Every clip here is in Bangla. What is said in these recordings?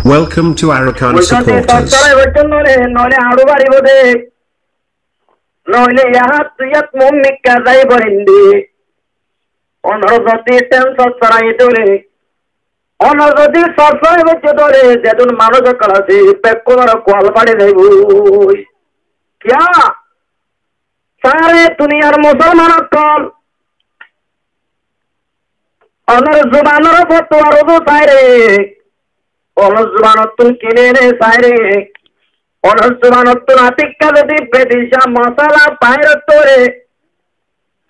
Welcome to Arakan Supporters. নলে আড়ু বাড়ি বোধে নইলে ইয়াত মুমিকা যাই বরিন্দি অনরজতি টেনশন ছড়াই তোলে অনরজতি সরসরাই বচ্ছে তোলে যেদিন মানুষ কলাছি পেকুমার কোয়াল বাড়ি যাইব কিয়া সারে দুনিয়ার মুসলমান কল অনর জুবানর ফতোয়া রোজু সাইরে অনর জুবানতুন কিনে নে সাইরে অনর জুবানতুন আতিক্কা যদি বেদিশা মশালা বাইরে তোরে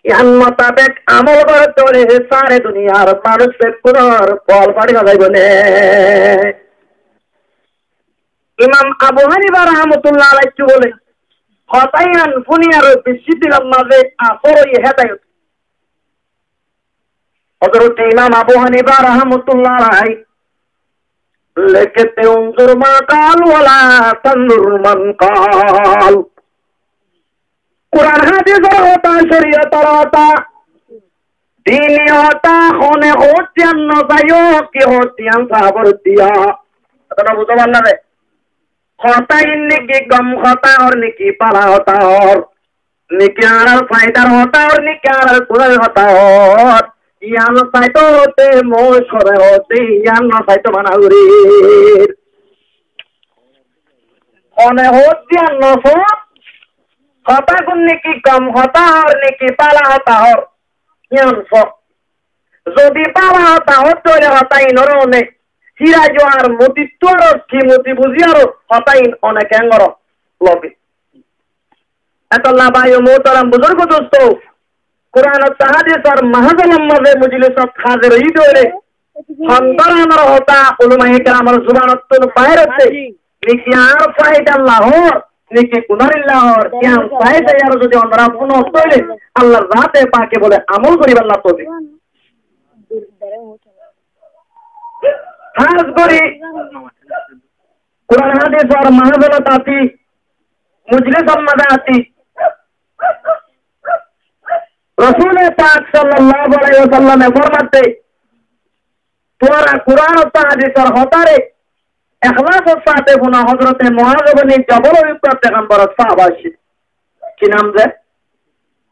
ইয়ান মোতাবেক আমল করে তোরে সারে দুনিয়ার মানুষ পেকুমার কোয়াল বাড়ি যাইব নে ইমাম আবু হানিফা রাহমাতুল্লাহ আলাইহি বলে খতায়ান ফুনিয়ার বিশিতির মাঝে আসর হেদায়েত হযরত ইমাম আবু হানিফা রাহমাতুল্লাহ আলাইহি লিখতে উনজুর মা কাল ওয়ালা তানজুর মান কাল কুরআন হাদিসের হতা শরীয়ত হতা দীন হতা হনে হতিয়ান নজায়ো কি হতিয়ান সাবর দিয়া এটা বুঝাবার না রে খতা ইন্নিকি গম খতা और निकी पाला होता और निकाल फायदा होता और निकाल कुल होता और यान साइतो होते मोश होते यान साइतो बनाउरी ओने होती अन्नसो खता कुल निकी गम होता और निकी पाला होता और यान सो যদি পালা होता हो तो होता इनरोने সিরাজ আর মতিত্বর কি মতি বুঝিয়ার হতাইন অনেক অ্যাঙ্গর লবে এত লাভায় মোহতারাম বুজুর্গ দোস্ত কোরআন ও হাদিস আর মাহাজালাম মাঝে মজলিস হাজির হইলে সন্তানার হতা উলামায়ে কেরামের জুবানতুন বাইরেতে নিকি আর ফায়দা আল্লাহর নিকি কুনারিল্লাহর কিয়াম ফায়দা আর যদি আমরা পুনঃ তৈলে আল্লাহর রাতে পাকে বলে আমল করিবার আল্লাহ তৌফিক খাস করে কোরআন হাদিস আর মাহাজালাত আতি মজলিস মাঝে আতি রাসূল পাক সাল্লাল্লাহু আলাইহি ওয়াসাল্লাম ফরমাতে তোরা কোরআন ও হাদিসের হতারে ইখলাসের সাথে গুনাহ হযরত মুআয ইবনে জাবাল পেগম্বর সাহাবা কি নাম যে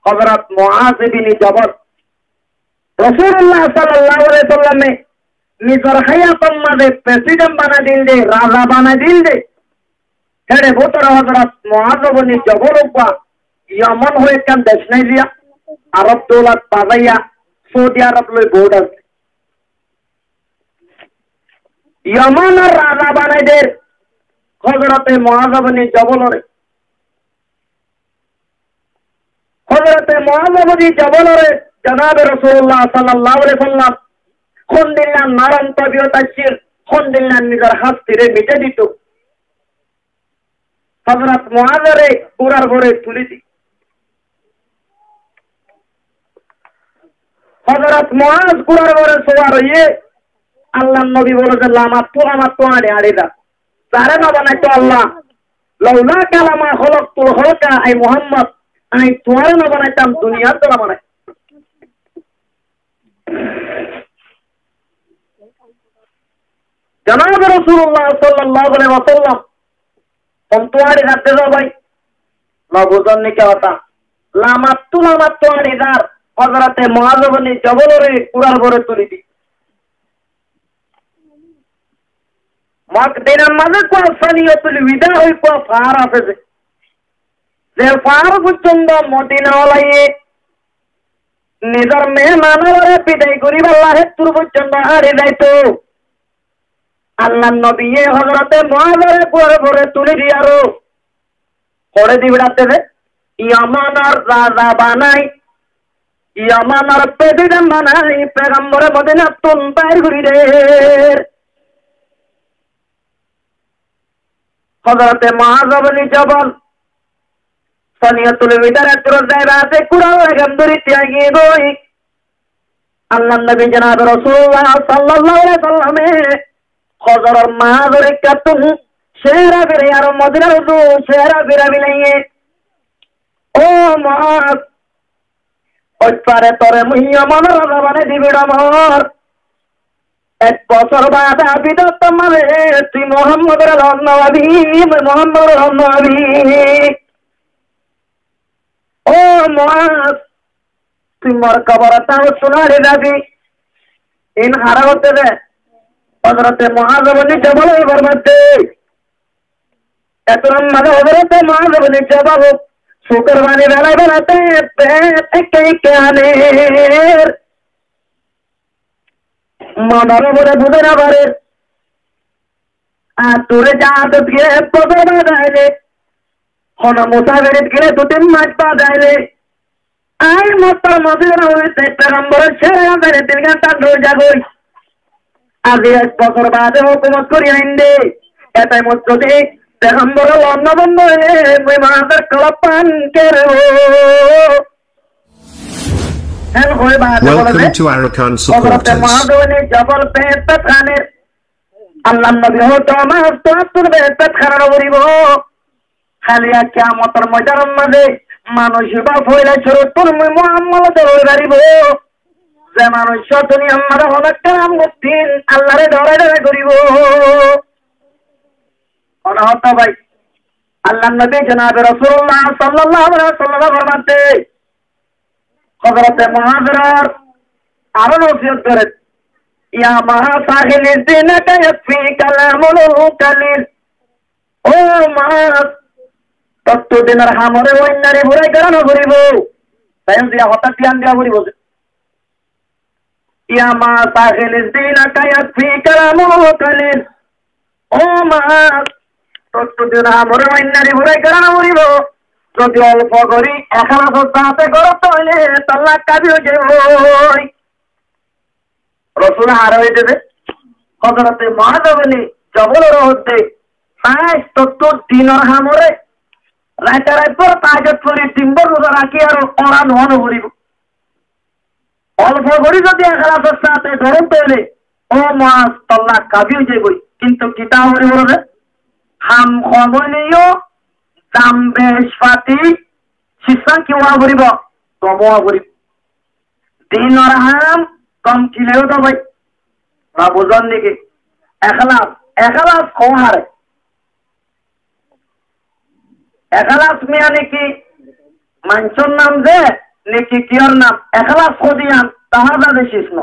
হযরত মুআয ইবনে জাবাল রাসূলুল্লাহ সাল্লাল্লাহু আলাইহি ওয়াসাল্লাম নিজের হায়াতের মাঝে প্রেসিডেন্ট বানা দিল দে রাজা বানা দিল দে হেরে ভোতর হযরত মুআয ইবনে জাবাল ইয়ামান হয়ে কান দেশ নাই দিয়া আরব দৌলত বাজাইয়া সৌদি আরব লই বোর্ড আছে ইয়ামানের রাজা বানাই দে হযরত মুআয ইবনে জাবালরে হযরত মুআয ইবনে জাবালরে জনাব রাসূলুল্লাহ সাল্লাল্লাহু আলাইহি ওয়াসাল্লাম খন্দিল্লাহ নারায়ণ তবিয়ত আসছিল খন্দিল্লাহ নিজের হাত তীরে মিটে দিত হযরত মুআযরে পুরার ভরে তুলি দি হযরত মুআয পুরার ভরে সওয়ার হয়ে আল্লাহর নবী বলে যে আমার তো আড়ে দা তারে না বানাইতো আল্লাহ লাউলা কালামা খলকতুল খলকা আই মুহাম্মদ আই তোরে না বানাইতাম দুনিয়া তো না বানাই জনাব রাসূলুল্লাহ সাল্লাল্লাহু আলাইহি ওয়াসাল্লাম তোমারে রাতে যাও ভাই না বুঝন নি কে হতা লামাতু আড়ে দার হযরতে মুআয ইবনে জাবালরে কুরার ভরে তুলি দি মকদিনার মাঝে কোন সানিয়তুল বিদা হই কো ফার আছে যে ফার পর্যন্ত মদিনা ওলাইয়ে নিজের মেহমানরে বিদায় করিব আল্লাহ তুর পর্যন্ত আড়ে যাইতো আল্লাহর নবী হযরতে মুআযরে কুরার ভরে তুলি দিয়ারো করে দিবিড়াতে রে ইয়ামানার রাজা বানাই ইয়ামানার প্রেসিডেন্ট বানাই পেগম্বরে মদিনা তুন বাইর করি রে হযরতে মুআয ইবনে জাবাল সানিয়াতুল বিদার তুর জায়গা আছে কুরআন লাগাম ধরি ত্যাগী গই আল্লাহর নবী জনাব রাসূলুল্লাহ সাল্লাল্লাহু আলাইহি ওয়াসাল্লামে হযরত মুআযরে কাতুন শেরা বেরে আর মদিনার দু শেরা বেরা বিলাইয়ে ও মুআয ওই পারে তোরে মুহিয়া মনের রাজা বানাই দিবি আমার এক বছর বাদে আবিদত মানে তুই মোহাম্মদের নবী মোহাম্মদের নবী ও মুআজ তুই মোর কবরটাও শোনারে যাবি ইন হারা হতে দে হযরতে মুআজ বলে জবাব বরমাতে এত মানে হযরতে মুআজ বলে জবাব শুকরবানি বেলায় বেলাতে পেট কানে মনরে বলে বুঝে না পারে আর তোরে যাতে গিয়ে পদে বাজাইলে হন মুসাফিরিত গিয়ে 2-3 মাস বাজাইলে আই মতর মদিনা হইতে পেগম্বরের ছেড়ে বেড়ে 3 ঘন্টা ধরে যাবই আজ 1 বছর বাদে হুকুমত করি আইন্দে এটাই মধ্যে পেগম্বরের অন্নবন্ধ হয়ে মাদের কলপান কেরো Welcome to Arakan Supporters. জবল পেট খানে আল্লাহ নবী হতো মাস তো পেট খারাপ করিব খালি কিয়ামতের ময়দানের মাঝে মানুষ বা ফয়লা ছোট তোর মুআম্মালা ধরে গারিব যে মানুষ তুমি আমরা হলো কাম করতেন আল্লাহরে ধরে ধরে করিব অনাহত ভাই আল্লাহ নবী জনাবে রাসূলুল্লাহ সাল্লাল্লাহু আলাইহি ওয়াসাল্লাম ফরমাতে হযরতে মুআযের আরো নসিহত করেন ইয়া মা সাহিলিল দিনাকা ইয়াফি কালামুল কালিল ও মুআয তত দিনের হামরে ওইনারে বুড়াই করানো করিব তাই দিয়া হঠাৎ ধ্যান দিয়া করিব ইয়া মা সাহিলিল দিনাকা ইয়াফি কালামুল কালিল ও মুআয তত দিনের হামরে ওইনারে বুড়াই করানো করিব যদি অল্প করি এখানে সাথে করতে হইলে তাল্লাক কাবি হয়ে যাবে রসুল হার হয়ে যাবে হযরতে মুআয বলে জবলের মধ্যে 70 দিনের হামরে রাতের পর তাহাজ্জুদ পড়ি 3 বার রোজা রাখি আর ওরা নহন করিব অল্প করি যদি এখানে সাথে করতে হইলে ও মুআয তাল্লাক কাবি হয়ে যাবে কিন্তু কিতা হরি বলে হাম খমনিও দাম বেশ পাতি শিশান কি ওয়া করিব কমোয়া করিব দিনের হাম কম কিলেও তো ভাই না বুঝন নাকি এখলাস কোহারে এখলাস মিয়া নাকি মানুষের নাম যে নাকি কিয়র নাম এখলাস খদিয়ান তাহার দেশিস ন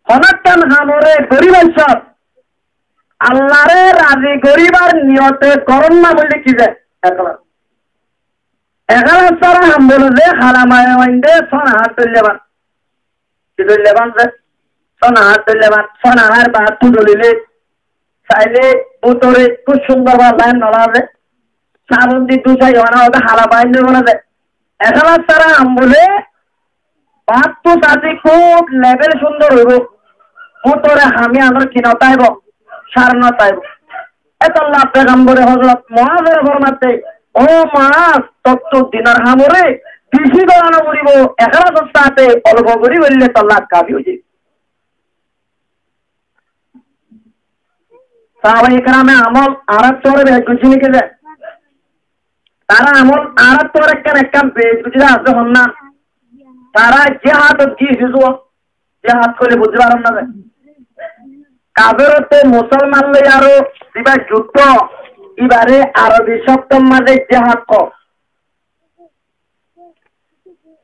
হনাক্কান হামরে গরিব সব আল্লাহরে রাজি করিবার নিয়তে করন না বললে কি যায় এখানে সারা হাম বলে যে হারামায় ওইন্দে সোনা হাত তুললেবান কি তুললেবান যে সোনা হাত তুললেবান সোনা হার বা তু দলিলে চাইলে উত্তরে খুব সুন্দর বা লাইন নলা যে সাবন দি দু চাই হওয়া ওটা হারা বাইন দেবো না যে এখানে সারা হাম বলে বাদ তো চাষি খুব লেভেল সুন্দর হইব উত্তরে হামি আমার কিনা তাইব সারনা তাইব এত আল্লাহ পেগম্বরে হযরত মুআযের ফরমাতে ও মুআয তত দিনের হামরে বেশি গণনা করিব এখলাসের সাথে অল্প করি বললে তাল্লাক কাবি হয়ে যাবে সাহাবায়ে কেরামে আমল আরাত তোরে বেশ গুছিয়ে নিয়ে যায় তারা আমল আরাত তোরে একটা বেশ গুছিয়ে আছে হন না তারা জিহাদ কি হিজু জিহাদ করে বুঝতে পারেন না কাবেরতে মুসলমান লই আরো দিবা যুদ্ধ এবারে আরবি সপ্তম মাঝে জিহাদ ক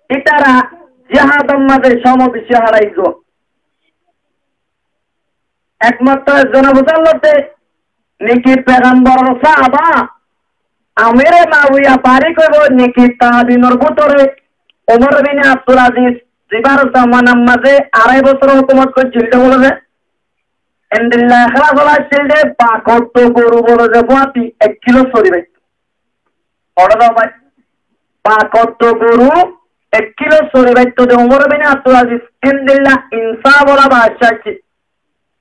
এটারা জিহাদের মাঝে সমবেশি হারাইজ একমাত্র জনবুঝাল্লতে নাকি পেগম্বর সাহাবা আমিরে মাউইয়া পারি করব নাকি তাবিনের ভিতরে ওমর বিন আব্দুল আজিজ জিবার জামানার মাঝে 2.5 বছর হুকুমত করছিল বলে এন্ডিল্লা খেলা বলা ছিল পাকত গরু বলে যে বাতি 1 কিলো সরি ভাই অর্ডার দাও ভাই পাকত গরু 1 কিলো সরি ভাই তো ওমর বিন আব্দুল আজিজ এন্ডিল্লা ইনসা বলা ভাষা কি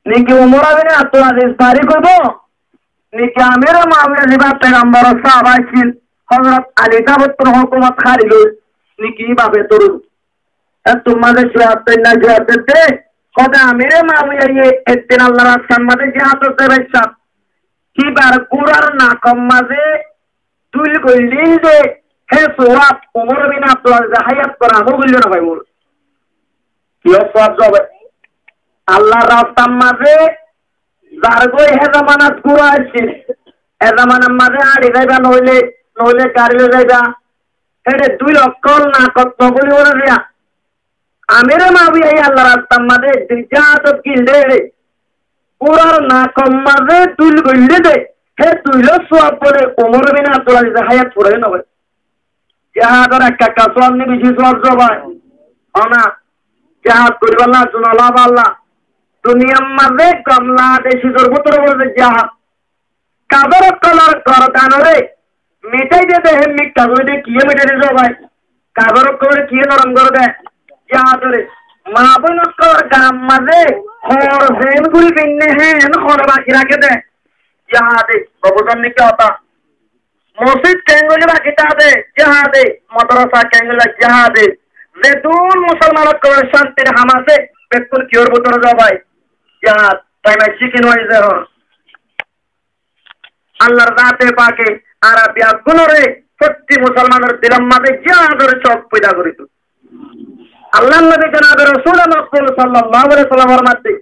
নাকি ওমর বিন আব্দুল আজিজ পারি করব নাকি আমির মাউইয়া জিবার পেগম্বর সাহাবা ছিল হযরত আলী তাবত্র হুকুমত খারিল নাকি ভাবে তরু তোমাদের জিহাদ না জিহাদ করতে কথা আমিরে মাউইয়া ये একদিন আল্লাহর রাস্তার মধ্যে জিহাদ করতে বাইছা কি বার কুরআন না কম মাঝে তুল কইলি যে হে সোয়াব ওমর বিন আব্দুল আজিজ হায়াত করা আমল বলল না ভাই মোর কি সোয়াব যাবে আল্লাহর রাস্তার মাঝে যার গই হেজামানাত পুরা আছে হেজামানার মাঝে আড়ি যাইবা নইলে নইলে গাড়িলে যাইবা এটা 2 লক্ষ না কত বলি ওরা দিয়া আমিরে মাবি এই আল্লাহর রাস্তার মাঝে দিজাত কিনলে পুরার না কম মাঝে তুল গইলে দে হে তুইল সব বলে ওমর বিন আব্দুল আজিজ হায়াত পুরাই নবে জাহাদর একটা সব নি বেশি সব জবাই না জাহাদ করিবার না শুনালা আল্লাহ দুনিয়ার মাঝে কমলা দেশি জরবতর বলে জাহাদ কাদর কলার করতানরে মিটাই দে দেহে মিটা করে কি মিটাই দে জবাই কাদর করে কি নরম করে দে জাহাদরে মা বোন কর গাম মাঝে হর হেন গুলি বিন্নে হেন হর বাকি রাখে দে জাহাদে প্রবচন নিকে হতা মসজিদ কেঙ্গুলি বাকি দে জাহাদে মাদ্রাসা কেঙ্গুলা জাহাদে যেতুন মুসলমান করে শান্তির হামাসে বেকুল কিওর বতর জবাই জাহাদ তাই না চিকেন হয়ে যায় আল্লাহর রাতে পাকে আরাবিয়া গুণরে প্রতি মুসলমানের দিলাম মাঝে জাহাদের চোখ পয়দা করিত আল্লাহ নবী জনাব রাসূল মাকবুল সাল্লাল্লাহু আলাইহি সাল্লামের মাঝে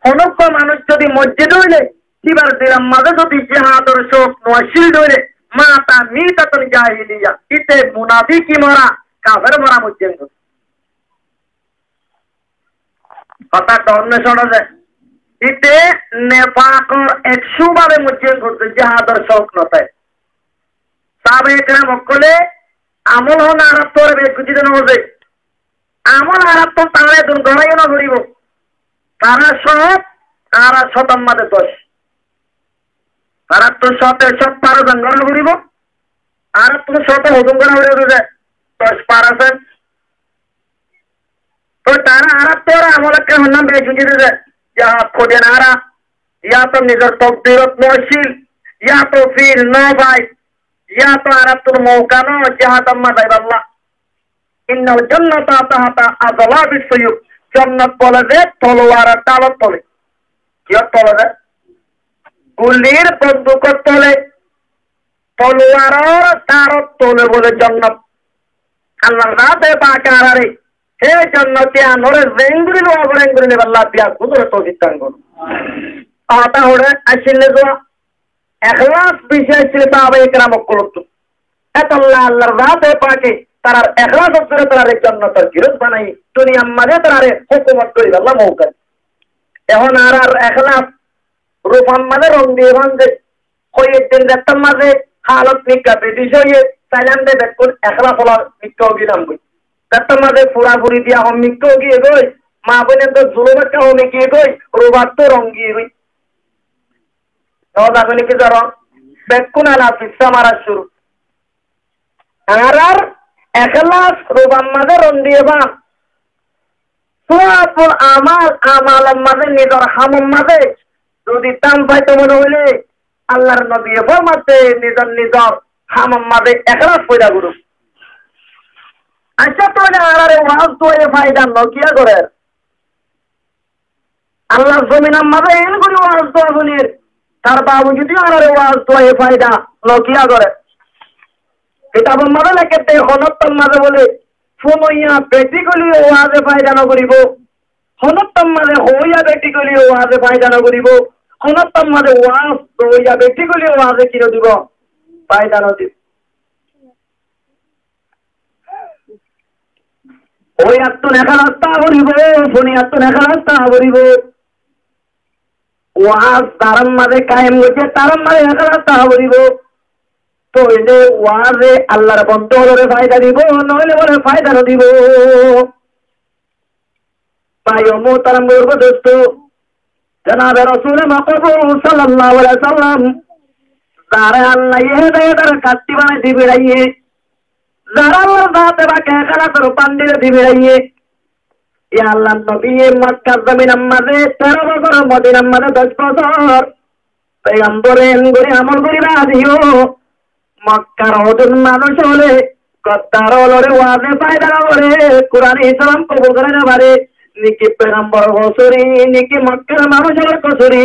অনক্য মানুষ যদি মসজিদ হইলে কিবার দিলাম মাঝে যদি জাহাদের চোখ নশিল ধরে মাতা মিতাতুন জাহিলিয়া ইতে মুনাফিকি মরা কাফের মরা মসজিদ কথা অন্য শোনা যায় ইতে নেপাকর 100 বারে মসজিদ করতে জাহাদের চোখ নতায় সাবে একরাম মক্কলে আমল হন আরব তোর বেকুজিতে নজে আমল আরব তো তারা দুন গড়াইও না ধরিব তারা সব তারা শতাম্মাদে 10 তারা তো শতে সব পারো জঙ্গল ঘুরিব আর তো শত হুকুম করা হয়ে যায় 10 পার আছে তো তারা আরব তোরা আমল কে হন্নাম বেকুজিতে যায় या खुदे नारा या तो निजर तकदीरत नशील या तो फिर न भाई या तो आरतुल मौका न जहादम्मा दाइबाल्लाह इन्नल जन्नता ताहता अज़लाबिस सुयुब जन्नत বলে যে তলোয়ারের ডালত তলে কি তলে যে গুলির বন্দুকের তলে তলোয়ারের ডালত তলে বলে জান্নাত আল্লাহর রাতে পাক আরারে হে জান্নাতে আনরে রেঙ্গুরি লো রেঙ্গুরি লে আল্লাহ পিয়া গুদরে তো দিতান গো আতা হড়ে আসলে তো ইখলাস বিষয় ছিল সাহাবা একরাম কলতো এত আল্লাহর রাতে পাকে তার ইখলাস করে তার জান্নাতের গিরত বানাই দুনিয়া মাঝে তার হুকুমত করি আল্লাহ মৌকা এখন আর ইখলাস রূপম মাঝে রং দিয়ে ভাঙে কয়েক দিন রাতের মাঝে হালত নিকা বিষয়ে সালাম দে দেখুন ইখলাস হলো নিকা গিলাম কই রাতের মাঝে পুরাপুরি দিয়া হম নিকা গিয়ে গই মা বোনের তো জুলুমের কাও নিকে গই রোবাত তো রং গিয়ে গই নওদা গনি কি জারো দেখুন আলা ফিসা মারা শুরু আর ইখলাস রূপম মাঝে রং দিয়ে বা সুরাতুল আমাল মাঝে নিজর হামম মাঝে যদি তাম পাইতো মনে হইলে আল্লাহর নবী ফরমাতে নিজর হামম মাঝে ইখলাস পয়দা করু আচ্ছা তো আরে ওয়াজ তো এ ফায়দা নকিয়া করে আল্লাহ জমিনের মাঝে এন করে ওয়াজ তো আগুনের তার বাবু যদি আরে ওয়াজ তো এ ফায়দা নকিয়া করে কিতাবের মাঝে লেখেতে হনত্তর মাঝে বলে ফুনইয়া বেটি গলি ওয়াজে ফায়দা ন করিব হনত্তর মাঝে হইয়া বেটি গলি ওয়াজে ফায়দা ন করিব হনত্তর মাঝে ওয়াজ হইয়া বেটি গলি ওয়াজে কিনো দিব ফায়দা ন দিব ওই আত্ম নেখা রাস্তা করিব শুনি আত্ম নেখা রাস্তা করিব ওয়াজ তারাম মাঝে কায়েম হয়েছে তারাম মাঝে নেখা রাস্তা করিব তো এই যে ওয়াজে আল্লাহর বন্ধ হলে ফায়দা দিব নইলে বলে ফায়দা ন দিব ভাই ও মোহতারাম বলব দোস্ত জনাবে রাসূল মাকবুল সাল্লাল্লাহু আলাইহি সাল্লাম যারা আল্লাহ হেদায়েতের কাটতি বানাই দিবে রাইয়ে যারা আল্লাহর দাতে বাকে খেলাফের পান্ডিরে দিবে রাইয়ে ইয়া আল্লাহ নবী মক্কা জমিনের মাঝে 13 বছর মদিনার মাঝে 10 বছর পয়গম্বরের গরি আমল করি রাজিও মক্কার ওজন মানুষ হলে কত্তার হলে ওয়াজে ফায়দা করে কোরআন ইসলাম কবুল করে না পারে নিকি পয়গম্বর হসুরি নিকি মক্কার মানুষের কসুরি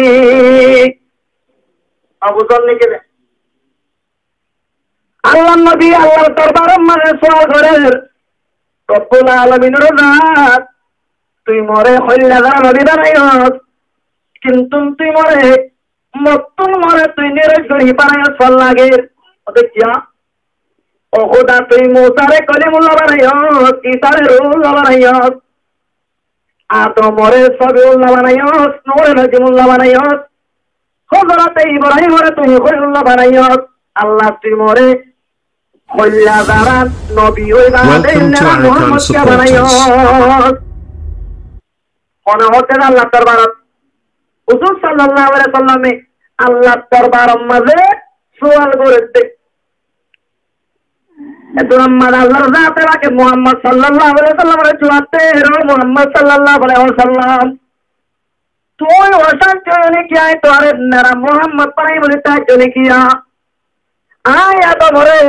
আবু জল নিকে আল্লাহ নবী আল্লাহর দরবারের মাঝে সওয়াল করে রব্বুল আলামিনের জাত তুই মরে হইলে নবী বানাইস, কিন্তু তুই মরে মতুন মরে তুই নিরজগড়ি বানাইস ফল লাগে। দেখিয়া ও খোদা তুই মুসারে কলিমুল্লাহ বানাইস, ঈসারে রুহুল্লাহ বানাইস, আদমরে সবিউল্লাহ বানাইস, নূরে নজিমুল্লাহ বানাইস, হযরতে ইব্রাহিমরে তুই খলিলুল্লাহ বানাইস। আল্লাহ তুই মরে হইলা যারা নবী হইবা দেনা মুহাম্মদ কে বানাইস। মনে হচ্ছে আল্লাহ দরবারত হুজুর সাল্লাল্লাহু আলাইহি সাল্লামে আল্লাহ দরবারের মাঝে সুয়াল করেছে। এত আমার আল্লাহর জাতে রাখে মুহাম্মদ সাল্লাল্লাহু আলাইহি সাল্লামের জুয়াতে রো মুহাম্মদ সাল্লাল্লাহু আলাইহি সাল্লাম তুই ওসান চলে কি আয় তোরে নারা মুহাম্মদ পাই বলে তাই চলে কি আয় এত ভরে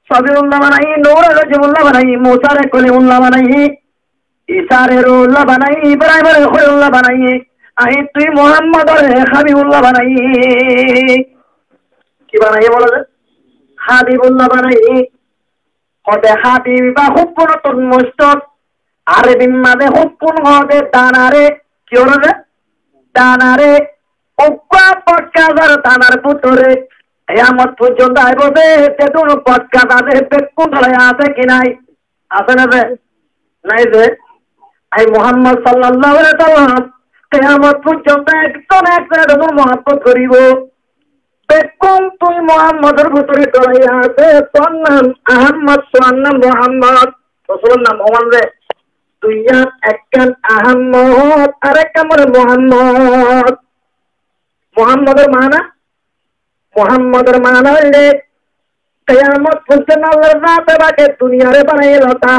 সবিউল্লাহ বানাই, নূরে রজিমুল্লাহ বানাই, মুসারে কলিমুল্লাহ বানাই, ঈসারে রুহুল্লাহ বানাই, ইব্রাহিমের খলিলুল্লাহ বানাই, আই তুই মুহাম্মদরে হাবিবুল্লাহ বানাই। কি বানাই বলে হাবিবুল্লাহ বানাই। হতে হাবিব বা হুব্বুন তুনমুস্তক আরবি মাঝে হুব্বুন হতে দানারে কি হলো দানারে উক্কা পটকাজার দানার পুতরে কিয়ামত পর্যন্ত আইববে তেতুন পটকাজারে পেকুন ধরে আছে কি নাই? আছে না রে? নাই যে আই মুহাম্মদ সাল্লাল্লাহু আলাইহি সাল্লাম কিয়ামত পর্যন্ত একজন একজন মহব্বত করিব। বেকুম তুই মুহাম্মদের ভিতরে করাইয়া আছে তোর নাম আহম্মদ, তোর নাম মুহাম্মদ, রাসূলের নাম মোহাম্মদ রে। তুই একখান আহম্মদ আর এক কামর মুহাম্মদ। মুহাম্মদের মানা হইলে কিয়ামত পর্যন্ত আল্লাহর জাতে পাকে দুনিয়ারে বানাইল তা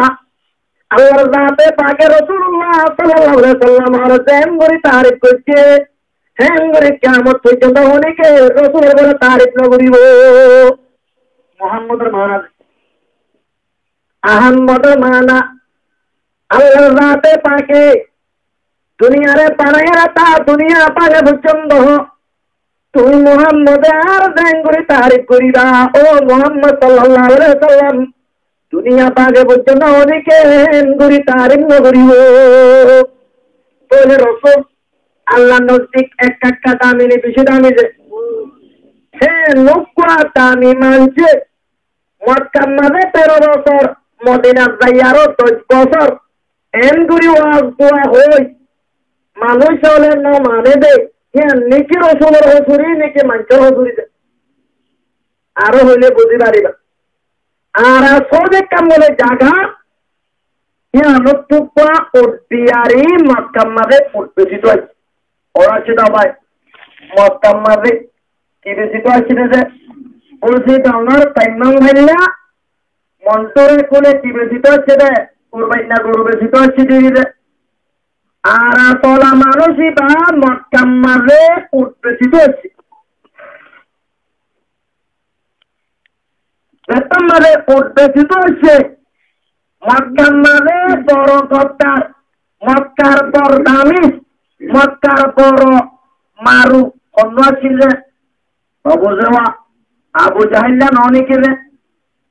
আল্লাহর জাতে পাকে রাসূলুল্লাহ সাল্লাল্লাহু আলাইহি সাল্লাম আর যেন করে তারিফ করছে হ্যাঁ করে কিয়ামত পর্যন্ত অনেকে রাসূলের বলে তারিফ না করিব। মুহাম্মদের মানা আহম্মদের মানা আল্লাহর জাতে পাকে দুনিয়ারে বানাইল তা দুনিয়া পাকে পর্যন্ত তুই মুহাম্মদ আর যেন করে তারিফ করিবা। ও মুহাম্মদ সাল্লাল্লাহু আলাইহি সাল্লাম দুনিয়া পাকে পর্যন্ত অনেকে করে তারিফ না করিব। বলে রাসূল আল্লাহ নজদিক একটা দামি নেই, বেশি দামি যে সে নৌকা দামি মানছে। মক্কার মাঝে 13 বছর, মদিনার যাই আরো 10 বছর এন করি ওয়াজ দোয়া হই মানুষ হলে না মানে দে নিকি রসুলের হসুরি নিকি মানুষের হসুরি দে আরো হইলে বুঝি পারিবা। আর সৌদে কাম বলে জায়গা নতুবা উদ্দিয়ারি মক্কার মাঝে উদ্বেজিত আছে। ওরা ছিল ভাই মক্কার মাঝে কি বেশি তো আসছিল যে বলছি আমার তাইমাং ভাইলা মন্টরে কোলে কি বেশি তো আসছে রে কুরবাইনা গরু বেশি তো আসছে দিদি আর তোলা মানুষই বা মক্কার মাঝে উদ্বেজিত আছে। বেতন মাঝে উদ্বেজিত হচ্ছে মক্কার মাঝে বড় গদ্দার, মক্কার বড় দামি, মক্কার বড় মারু অন্য ছিল আবু জাহিল্লা ননিকে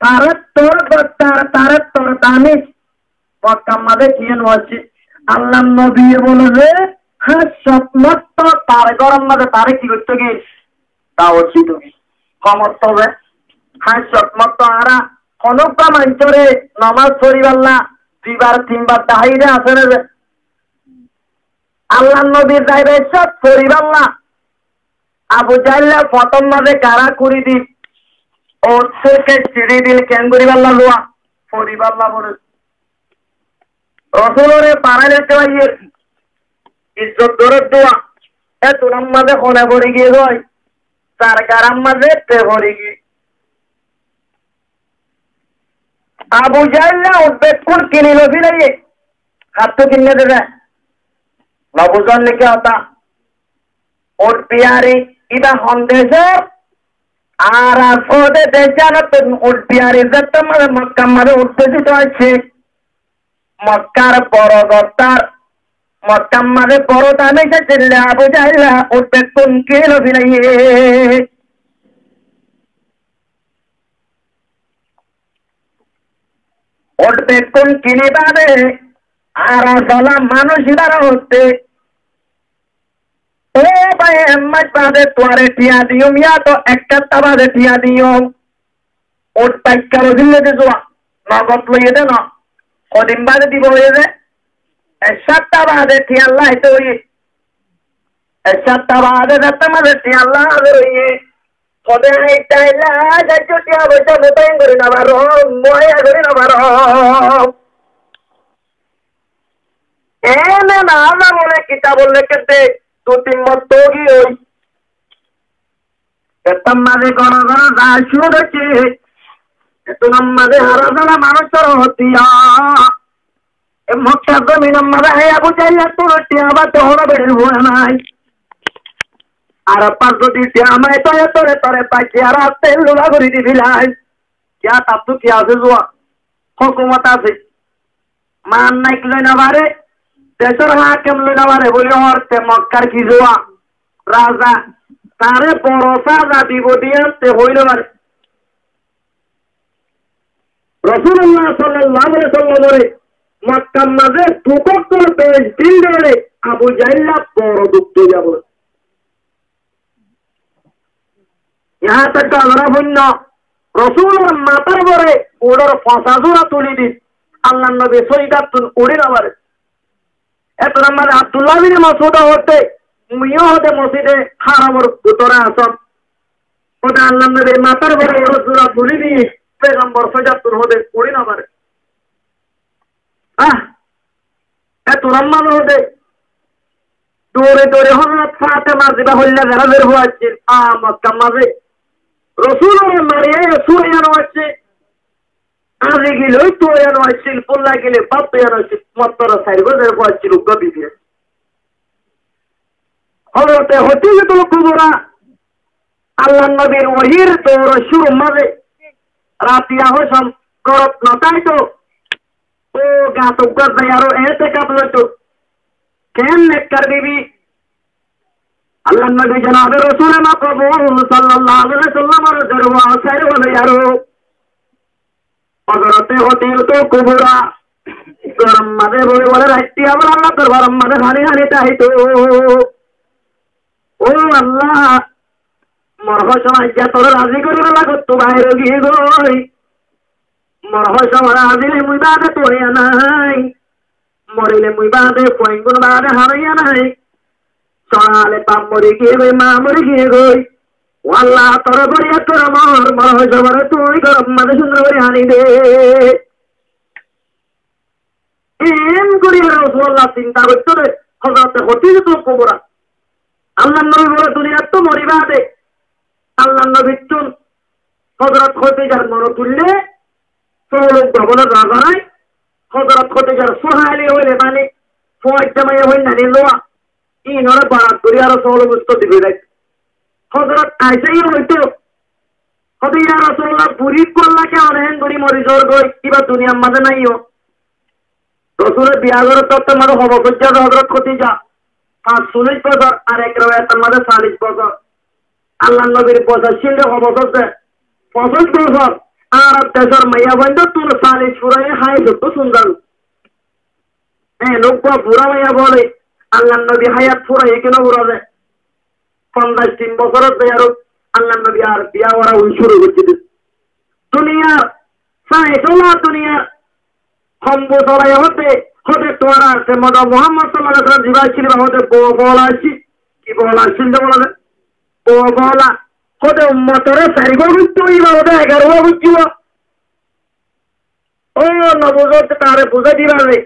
তারে তোর গদ্দার তারে তোর দামি মক্কার মাঝে কি হচ্ছে আল্লাহ নবী বলে যে হ্যাঁ স্বপ্নত্ব তার গরম মাঝে তারে কি করতে গিয়ে তা হচ্ছি তুমি ক্ষমত হবে হ্যাঁ স্বপ্নত্ব আরা অনুপ্রা মাঞ্চরে নমাজ পড়িবাল্লা 2-3 দাহাইরে আছে না যে আল্লাহ নবীর যাইবে সব পড়িবাল্লা আবু জাহিল্লা প্রথম মাঝে কারা করি দি ও থেকে চিড়ি দিল কেন করিবাল্লা লোয়া পড়িবাল্লা বলে রসুলরে পাড়ায় লেতে ভাইয়ের ইজ্জত ধরে দোয়া এ তোরাম মাঝে হনে পড়ে গিয়ে হয় তার গারাম মাঝে তে পড়ে গিয়ে আবু জাহিল্লা উঠবে কোন কিনিল ফিরাইয়ে হাত তো কিনে দেবে বাবুজন লিখে হতা ওর পিয়ারি ইবা হন্দেছে আর ওদের দেশ জানো তো ওর পিয়ারি যাতে মানে মক্কা মাঝে উত্তেজিত আছে মক্কার বড় গদ্দার মক্কার মাঝে বড় দামে চিল্লে আবু জাহিল্লা উঠবে কোন কিনিল ফিরাইয়ে উঠবে কোন কিনি বাদে আর আসলে মানুষ দ্বারা হচ্ছে ও ভাই এম্মাজ বাদে তোয়ারে টিয়া দিও মিয়া তো একটা বাদে টিয়া দিও ওর টাইকার দিলে যে জোয়া নগদ লইয়ে দে না কদিন বাদে দিব হয়ে যায় 7টা বাদে টিয়া আল্লাহ তো হইয়ে 7টা বাদে 7টা বাদে টিয়া আল্লাহ হইয়ে কদে আইতাইলা যাইতো টিয়া বইটা মোতাইন করি না বারো ময়া করি না বারো এনে না আল্লাহ বলে কিতাব লিখতে 2-3 মত কি ওই এতমাদে কোন কোন দাসু দেখে এতমাদে হারাদালা মানুষের হতিয়া এ মক্কা জমিন মাদা হে আবু জাইলা তোর টিয়া বা তোর বের হয় নাই আর পাঁচ যদি টিয়া আমায় তোরে তোরে তোরে পাইছি আর তেল লোলা করে দিবিলাই কিয়া তাতু কি আছে জোয়া হুকুমত আছে মান নাই কি না বারে দেশের হাকিম লই না বারে বলি হরতে মক্কার কি জোয়া রাজা তারে পরসা যা দিব দিয়াতে হইল বারে রাসূলুল্লাহ সাল্লাল্লাহু আলাইহি ওয়াসাল্লাম মক্কার মাঝে টুকর করে বেশ দিন ধরে আবু জাইলা বড় দুঃখে যাব यहाँ तक আমরা বন্য রাসূলের মাথার পরে ওড়র ফাসাজুরা তুলি দি আল্লাহর নবী সৈয়দাতুন উড়ে না পারে এত নামাজ আব্দুল্লাহ বিন মাসউদ হতে মুইও হতে মসজিদে হারামের ভিতরে আসম ওটা আল্লাহর নবীর মাথার পরে রাসূলরা তুলি দি পয়গম্বর সৈয়দাতুন হতে উড়ে না পারে এত নামাজ হতে দৌড়ে দৌড়ে হযরত ফাতেমা জিবা হইলা বের হওয়াছে মক্কা মাঝে রসুলের মারিয়ে সুয়ানো আছে আরে গেলে তো ইয়ানো আছে পোল্লা গেলে বাপ ইয়ানো আছে মত্তর সাইরো দের পড়ছিল গবি দিয়ে হযরতে হতিবুল কুবরা আল্লাহর নবীর ওহির তোর শুরু মাঝে রাতিয়া হসম করত নতাই তো ও গাত গদ ইয়ারো এতে কাবল তো কেন নেকর বিবি আল্লাহর নবী জনাব রাসূল মাকবুল সাল্লাল্লাহু আলাইহি ওয়াসাল্লামের দরবার সাইর হলো ইয়ারো হযরতে হতিল তো কুবরা গরম মাঝে বলে বলে রাইতি আবার আল্লাহ দরবার মাঝে হানি হানি চাইতো ও আল্লাহ মরহ সময় যা তোর রাজি করে লাগত তো বাইরে গিয়ে গই মরহ সময় আজিলে মুই বাদে তোরিয়া নাই মরিলে মুই বাদে পয়গুন বাদে হারাইয়া নাই সরালে পাপ মরে গিয়ে গই মা মরে গিয়ে গই আল্লাহ তোর বড়িয়া তোর মর মরহ সময় তুই গরম মাঝে সুন্দর করে হানি দে এম করি রাসূলুল্লাহ চিন্তা করতে রে হযরতে হতিল তো কুবরা আল্লাহর নবী বলে দুনিয়া তো মরিবা দে আল্লাহর নবী চুন হযরত খদিজার মর তুললে সৌলভ ভবনের রাজারাই হযরত খদিজার সোহালি হইলে মানে ফয়টা মাইয়া হই না নিলোয়া ইনরে বারাত করি আর সৌলভ উত্তর দিবে দেখ হযরত আইসাই হইতো খদিজা রাসূলুল্লাহ বুড়ি করলা কে অনেক গরি মরি জোর গই কিবা দুনিয়ার মাঝে নাইও রাসূলের বিয়া করে তত মাঝে হব কইছে হযরত খদিজা 40 বছর আর এক রাওয়ায়াতের মাঝে 40 বছর আল্লাহর নবীর বছর ছিল হব করতে 50 বছর আর দেশের মাইয়া বন্ধ তুল 40 পুরাই হাই তো সুন্দর লোক বুড়া মাইয়া বলে আল্লাহর নবী হায়াত পুরাই কেন বুড়া যায় 53 বছরের দেয়ার আল্লাহর নবী আর বিয়া ওরা শুরু করছে দুনিয়ার সাইসলা দুনিয়ার সম্ভব চলাই হতে হতে তোমার আছে মদা মোহাম্মদ সাল্লাল্লাহু আলাইহি ওয়াসাল্লাম জীবা ছিল হতে বলা আছে কি বলা ছিল বলা ও বলা হতে উম্মতরে সারিগো তুই হতে 11 বুঝিও ও নবুয়ত তারে বুঝা দিবা রে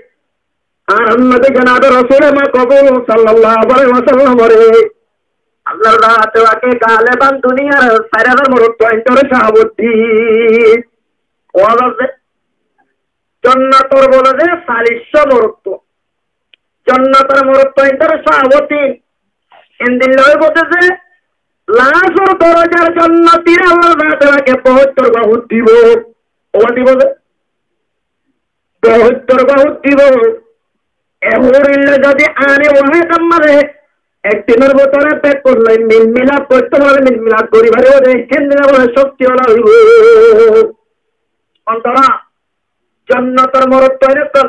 আর উম্মতে জনাব রাসূল মাকবুল সাল্লাল্লাহু আলাইহি ওয়াসাল্লাম রে আল্লাহর রাতে ওকে গালেবান দুনিয়ার সারার মরত পয়েন্টরে সাহাবতি ওয়াজে জন্নাতর বলে যে 40 মরত জন্নাতের মরত পয়েন্টরে সাহাবতি ইনদিন লয় বলতেছে লাশর দরজার জান্নাতীর আল্লাহর রাতে ওকে 72 বহুত দিব ও দিব 72 বহুত দিব এহরিলে যদি আনে ওহে কামারে একদিনের ভিতরে পেট করলে মিল মিলাপ করতে পারে মিল মিলাপ করিবারে ওদের কেন্দ্রে বলে শক্তি হলা হইব অন্তরা জন্নতর মরত তৈরি কর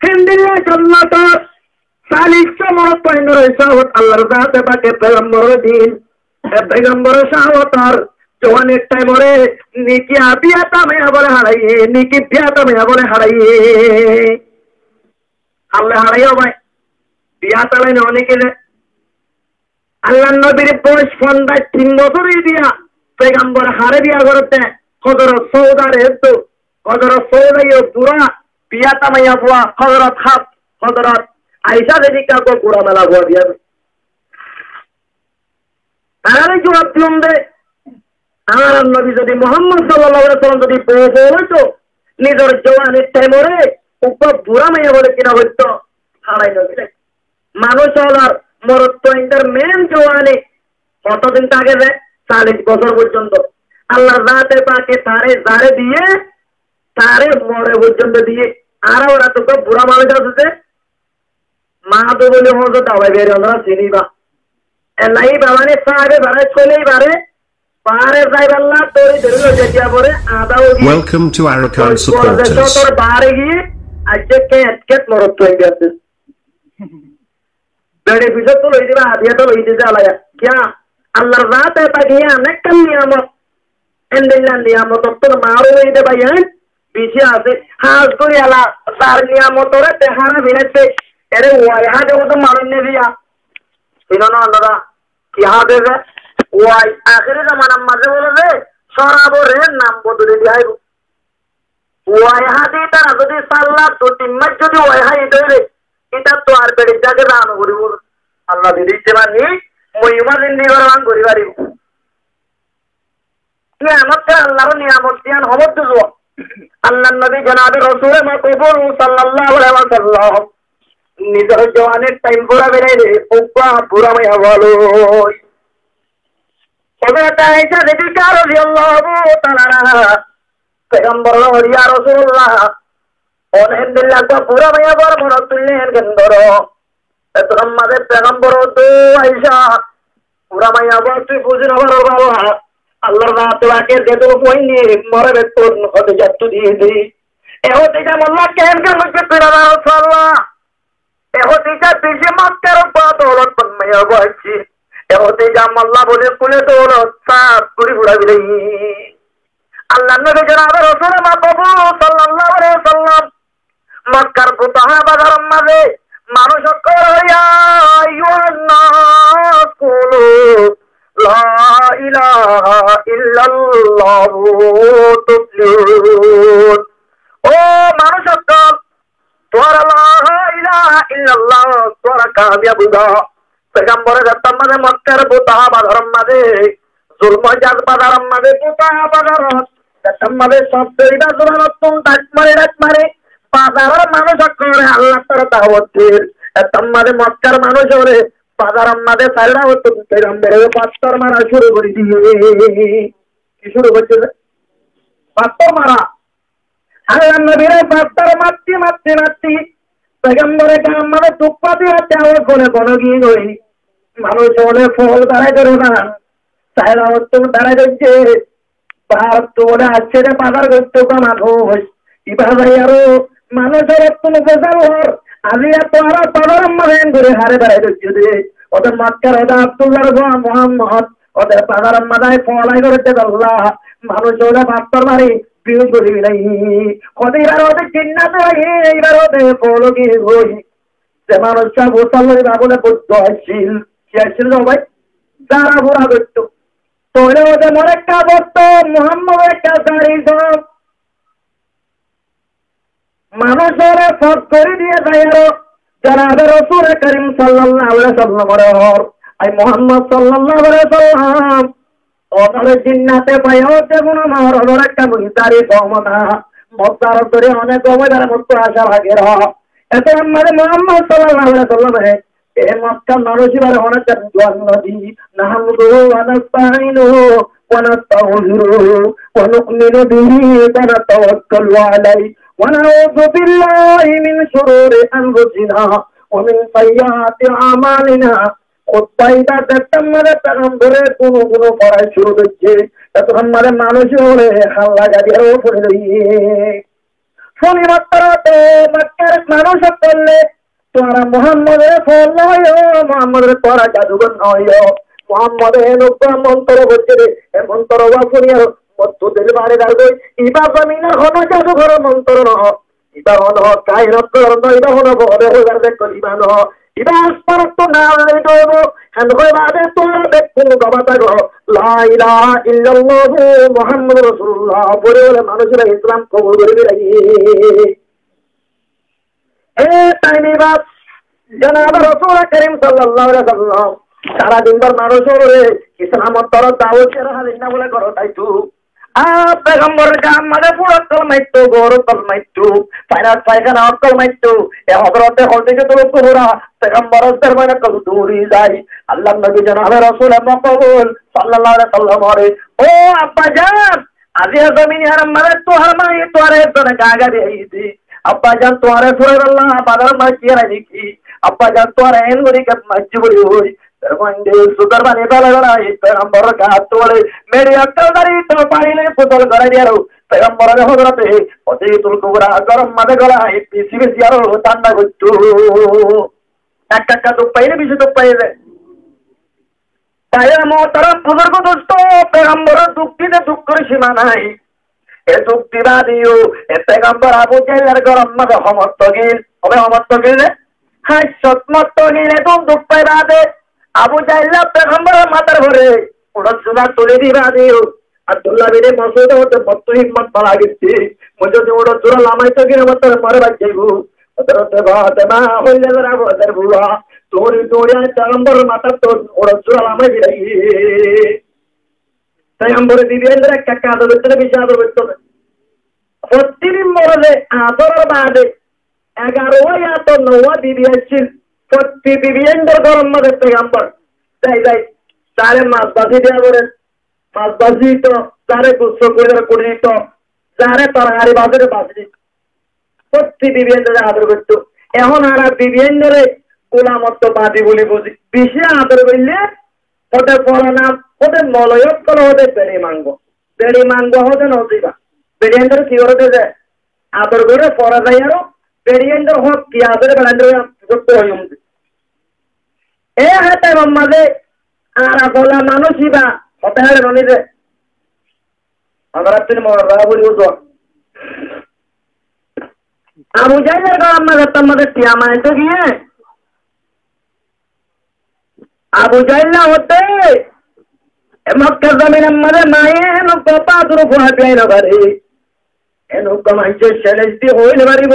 হিন্দিলে জন্নতর চালিশ মরত পয়েন্ট সাহত আল্লাহর জাতে পাকে পেগম্বর দিন পেগম্বর সাহতর জওয়ানের টাইমরে নিকি আবিয়া তামে বলে হারাইয়ে নিকি বিয়া তামে বলে হারাইয়ে আল্লাহ হারাইও ভাই বিয়া তালাই না অনেকে আল্লাহ নবীর বয়স 3 বছরই দিয়া পেগম্বর হারে বিয়া করতে হযরত সৌদারে তো হযরত সৌদাইও বুড়া বিয়া তামাইয়া বুয়া হযরত আয়েশা দেবিকা কো বুড়া মেলা বুয়া দিয়া তারাই জবাব দিলাম দে আমার নবী যদি মুহাম্মদ সাল্লাল্লাহু আলাইহি ওয়াসাল্লাম যদি বলতো নিজের জওয়ানের টাইমরে উপর বুড়া মেয়ে বলে কিনা হইতো হারাই নবী মানুষ হলার মরত পয়েন্টের মেন জওয়ানে কতদিন থাকে যে 40 বছর পর্যন্ত আল্লাহ জাতে পাকে তারে জারে দিয়ে তারে মরে পর্যন্ত দিয়ে আর ওরা তো বুড়া মানুষ আছে মা তো বলে হতো দাবাই বের আমরা চিনিবা এলাই বাবানে সাহেবে বারে চলেই বারে পারে যাইবাল্লা তোরে ধরিল যেতিয়া পরে আদাও Welcome to Arakan supporters. তোর বারে গিয়ে আজকে কেট মরত হয়ে গেছে বেড়ে পিছন তো লই দিবা আদিয়া তো লই দিতে আলায়া क्या আল্লাহর রাতে পাকিয়া অনেক নিয়ামত এন্ডিল্লাহ নিয়ামত তো মারো হই দে ভাই পিছে আছে হাজ করে আলা তার নিয়ামতরে তেহারা বিনেতে এরে ওয়াই হাজে তো মারন নে দিয়া শুনো না দাদা কি হবে ওয়াই আখেরি জামানা মাঝে বলে যে সরাবরে নাম বদলে দিয়াই ওয়াই হাদি তারা যদি সাল্লাত তো তিম্মাত যদি ওয়াই হাই দেরে এটা তো আর বেড়ে যাকে রান করিব আল্লাহ দিতে পারি মহিমা জিন্দি করবান করি পারিব নিয়ামত আল্লাহর নিয়ামত দিয়ান হবত তো আল্লাহর নবী জনাবে রাসূল মাকবুল সাল্লাল্লাহু আলাইহি ওয়াসাল্লাম নিজের জওয়ানের টাইম পুরা বেড়ে রে ওপা পুরা মাইয়া বলো ওটা আয়েশা দেবিকা রাদিয়াল্লাহু তাআলা পেগম্বর ইয়া রাসূলুল্লাহ অনেকদিল্লাহ কো পুরা মাইয়া বড় বড় তুললেন গন্দর এত আমাদের পেগম্বর তো আয়েশা পুরা মাইয়া বড় তুই বুঝিনা বড় বাবা আল্লাহর রাতে আকে দেতো কইনি মরে বেতন হতে যাত্তু দিয়ে দি এও তেজা মোল্লা কেন কেন কে পেরা রাসূলুল্লাহ এও তেজা পিছে মাত্র পাতলত পন্মাইয়া বইছি এও তেজা মোল্লা বলে কুলে তো সাত পুরি পুরা বিলাই আল্লাহ নবী জনাব রাসূল মাহবুব সাল্লাল্লাহু আলাইহি ওয়াসাল্লাম মক্কার ফুতাহা বাজার মাঝে মানুষ কইয়া আইয়ুন্নাস কুলু লা ইলাহা ইল্লাল্লাহু তুফলিহুন ও মানুষ তোরা লা ইলাহা ইল্লাল্লাহ তোরা কামিয়াব হবা পেগম্বরের জাতম মাঝে মক্কার ফুতাহা বাজার মাঝে জুলম জাত বাজার মাঝে ফুতাহা বাজার জাতম মাঝে সব তরিবা জুলাতুন ডাক মারে বাজারের মানুষ করে আল্লাহ তাআলা দাওয়াত দিল তোমাদের মক্কার মানুষ ওরে বাজারের মাঝে সাইরা হতো পেগম্বরের পাথর মারা শুরু করে দিয়ে কি শুরু করছে পাথর মারা আল্লাহ নবীর পাথর মারতে পেগম্বরের গাম মানে টুপা দিয়ে চাওয়া করে বড় গিয়ে গই মানুষ ওরে ফল দাঁড়ায় করে না সাইরা হতো দাঁড়ায় গেছে পাহাড় তো ওরা আছে রে বাজার করতে মানুষ ইবাদাই আরো মানুষের তুমি বোঝাল আজি এত আর পাবার মারেন করে হারে বেড়াই দিচ্ছে রে ওদের মক্কার ওদের আব্দুল্লাহ মুহাম্মদ ওদের পাবার মাদায় ফলাই করেছে আল্লাহ মানুষ ওরা বাপ্পার মারি বিয়ে করি নাই ওদের এবার ওদের চিন্নাতে এইবার ওদের ফলো গিয়ে হই যে মানুষটা গোসাল্লি বাবুলে বুদ্ধ আসছিল কি আসছিল ভাই যারা ঘোরা করতো তোরে ওদের মনে একটা বসতো মুহাম্মদের কাছে সব মানুষের সব করে দিয়ে যায় আরো জনাবে রাসূল করিম সাল্লাল্লাহু আলাইহি ওয়াসাল্লাম আই মুহাম্মদ সাল্লাল্লাহু আলাইহি ওয়াসাল্লাম ওদের জিন্নাতে পাইও যেমন আমার ওদের একটা মুইতারি কমনা মক্কার করে অনেক ওদের মতো আশা লাগে র এত আমাদের মুহাম্মদ সাল্লাল্লাহু আলাইহি ওয়াসাল্লাম এ মক্কা মানুষের অনেক জন্নদি নাহমদু ওয়া নাস্তাইনুহু ওয়া নাস্তাগফিরুহু ওয়া নু'মিনু বিহি ওয়া নাতাওয়াক্কালু আলাইহি ونعوذ بالله من شرور أنفسنا ومن سيئات أعمالنا خطايدا تتمر پیغمبر কোনো পড়াই শুরু করছে তখন আমাদের মানুষ ওরে হাল্লা গাড়ি আর উপরে শুনি মাত্রতে মক্কার মানুষ করলে তোরা মোহাম্মদের ফল নয়, মোহাম্মদের তোরা জাদুঘর নয়, মোহাম্মদের মন্ত্র হচ্ছে রে, মন্ত্র বাপুরিয়ার মধ্যদের বাড়ি দাঁড়বে ইবা জমিনের হন জাদুঘর মন্ত্র ন, ইবা হন কায়রত ইবা হন বড় হয়ে দেখো ইবা ন, ইবা আসপার তো না দেব হ্যাঁ বাদে তোরা দেখুন গবাতা গো লা ইলাহা ইল্লাল্লাহু মুহাম্মাদুর রাসূলুল্লাহ বলে বলে মানুষেরা ইসলাম কবুল করে দিই। টাইমে বাপ জনাব রাসূল করিম সাল্লাল্লাহু আলাইহি ওয়াসাল্লাম সারা দিনভর মানুষের ইসলামত তরফ দাওয়াত হাদিস না বলে করো তাই তো পেগম্বরের গাম মানে পুরো কলমাইতো গৌর কলমাইতো ফাইনাল পায়খানা কলমাইতো এ হযরতে হলদিকে তো পুরা পেগম্বরের দরবারে কল দূরি যায় আল্লাহ নবী জনাব রাসূল মকবুল সাল্লাল্লাহু আলাইহি ওয়াসাল্লাম ও আব্বা জান আজি জমিন হারাম মানে তো হারমাই তোরে তোরে গাগা দেইছি আব্বা জান তোরে সুবহানাল্লাহ বাদার মাঝিয়া রাখি আব্বা জান তোরে এনগরি কে মজবুরি হই तरवंदे सुगर बने बलगरा पैगंबर का तोले मेरी अक्कल दरी तो पाइले पुतल कर दियारो पैगंबर ने हजरते ओते तुल कुबरा गरम मदे गला पीसी में दियारो तांडा गुट्टू टक्का तो पहले भी तो पहले ताया मोहतरम बुजुर्ग दोस्तों पैगंबर दुखी ने दुख कर सीमा नहीं ए दुख दिला दियो ए पैगंबर अबू जहल गरम मदे हमत गिल अबे हमत गिल हाय सतमत गिल तुम दुख पैदा दे আবু জাহেল পেগম্বরের মাথার ঘরে ওটা সুদা তুলে দিবা দিও আব্দুল্লাহ বিন মাসউদ হতে বত্ত হিম্মত পালা গেছে মজে ওটা জোড়া লামাইতে গিয়ে মত মারে বাচ্চাইবো হযরত ফাতেমা হইলে রাবো দর বুয়া তোরি তোরিয়া পেগম্বরের মাথার তো ওটা জোড়া লামাই দিলাই পেগম্বরের দিবেন্দ্র কাকা আদর করতে বেশি আদর করতে প্রতিদিন মরলে আদরের বাদে 11 या तो 9 বিবি আছিল প্রতি বিবিয়েন্দ্র গরম মধ্যে পেগম্বর তাই তাই তারে মাছ বাজি দেওয়া করে মাছ বাজি তো তারে গুচ্ছ করে তো তারে তরকারি বাজারে বাজি প্রতি বিবিয়েন্দ্র আদর করত এখন আর বিবিয়েন্দ্রে গোলামত্ব বাদি বলি বুঝি বেশি আদর করলে ওদের পড়া না ওদের মলয়ক করে ওদের বেড়ি মানবো হতে নজিবা বেরিয়েন্দ্র কি করতে যায় আদর করে পড়া যায় আরো বেরিয়েন্দ্র হোক কি আদর বেড়ান্দ্র করতে হয় এ হাতে মাম্মাদে আর বলা মানুষই বা হতে হারে ননিদে আমরা তিনি মরা বলি বুঝো আবু জাহেলের গাম না করতাম মধ্যে টিয়ামায় তো গিয়ে আবু জাহেল না হতে মক্কার জমিনের মধ্যে মায়ে এনো কপা দুরু ফুয়া পিয়াই না পারে এনো কমাইছে সেলেস্টি হইলে পারিব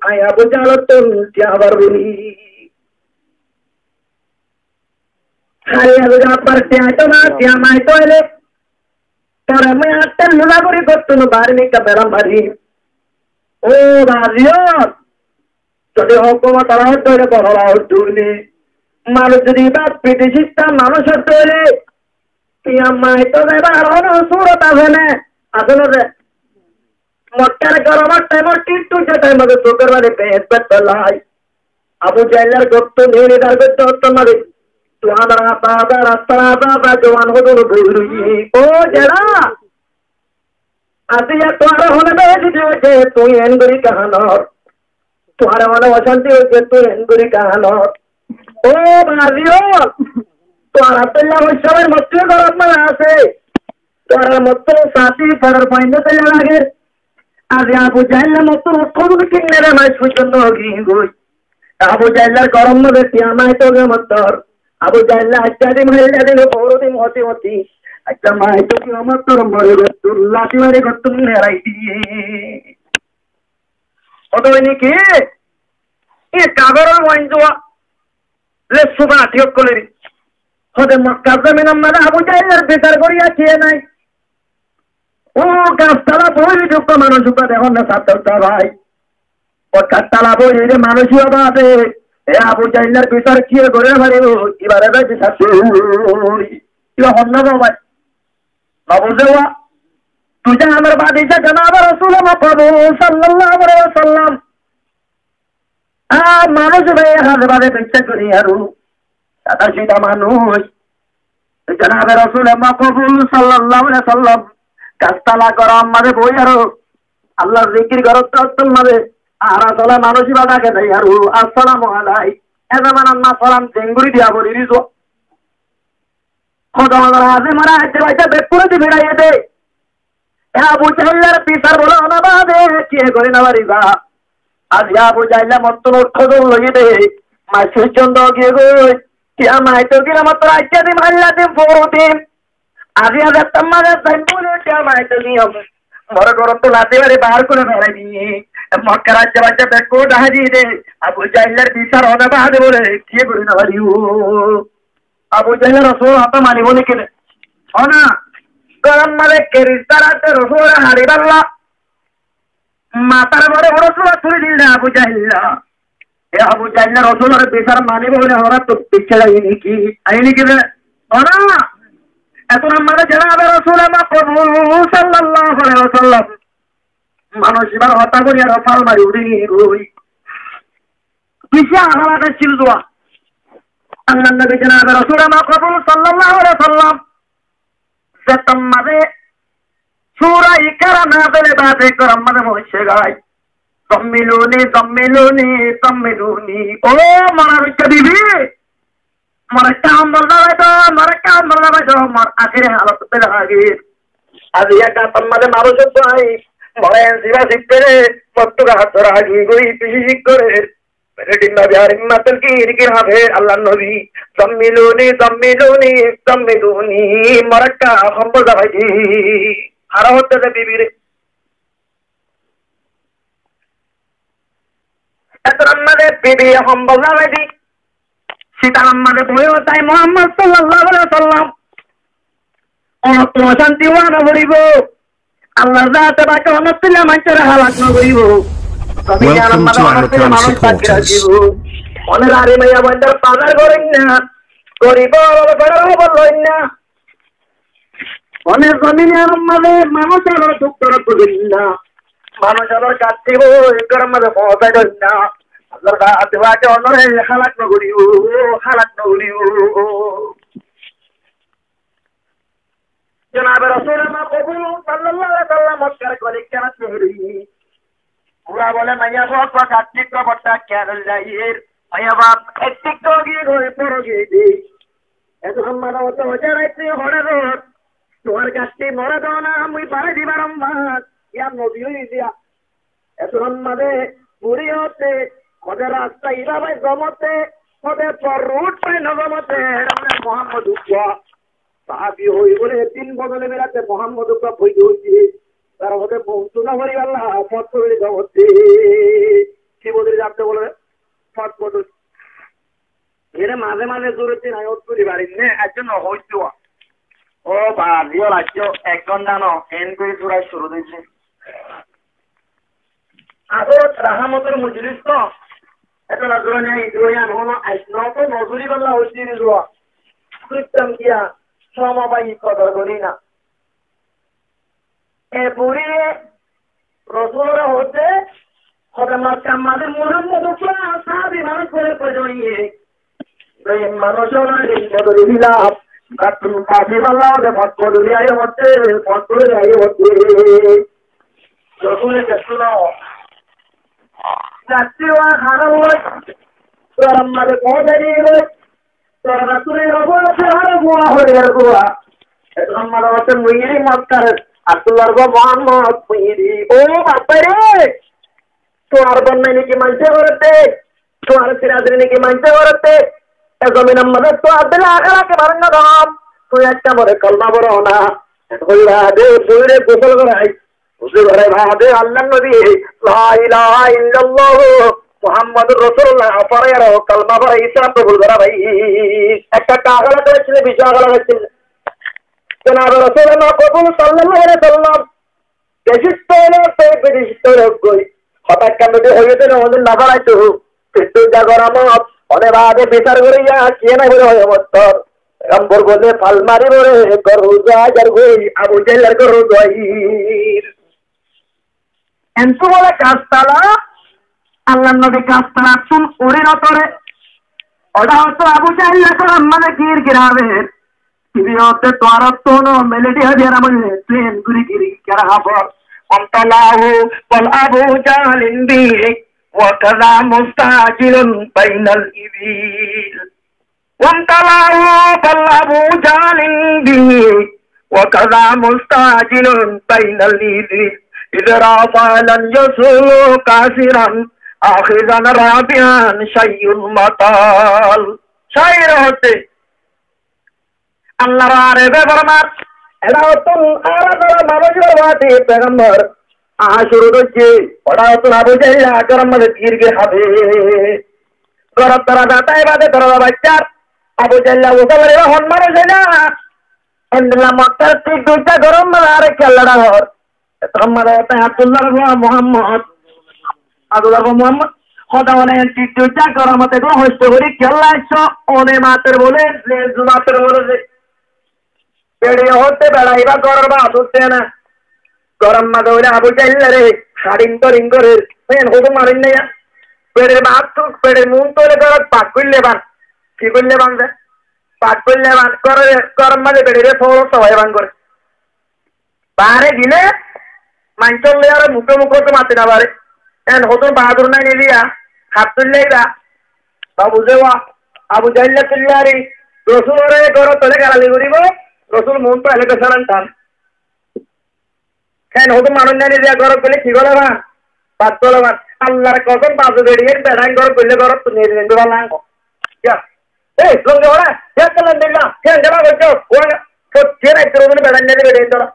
আই আবু জাহেল তো টিয়া পারবি খালি আবু জাফর টিয়াটো না টিয়া মাইতো এলে তোরা আমি আটটা লুলাগুড়ি করতো না বারমি কাপেরা মারি ও রাজিও যদি হুকুমত আলাদা করে বড়রা উঠুনি মানুষ যদি বাদ পেটে শিখতাম মানুষের তৈরি টিয়া মাইতো এবার আরো সুরত আছে না আসলে রে মক্কার গরমের টাইমে টিটু যে টাইমে তোকের বাড়ি পেট পেট লাই আবু জাহেলের করতো নিয়ে দাঁড় করতে হতো মারি জওয়ান হতো ও জেরা আসিয়া তোমার হলে বেশি তুই এনগুড়ি কাহানর তোমার মনে অশান্তি হয়েছে তুই এনগুড়ি কাহানর ও ভাবিও তোমার আব্দুল্লাহ সবের মধ্যে গরম আছে তোমার মতো সাথী পড়ার পয়েন্ট লাগে আজ আবু জাহেল মতো উঠুন কিনে রে মাই সুচন্দ গই আবু জাহেলের গরম মধ্যে টিয়ামাই তো গে মতর আবু জাহেল আচ্ছাদি মহিলা দিন পৌরদিন হতে হতে আচ্ছা মাই তো কি আমার তোর মরে গেল লাঠি মারি করতুম নেড়াই দিয়ে অত নাকি এ কাগরের ওয়াইনজোয়া লে সুবা আঠিয়ক কলেরি হতে মক্কা জমিন আমরা আবু জাহেলের বিচার করিয়া খেয়ে নাই ও গাছতলা বই যুক্ত মানুষ দেখুন না সাতটা ভাই ও গাছতলা বই যে মানুষই অভাবে এ আবু জাহেলের বিচার খেয়ে করে পারিব এবারে বিচার কিবা হন্য ভাই নবুঝেওয়া তুই যে আমার বাদিশা জনাব রাসূল মুহাম্মদ সাল্লাল্লাহু আলাইহি ওয়াসাল্লাম মানুষ ভাই হাজবারে বিচার করি আরো সাদা সিধা মানুষ জনাব রাসূল মুহাম্মদ সাল্লাল্লাহু আলাইহি ওয়াসাল্লাম কাস্তালা গরম মাঝে বই আরো আল্লাহর জিকির করত তোমাদের আর আসলে মানুষই বাধাকে দেয় আর আসসালামু আলাই এজামান আম্মা সালাম চেঙ্গুরি দিয়া বলি রিজো খোদা হাজে মারা হাতে বাইতে বেদ করে দি ভিড়াইয়ে দে আবু জাহলের পিসার বলো না বাদে কি করে না বাড়িবা আজ আবু জাহলে মত খোদন লইয়ে দে মাসুর চন্দ গিয়ে গই কিয়া মাইতো কিনা মাত্র আইতে দি মাল্লা দিন ফোরদিন আজি আজ তোমাদের সাইবুলে কিয়া মাইতো নিয়ম মরে করত লাতে বাড়ি বার করে বেড়াই দিয়ে মক্কা রাজ্য বাচ্চা বেকো ডাহাজি দে আবু জাহলের পিসার হনে বাদে বলে কি করে না বাড়িও আবু জাহলের রসুল হাতে মানিব নাকি না আমাদের কেরিস্তারাতে রসুল হারিবাল্লা মাতার বড় বড় রসুল ছুড়ে দিল না আবু জাহল্লা এ আবু জাহল্লা রসুলের বিচার মানিব বলে ওরা তো পিছিয়ে আইনি কি রে না এখন আমাদের জানাবে রসুল আমার প্রভু সাল্লাল্লাহু আলাইহি ওয়াসাল্লাম মানুষ এবার হত্যা করি আর ফাল মারি উড়ি রই পিছিয়ে আলাদা ছিল দোয়া আল্লাহ নবী জানাবে রসুল আমার প্রভু সাল্লাল্লাহু আলাইহি ওয়াসাল্লাম তোমাদের সূরা ইকরা না বলে বাদে করম মানে হইছে গায় সম্মিলনী সম্মিলনী সম্মিলনী ও মারা বিবি মারা কাম বলনা তো মারা কাম বলনা তো মার আখিরে হালত তে লাগে আজ একটা তোমাদের মানুষ চাই মরে জিবা সিটে মত্তু হাত রাগি গই পিছি করে রেডি না বিহার মাতল কি ইরকি হবে আল্লাহ নবী সম্মিলনী সম্মিলনী সম্মিলনী মারা সম্বল ভাই আর হতে দে বিবি রে আমাদের বিবি সম্বল ভাই সীতা আমাদের বই তাই মোহাম্মদ সাল্লাল্লাহু আলাইহি ওয়াসাল্লাম অত শান্তি ওয়ানা করিব আল্লাহ জাতে বাকে অনতিলা মানচরা হালাক ন করিব Welcome to Arakan supporters. অনেক আরে মাইয়া বন্দার পাগার করেন না করিব বড় বললেন না অনেক জমিনে আমাদের মানুষের দুঃখ করবেন না মানুষের কাছে এর মধ্যে পৌঁছাবেন না আল্লাহ জাতে বাকে অনরে হালাক ন করিব হালাক ন করিব জনাব রাসূলুল্লাহ কবুল সাল্লাল্লাহু আলাইহি ওয়াসাল্লাম মক্কার গলি কেন চহরি ওরা বলে মাইয়া বাপ কাটিক বটা কেন লাইয়ের মাইয়া বাপ একটিক তো গিয়ে ঘরে পড়ে গিয়ে এখন মানবত হয়ে রাইতে হড়ে রোড তোমার কাছে মরে দাও না আমি পারে দিবারম ভাত ইয়া নবী হই দিয়া এখন মাদে পুরি হতে ওদের রাস্তা ইরাবাই জমতে ওদের পর রুট পাই নজমতে আমরা মোহাম্মদ উকবা সাহাবী হই বলে তিন বদলে বেরাতে মোহাম্মদ উকবা হই হইছে তার ওদের বন্ধু না হরি আল্লাহ পথ করে জমতে কি বলে যাতে বলে পথ পথ এরে মাঝে মাঝে জোরেতে নাই অত্তরি বাড়ি নে একজন হইতো ও বাদিও রাজ্য একজন জানো এন করে জোড়াই শুরু দিয়েছে আগত রাহমতের মজলিস তো এত নজর নেই ইদ্রোয়ান হলো আইসনত নজরি বাল্লা হইছে রিজওয়া কৃতম দিয়া সমবায়ী কদর করি না এ পুরি রসুল হতে হবে মাক্কা মাঝে মুহাম্মদ সাহাবী মানুষ করে পড়িয়ে মানুষের বদলি দিলাম কাটুন পাখি বাল্লা ভাত বদলি আয় হচ্ছে পথ করে আয় হচ্ছে রসুলের কাছে রাত্রিওয়া খারাপ হয় তোর আমাদের পৌঁছারি হয় তোর রাত্রে অবস্থা হারা গোয়া হয়ে গেল গোয়া এখন আমার হচ্ছে মুইরি মক্কার আব্দুল্লাহ মোহাম্মদ মুইরি ও বাপারে তোমার বন্যায় নাকি মানতে করতে তোমার সিরাজরে নাকি মানতে করতে জমিন আমাদের তো আব্দুল্লাহ আখেরাকে মারেন না দাম তুই একটা মরে কলমা বড় না হইয়া দে বইরে গোসল করাই ঘরে ভাবে আল্লাহ নবী লা ইলাহা ইল্লাল্লাহ মুহাম্মাদুর রাসূলুল্লাহ পড়ার কলমা পড়া ইসলাম কবুল করা ভাই একটা কাগলা করেছিল বিষয় কাগলা করেছিল জনাব রাসূলুল্লাহ কবুল সাল্লাল্লাহু আলাইহি ওয়াসাল্লাম বেশিষ্ট হলো সেই বেশিষ্ট কই হঠাৎ কামড়ে হইতে না ওদের না বাড়াইতো কিন্তু জাগরামত অনেক ভাবে বিচার করিয়া কে না বলে হয় অবস্থর নম্বর বলে ফাল মারি বলে করু যার গই আবু জাহলের করু গই এনসু বলে কাস্তালা আল্লাহ নবী কাস্তালা চুল উড়ে না করে ওটা হচ্ছে আবু জাহল করে আমাদের গির গিরাবে কিবি হচ্ছে তোর তোনো মেলেডি হাজার আমাদের ট্রেন ঘুরি গিরি কেরা হাফর وانطلعه والأبو جهل به وكذا مستعجل بين الإبل وانطلعه والأبو جهل به وكذا مستعجل بين الإبل إذ رافع لن يصل كاسرا آخذا رابعا شيء المطال شاعر হতে আল্লাহর আরেফে ফরমান এরা হতন আরাধনা মানুষের বাতি পেগম্বর শুরু হচ্ছে ওরা হতন আবু জাহেল আকরাম মধ্যে তীরকে খাবে গরব তারা দাতাই বাদে তোরা বাচ্চার আবু জাহেল ওসালের হন্মান হইছে না এন্ডলা মক্কার ঠিক দুইটা গরম মানে আরে খেলাড়া হর মোহাম্মদ আব্দুল্লাহ মোহাম্মদ মোহাম্মদ খোদা অনেক ঠিক দুইটা গরম মতে গো হস্ত করি খেলাইছ অনে মাতের বলে মাতের বলে বেড়ে হতে বেড়াইবা গরম বা হচ্ছে না গরম মা দৌড়ে আবু জাহেল রে সারিং তরিং করে হুকুম মারিন না পেড়ে ভাত পেড়ে মুখ তোলে গরম পাক করলে বান কি করলে বানবে পাক করলে বান করে গরম মাঝে বেড়ে ফল সবাই বান করে বারে দিলে মাঞ্চল আর মুখে মুখ তো মাতে না পারে হতো বাহাদুর নাই নিলিয়া হাত তুললেই বা বাবু দেওয়া আবু জাহেল তুল্লারি রসুলরে গর তোলে গালালি করিব রসুল মন তো এলাকা সারান টান হতো মানুষ নাই নিলিয়া গরম করলে কি করে বা বাদ তোলে বান আল্লাহর কসম বাজু বেড়িয়ে বেড়াই গরম করলে গরম তো নিয়ে দিবেন দেওয়া লাঙ্গ এই লোক ওরা কেন দিলাম কেন যাবা করছো ওরা সত্যি রাখতে রোবনে বেড়াই নিয়ে বেড়ে তোরা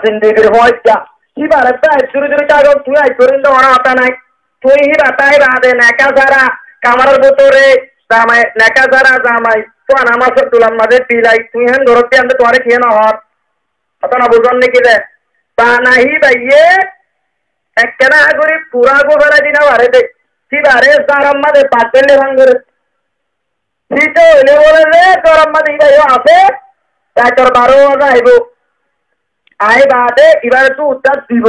জিন্দিগির হয়টা কি বারটা শুরু শুরু কাগজ তুই আইসরিন তো ওরা হতা নাই তুই হি বাতাই বাদে নেকা যারা কামারের ভিতরে জামাই নেকা যারা জামাই তো নামাজের তুলাম মাঝে পিলাই তুই হেন ধরতে আনতে তোরে খেয়ে না হর অত না বুঝন নাকি রে তা নাহি ভাইয়ে একখানা করে পুরা গোবেলা দিনা বারে দে কি বারে সারাম মাঝে পাতলে ভাঙ্গরে শীত হইলে বলে রে গরম মাঝে ইবাইও আছে তার 12 যাইব আই বাদে এবারে তো উত্তর দিব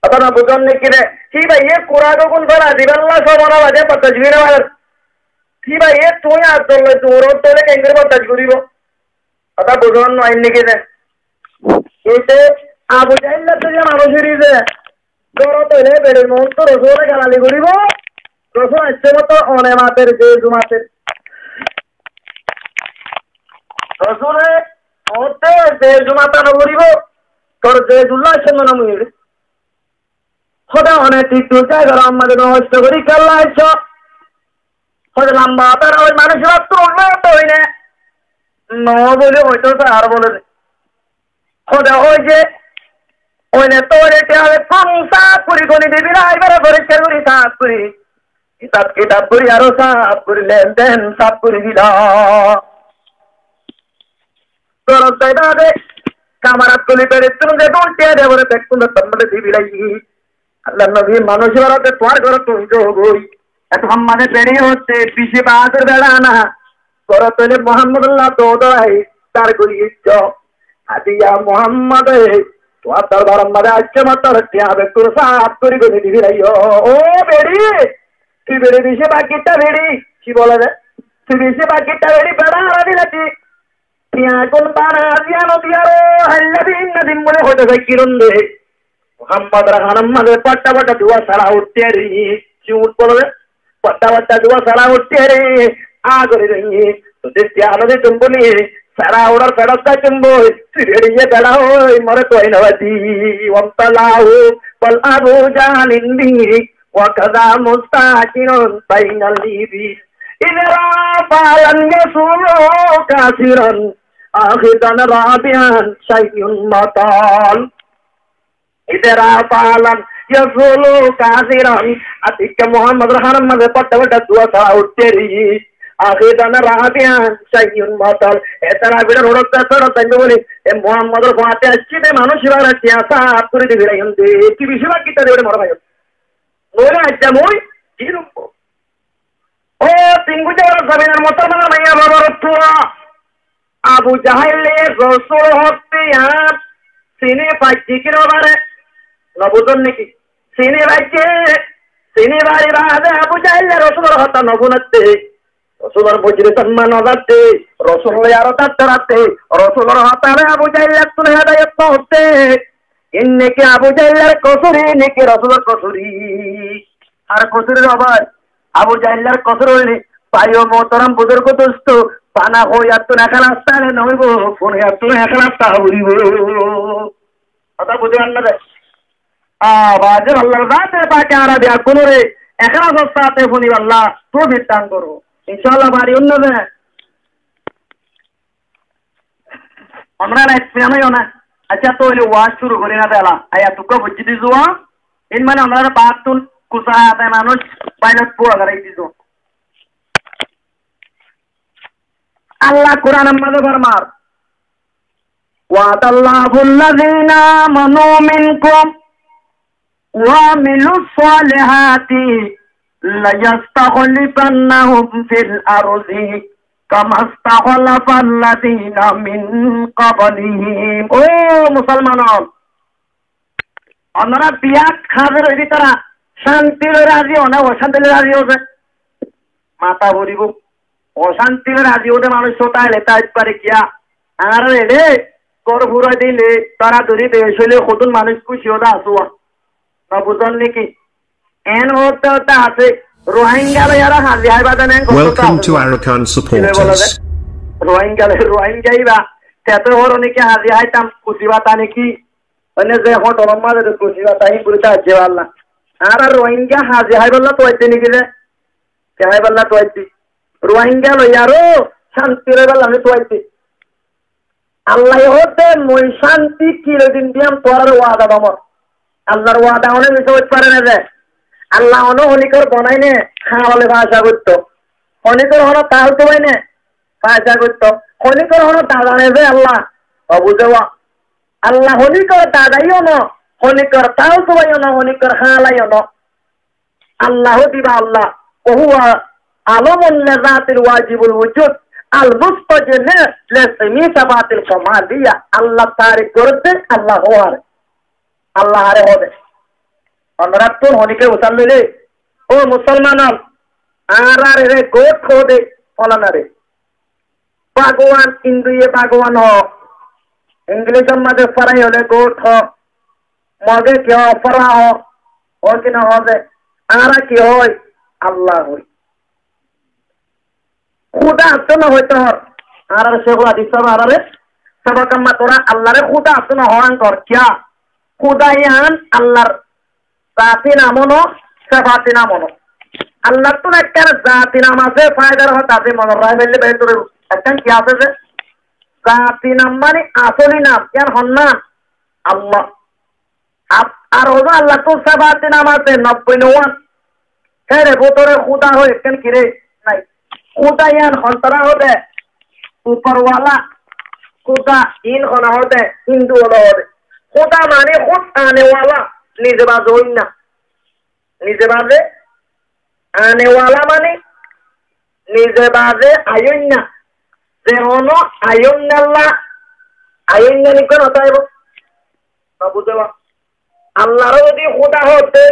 আপনারা বুঝুন নাকি রে কি ভাই এ কোরআন কোন ফেরা দিবাল্লা সবনা বাজে পত্তা জিবিনা বাজার কি ভাই এ তুই আর চললে তোর তোলে কেঙ্গের পত্তা করিব কথা বুঝুন নয় নাকি রে এতে আবু জাহেল তো যে মানুষেরই যে তোর তোলে বেড়ে মন তো রসুলে গালালি করিব রসুল আসছে মতো অনে মাতের যে জুমাতের রসুলে ওতে যে জুমাতা নগরিব তোর যে জুল্লা সঙ্গ নমুর খোদা অনেক ঠিক তুলছে গরম আমাদের নষ্ট করি খেলা আইছ খোদা লম্বা তারা ওই মানুষের তো উন্নত হই না ন বলে হয়তো আর বলে খোদা ওই যে ওই না তোর এটা কম সাপ করি গণি দিবি না এবারে পরিষ্কার করি সাপ করি কিতাব করি আরো সাপ করি লেনদেন সাপ করি দিলা কামারাত কলি পেরে তুমি যে দৌড়তে দেবরে দেখুন তোমাদের দিবি লাগি আল্লাহ নবী মানুষের রাতে তোমার ঘরে তুমি তো হই এত আমাদের বেরিয়ে হচ্ছে পিছে বাহাদুর বেড়া না ঘরে তৈলে মোহাম্মদুল্লাহ তো দোয়াই তার করি ইচ্ছ আদিয়া মোহাম্মদ তোমার দরবার আমাদের আজকে মাত্র হবে তোর সাপ করি করে দিবি লাই ও বেড়ি তুই বেড়ে দিছে বাকিটা বেড়ি কি বলে রে তুই দিছে বাকিটা বেড়ি বেড়া হারাবি নাকি কোন তারা দিয়ানো দিয়ারো হাল্লাদিন নদীন বলে হতে যায় কিরণ দে মোহাম্মদ রাহানম্মাদে পট্টা পট্টা দুয়া সারা উঠতে রে চুট পড়বে পট্টা পট্টা দুয়া সারা উঠতে রে আ করে রে তো দেখতে আনন্দে চুম্বনি সারা ওড়ার ফেরস্তা চুম্বো সিরেড়িয়ে বেড়া হই মরে তোই নবাদি ওয়ান্তালাহু বল আবু জাহালিন বি ওয়া কাযা মুস্তাকিরুন বাইনাল লিবি ইযরা ফালান ইয়াসুলু কাসিরান আখিদান রাবিয়ান শাইউন মাতাল ইযরা ফালান ইয়াসুলু কাসিরান আতিক মুহাম্মদ রাহমান পট্টা পট্টা দুয়া সারা উঠতে রি আখিদান রাবিয়ান শাইউন মাতাল এতারা বিড় রোডটা তোরা তাই বলি এ মুহাম্মদের ফাতে আসছে তে মানুষ ইবারে তিয়াসা করে দিবি রাইন্দে কি বিশবা কিটা দেবে মরা ভাই ওরা আচ্ছা মই জিরুম ও তিনগুজার জমিনের মুসলমান ভাইয়া বাবার তোরা আবু জাহেল রসুল হতে সিনে পাইছি কিনো বারে নবুজন নাকি সিনে পাইছে সিনে বাড়ি বাদে আবু জাহেল রসুল হতা নবুনতে রসুলের বুঝলে সম্মান হতে রসুল আরো তাতে রসুলের হতারে আবু জাহেল তুলে হেদায়ত হতে ইন্নেকে আবু জাহলের কসুরি নেকে রাসূলের কসুরি আর কসুরির আবার আবু জাহলের কসুর হইলে পাইও মোহতারাম বুজুর্গ দোস্ত পানা হইয়া তো না খানা স্থানে নইব ফোন হইয়া তো না খানা তা উড়িব কথা বুঝবেন না রে বাজে আল্লাহর জাতের পাকে আরা দেয়া কোন রে একরা সস্তাতে ফোনি আল্লাহ তো বিটান করো ইনশাআল্লাহ বাড়ি উন্নবে আমরা না ইসলামই না আচ্ছা তো হইলে ওয়াজ শুরু করি না দেলা আয়া তুকা বুঝি দিছো ইন মানে আমরা বাতুন কুসা আতে মানুষ পাইলট পুয়া করাই দিছো আল্লাহ কোরআনের মধ্যে ফরমার ওয়াদাল্লাহুল্লাযীনা আমানু মিনকুম ওয়া আমিলুস সালিহাতি লায়াস্তাখলিফান্নাহুম ফিল আরদি কামা ইস্তাখলাফাল্লাযীনা মিন ক্বাবলিহিম ও মুসলমান আমরা বিয়াত খাজের ভিতরা শান্তির রাজি না অশান্তির রাজি হবে মাথা ভরিব অশান্তির রাজি হতে মানুষ সোতাইলে তাই পারে কিয়া আর রে কর ঘুরাই দিলে তারা ধরি দেশ হইলে কতন মানুষ খুশি হতে আসুয়া না বুঝন নাকি এন হতে হতে আছে রোহিঙ্গা যারা হাজি হাই বাদা নেন Welcome to Arakan supporters. রোহিঙ্গাই বা তেতো হর নাকি হাজি হাইতাম খুশি বাতা নাকি মানে যে হোটেল মাঝে খুশি বাতা হি পুরুষ আছে আল্লাহ আর রোহিঙ্গা হাজি হাই বললা তো আইতে নাকি রে কে হাই বললা তো আইতে রোহিঙ্গা লইয়ারো শান্তি রে বললা আমি তো আইতে আল্লাহ হতে মই শান্তি কিরদিন দিয়াম তোর ওয়াদা বামর আল্লাহর ওয়াদা অনেক কিছু হইতে পারে না যে আল্লাহ অন হনিকর বনাই নে খাওয়ালে ভাষা করতো হনিকর হন তাল তো বাইনে ভাষা করতো হনিকর হন দাদা নেবে আল্লাহ অবুঝেওয়া আল্লাহ হনিকর দাদাইও ন হনিকর তাল তো বাইও ন হনিকর খালাইও ন আল্লাহ দিবা আল্লাহ ওহুয়া আলমুল লাযাতিল ওয়াজিবুল উজুদ আল মুস্তাজিল লিসমি সাবাতিল কামালিয়া আল্লাহ তারিক করতে আল্লাহ হওয়ার আল্লাহ আরে হবে আমরা তো হনিকে উতাল লইলে ও মুসলমান আর রে গোট খোদে ফলানা রে ভগবান ইন্দ্রিয়ে ভগবান হ ইংলিশের মধ্যে ফরাই হলে গোট হ মগে কি হ ফরা হ ও কি না হবে আর কি হয় আল্লাহ হই খুদা আসতো না হইতে হর আর সেগুলা দিস আর সবাকাম্মা তোরা আল্লাহরে খুদা আসতো না হওয়ান কর কিয়া খুদা ইয়ান আল্লাহর জাতি নামনো সেবাতি নামনো আল্লাহ তো একটা জাতি নাম আছে ফায়দার হত আছে মনে রায় বললে বেতরে একটা কি আছে যে জাতি নাম মানে আসলি নাম ইয়ার হন্নাম আল্লাহ আর ওজা আল্লাহ তো সেবাতি নাম আছে 99 রে বোতরে খুদা হয় কেন কি রে নাই খুদা ইয়ান হন্তরা হবে উপরওয়ালা খুদা ইন হনা হবে হিন্দু হলো হবে খুদা মানে খুদ আনেওয়ালা নিজে বাজে হই না নিজে বাজে আনেওয়ালা মানে নিজে বাজে আইন না যে হন আইন আল্লাহ আইন না নিকন হতাইব না বুঝবা আল্লাহর যদি খুদা হতে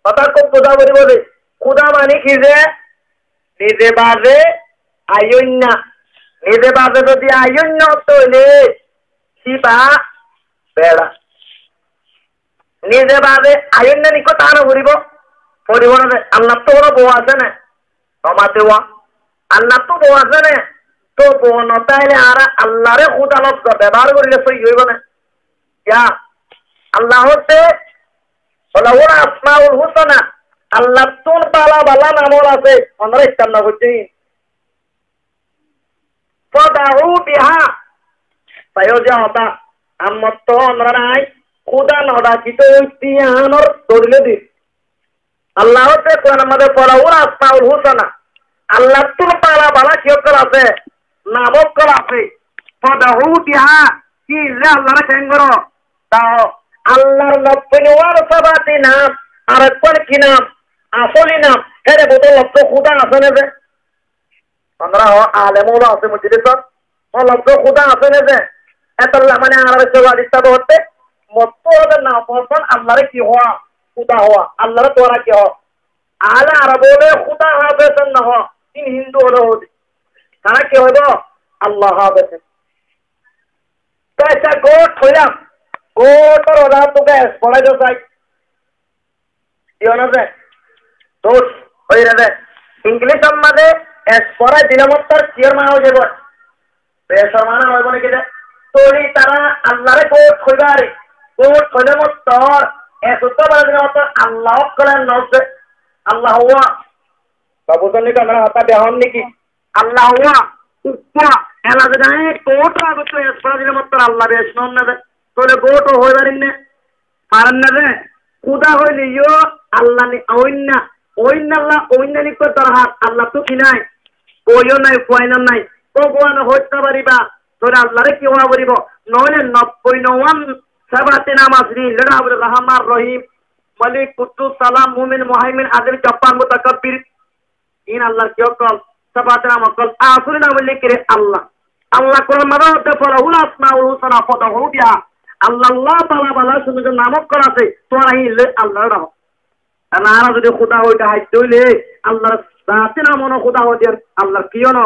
কথা খুব বোঝা বলি বলে খুদা মানে কি যে নিজে বাজে আইন না নিজে বাজে যদি আইন না হইলে শিবা বেড়া নিজে বাদে আইন না নিকো তারা ঘুরিব পরিব না আল্লাহ তো ওরা বউ আছে না সমাতে ওয়া আল্লাহ তো বউ আছে না তো বউ নতাইলে আর আল্লাহরে খুদা লফজ ব্যবহার করিলে সই হইব না ইয়া আল্লাহ হতে ওলা ওরা আসমাউল হুসনা আল্লাহ তোর বালা বালা নামল আছে আমরা ইস্তাম না করছি ফদাউ বিহা তাইও যা হতা আমার তো আমরা নাই খুদা নডা কিতো ইতিহানর দলিলে দি আল্লাহ হতে কোরআন আমাদের পড়া ওরা আসমাউল হুসনা আল্লাহ তোর বালা বালা কি কর আছে নামক কর আছে ফদাউ বিহা কি রে আল্লাহর কেন করো তাও আল্লাহর নব্বইওয়ার সবাতি নাম আর একবার কি নাম আসলি নাম হেরে বোতল লক্ষ খুদা আছে না যে আমরা আলেমও আছে মসজিদে সব লক্ষ খুদা আছে না যে এতল্লা মানে আর চলাদিস্তা হতে মত ওদের নাম বলছেন আল্লাহরে কি হওয়া খুদা হওয়া আল্লাহরে তোরা কি হওয়া আলে আরবলে খুদা হাফেজেন না হওয়া তিনি হিন্দু হলে হতে তারা কি হইব আল্লাহ হাফেজেন তো একটা গোট হইলাম কোটর ওরা তোকে পড়াই তো চাই কি হচ্ছে দোষ হয়ে রে ইংলিশ আমাদে পড়াই দিলাম তার কিয়র মা হয়ে যাব বেসর মানা হইব নাকি রে তোলি তারা আল্লাহরে কোট খইবারে কোট খইলে মত তোর এত বড় দিন মত আল্লাহ করেন নজে আল্লাহ হুয়া বাবু জন্য আমরা হাতা দেহন নাকি আল্লাহ হুয়া উপা এলা জানে কোট রাগো তো পড়া দিলাম তার আল্লাহ বেশ নন না তোলে কোট হইবারিন না পারেন না রে খুদা হইলিও আল্লাহ নি ওইন্না আল্লাহ ওইন্নানি কো দরহাত আল্লাহ তো কি নাই ওইও নাই কোয়াইনা নাই ভগবান হইতে পারিবা তোরে আল্লাহরে কি হওয়া বলিব নইলে 99 সাবাতে নামাজ নি লড়াবুর রহমান রহিম মালিক কুদ্দুস সালাম মুমিন মুহাইমিন আদিল জব্বার মুতাকাব্বির ইন আল্লাহর কি কল সাবাতে নামাজ কল আসরে না বললে কি আল্লাহ আল্লাহ কোরআন মারাতে ফলাহুল আসমাউল হুসনা ফদাহু বিহা আল্লাহ আল্লাহ তাআলা বালা সুন্দর নামক করাছে তোরা হিলে আল্লাহর রহ না আর যদি খোদা হইতা হাইতে হইলে আল্লাহর জাতে নাম ন খোদা হইতে আল্লাহর কিও ন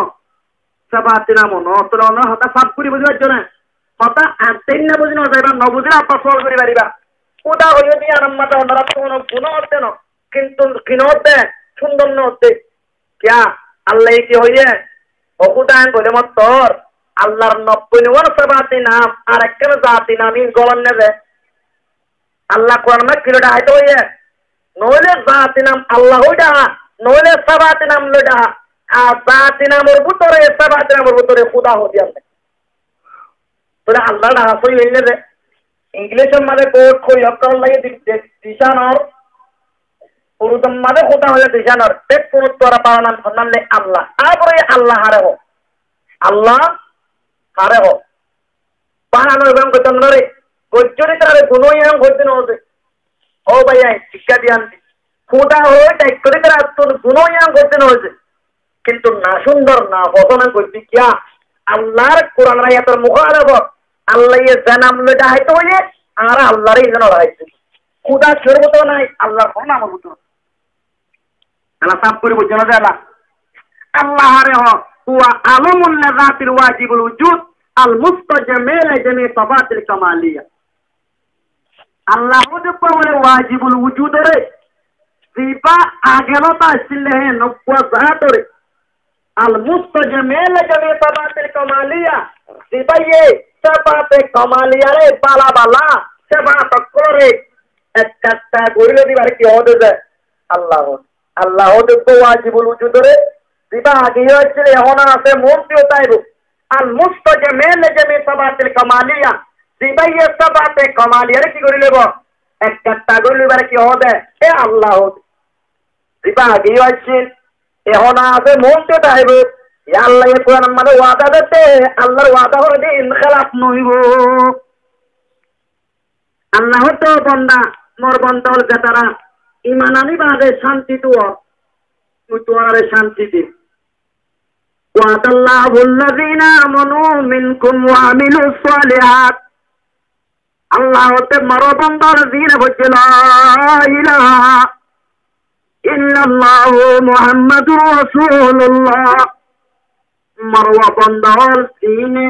সাবাতে নাম ন তোরা ন হতা সব করি বুঝবার জন্য হতা আনতেন না বুঝিনো যাইবা ন বুঝিনা আপা সল করি পারিবা খোদা হইও দি আরামটা ওনারা কোনো গুণ হতে ন কিন্তু কিনতে সুন্দর ন হতে क्या আল্লাহ কি হইয়ে অকুদান বলে মত তোর আল্লাহর 99 সাবাতে নাম আর একটা জাতি নামই গলন নেবে আল্লাহ কোরআনে কিরটা আইতো হইয়ে নইলে জাতি নাম আল্লাহ হইডা নইলে সাবাতে নাম লইডা আর জাতি নামের ভিতরে সাবাতে নামের ভিতরে খোদা হইয়া তোরা আল্লাহ না হই হইলে রে ইংলিশের মাঝে কোড কই অকল লাগে দিশানর পুরুতম মাঝে খোদা হইলে দিশানর টেক পুরুত তোরা পাওয়ানাম সন্ধানলে আল্লাহ তারপরে আল্লাহ হারে হো আল্লাহ হারে হো পাহানোর গম কতন রে গজ্জরি তারে গুণইয়াম হইতে নছে ও ভাইয়া শিক্ষা দিয়ান খোদা হই টাইক করে তারা তোর গুণইয়াম হইতে নছে কিন্তু না সুন্দর না বদনা করতে কিয়া আল্লাহর কোরআন আয়াতের মুখারব আল্লাহ এ জানাম লইটা হইতে হইলে আর আল্লাহরই যেন রাইছে খোদা সর্বত নাই আল্লাহর নাম হতো আল্লাহ সব করে বুঝানো যায় আল্লাহ রে হ হুয়া আলমুল লাযাতিল ওয়াজিবুল উজুদ আল মুস্তাজমিল জামি সিফাতিল কামালিয়া আল্লাহ হতে বলে ওয়াজিবুল উজুদ রে সিফা আগেলতা আসলে হে নব্বা জাত রে আল মুস্তাজমিল জামি সিফাতিল কামালিয়া সিফা ये সিফাতে কামালিয়া রে বালা বালা সিফাত করে একটা গরিলে দিবার কি হতে যায় আল্লাহ হতে ওয়াজিবুল উজুদ রে সিফা আগে হচ্ছে এখন আছে মূর্তিও তাইব আল মুস্তাজমিল জামি সিফাতিল কামালিয়া সিফা ये সিফাতে কামালিয়া রে কি করিলে একটা গরিলে কি হতে এ আল্লাহ সিফা আগে হচ্ছে এখন আছে মূর্তিও তাইব আল্লাহ এ কোরআন মানে ওয়াদা দিতে আল্লাহর ওয়াদা হলে ইনখিলাফ নইব আল্লাহ তো বান্দা মোর বান্দার যারা ঈমান আনিবারে শান্তি তোয়ারে শান্তি দি ওয়াদাল্লাহুল্লাযীনা আমানু মিনকুম ওয়া আমিলুস সালিহাত আল্লাহ তে মোর বান্দার দিন হচ্ছে লা ইলাহা ইল্লাল্লাহু মুহাম্মাদুর রাসূলুল্লাহ মরওয়া বন্দর দিনে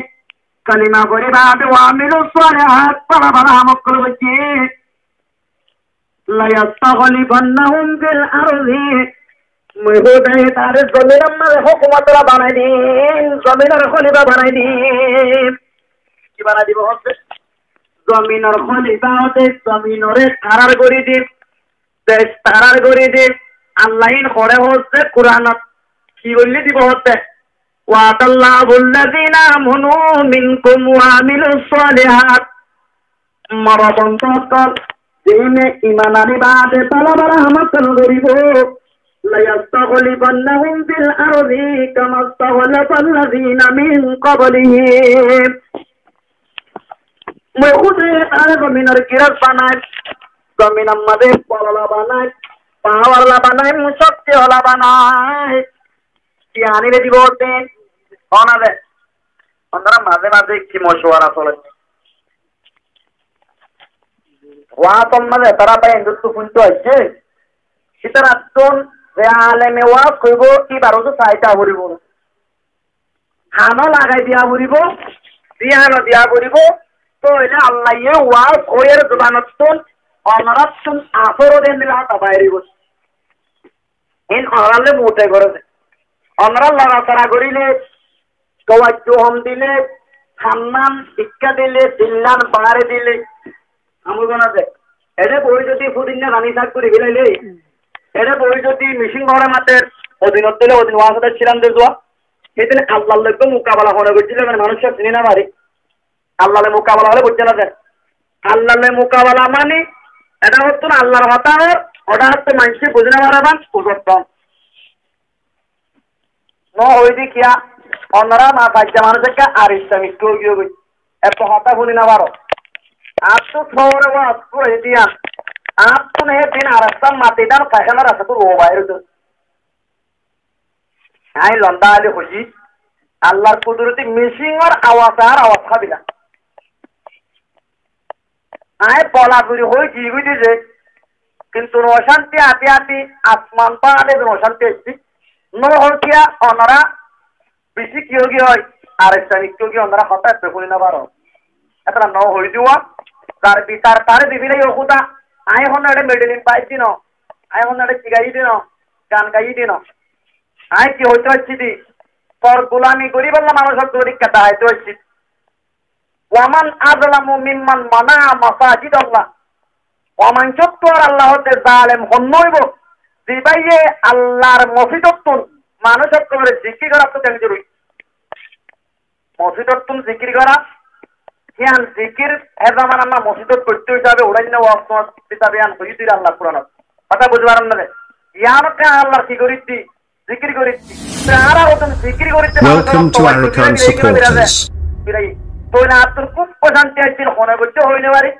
কালিমা পড়ে বাদে ওয়ামিলু সালিহাত পড়া বড় আমল হচ্ছে লা ইয়াস্তাগলিবান্নাহুম ফিল আরদি মুহুদাই তার জমির মধ্যে হুকুমতরা বানাই দিন জমিনের খলিফা বানাই দিন কি বানাই দিব হচ্ছে জমিনের খলিফা হতে জমিনরে তারার গড়ি দিন দেশ তারার গড়ি দিন আল্লাহইন করে হচ্ছে কুরআনত কি বললি দিব হচ্ছে ওয়াদাল্লাহুল্লাযীনা আমানু মিনকুম ওয়া আমিলুস সালিহাত মারাদান তাকাল দিনে ঈমান আনিবাদে তালাবারা হামাতাল গরিব লা ইয়াস্তাগলিবান্নাহুম ফিল আরদি কামা ইস্তাগলাবাল্লাযীনা মিন ক্বাবলিহিম মই খুদে তারে জমিনের কিরাত বানায় জমিন আমাদের পললা বানায় পাওয়ারলা বানায় মুশক্তি হলা বানায় আনি রে দিব দেন ওনারে ওনারা মাঝে মাঝে কি মশওয়ারা চলে ওয়া তোমারে তারা পায় হিন্দু শুনতে হইছে সিতারা তোন যে আলেমে ওয়া কইবো কি বারো তো চাইতা হরিব হানো লাগাই দিয়া হরিব দিয়া করিব তো হইলে আল্লাহ ইয়ে ওয়াজ ওয়ের জবানতুন অনরাতুন আসর দেন দিলা তা বাইরে বস ইন অনরালে মুতে করে অনরাল লাগা তারা করিলে কওয়াজ্জু হম দিলে সম্মান শিক্ষা দিলে দিল্লান বাড়ে দিলে আমল বানাতে এটা বই যদি ফুদিন রানী থাক করে গেলে এটা বই যদি মিশিং ঘরে মাতের অধীনত দিলে অধীন ওয়াসাতে ছিলাম দেখো সেদিন আল্লাহ লোক মোকাবেলা করে করছিল মানে মানুষের চিনি না পারি আল্লাহলে মোকাবেলা হলে বুঝছে না আল্লাহলে মোকাবেলা মানে এটা হতো না আল্লাহর হতাহর ওটা হচ্ছে মানুষকে বুঝে না পারাবান উজত্তম ন ওই দিকিয়া অন্যরা না পাইছে মানুষকে আর ইসলামিক কেউ গিয়ে গই এত হতা শুনি না পারো আর তো শহরে বাস করে দিয়া আর তো নে দিন আর একটা মাটি দান কাহেলার আছে তো ও বাইরে তো আই লন্ডা আলে খুশি আল্লাহর কুদরতি মিশিংর আওয়াজ আর আওয়াজ খাবিলা আয় বলাবুরি হয়ে জিগুই দিছে কিন্তু অশান্তি আতি আতি আসমান পাড়ে অশান্তি এসছি নহরকিয়া অনরা বেশি কিয় কি হয় আর ইসলামিক কিয় কি অনরা হঠাৎ দেখুন না পারো এটা ন হয়ে যাওয়া তার বিচার তারে দিবিলে ওকুতা আয় হন এটা মেডেলিন পাইছি ন আয় হন এটা চিগাই দিন গান গাই দিন আয় কি হইতে হচ্ছি দি তোর গোলামি করি বললাম মানুষের পরীক্ষা দাঁড়াইতে হচ্ছি ওয়ামান আযলামু মিম্মান মানা মাসাজিদ আল্লাহ ওয়ামান চত্বর আল্লাহ হতে জালেম হন্নইব দিবাইয়ে আল্লাহর মসজিদতুন মানুষের করে জিকির করা তো কেন জরুরি মসজিদতুন জিকির করা কিয়ান জিকির এজামান আমরা মসজিদত করতে হিসাবে ওরাই না ওয়াজ কিতাবে আন হইতি আল্লাহ কুরআন কথা বুঝবার না ইয়ানকে আল্লাহ কি করিতি জিকির করিতি তারা ওতন জিকির করিতে Welcome to Arakan supporters. তো না তোর খুব অশান্তি আছে মনে করতে হইনে পারি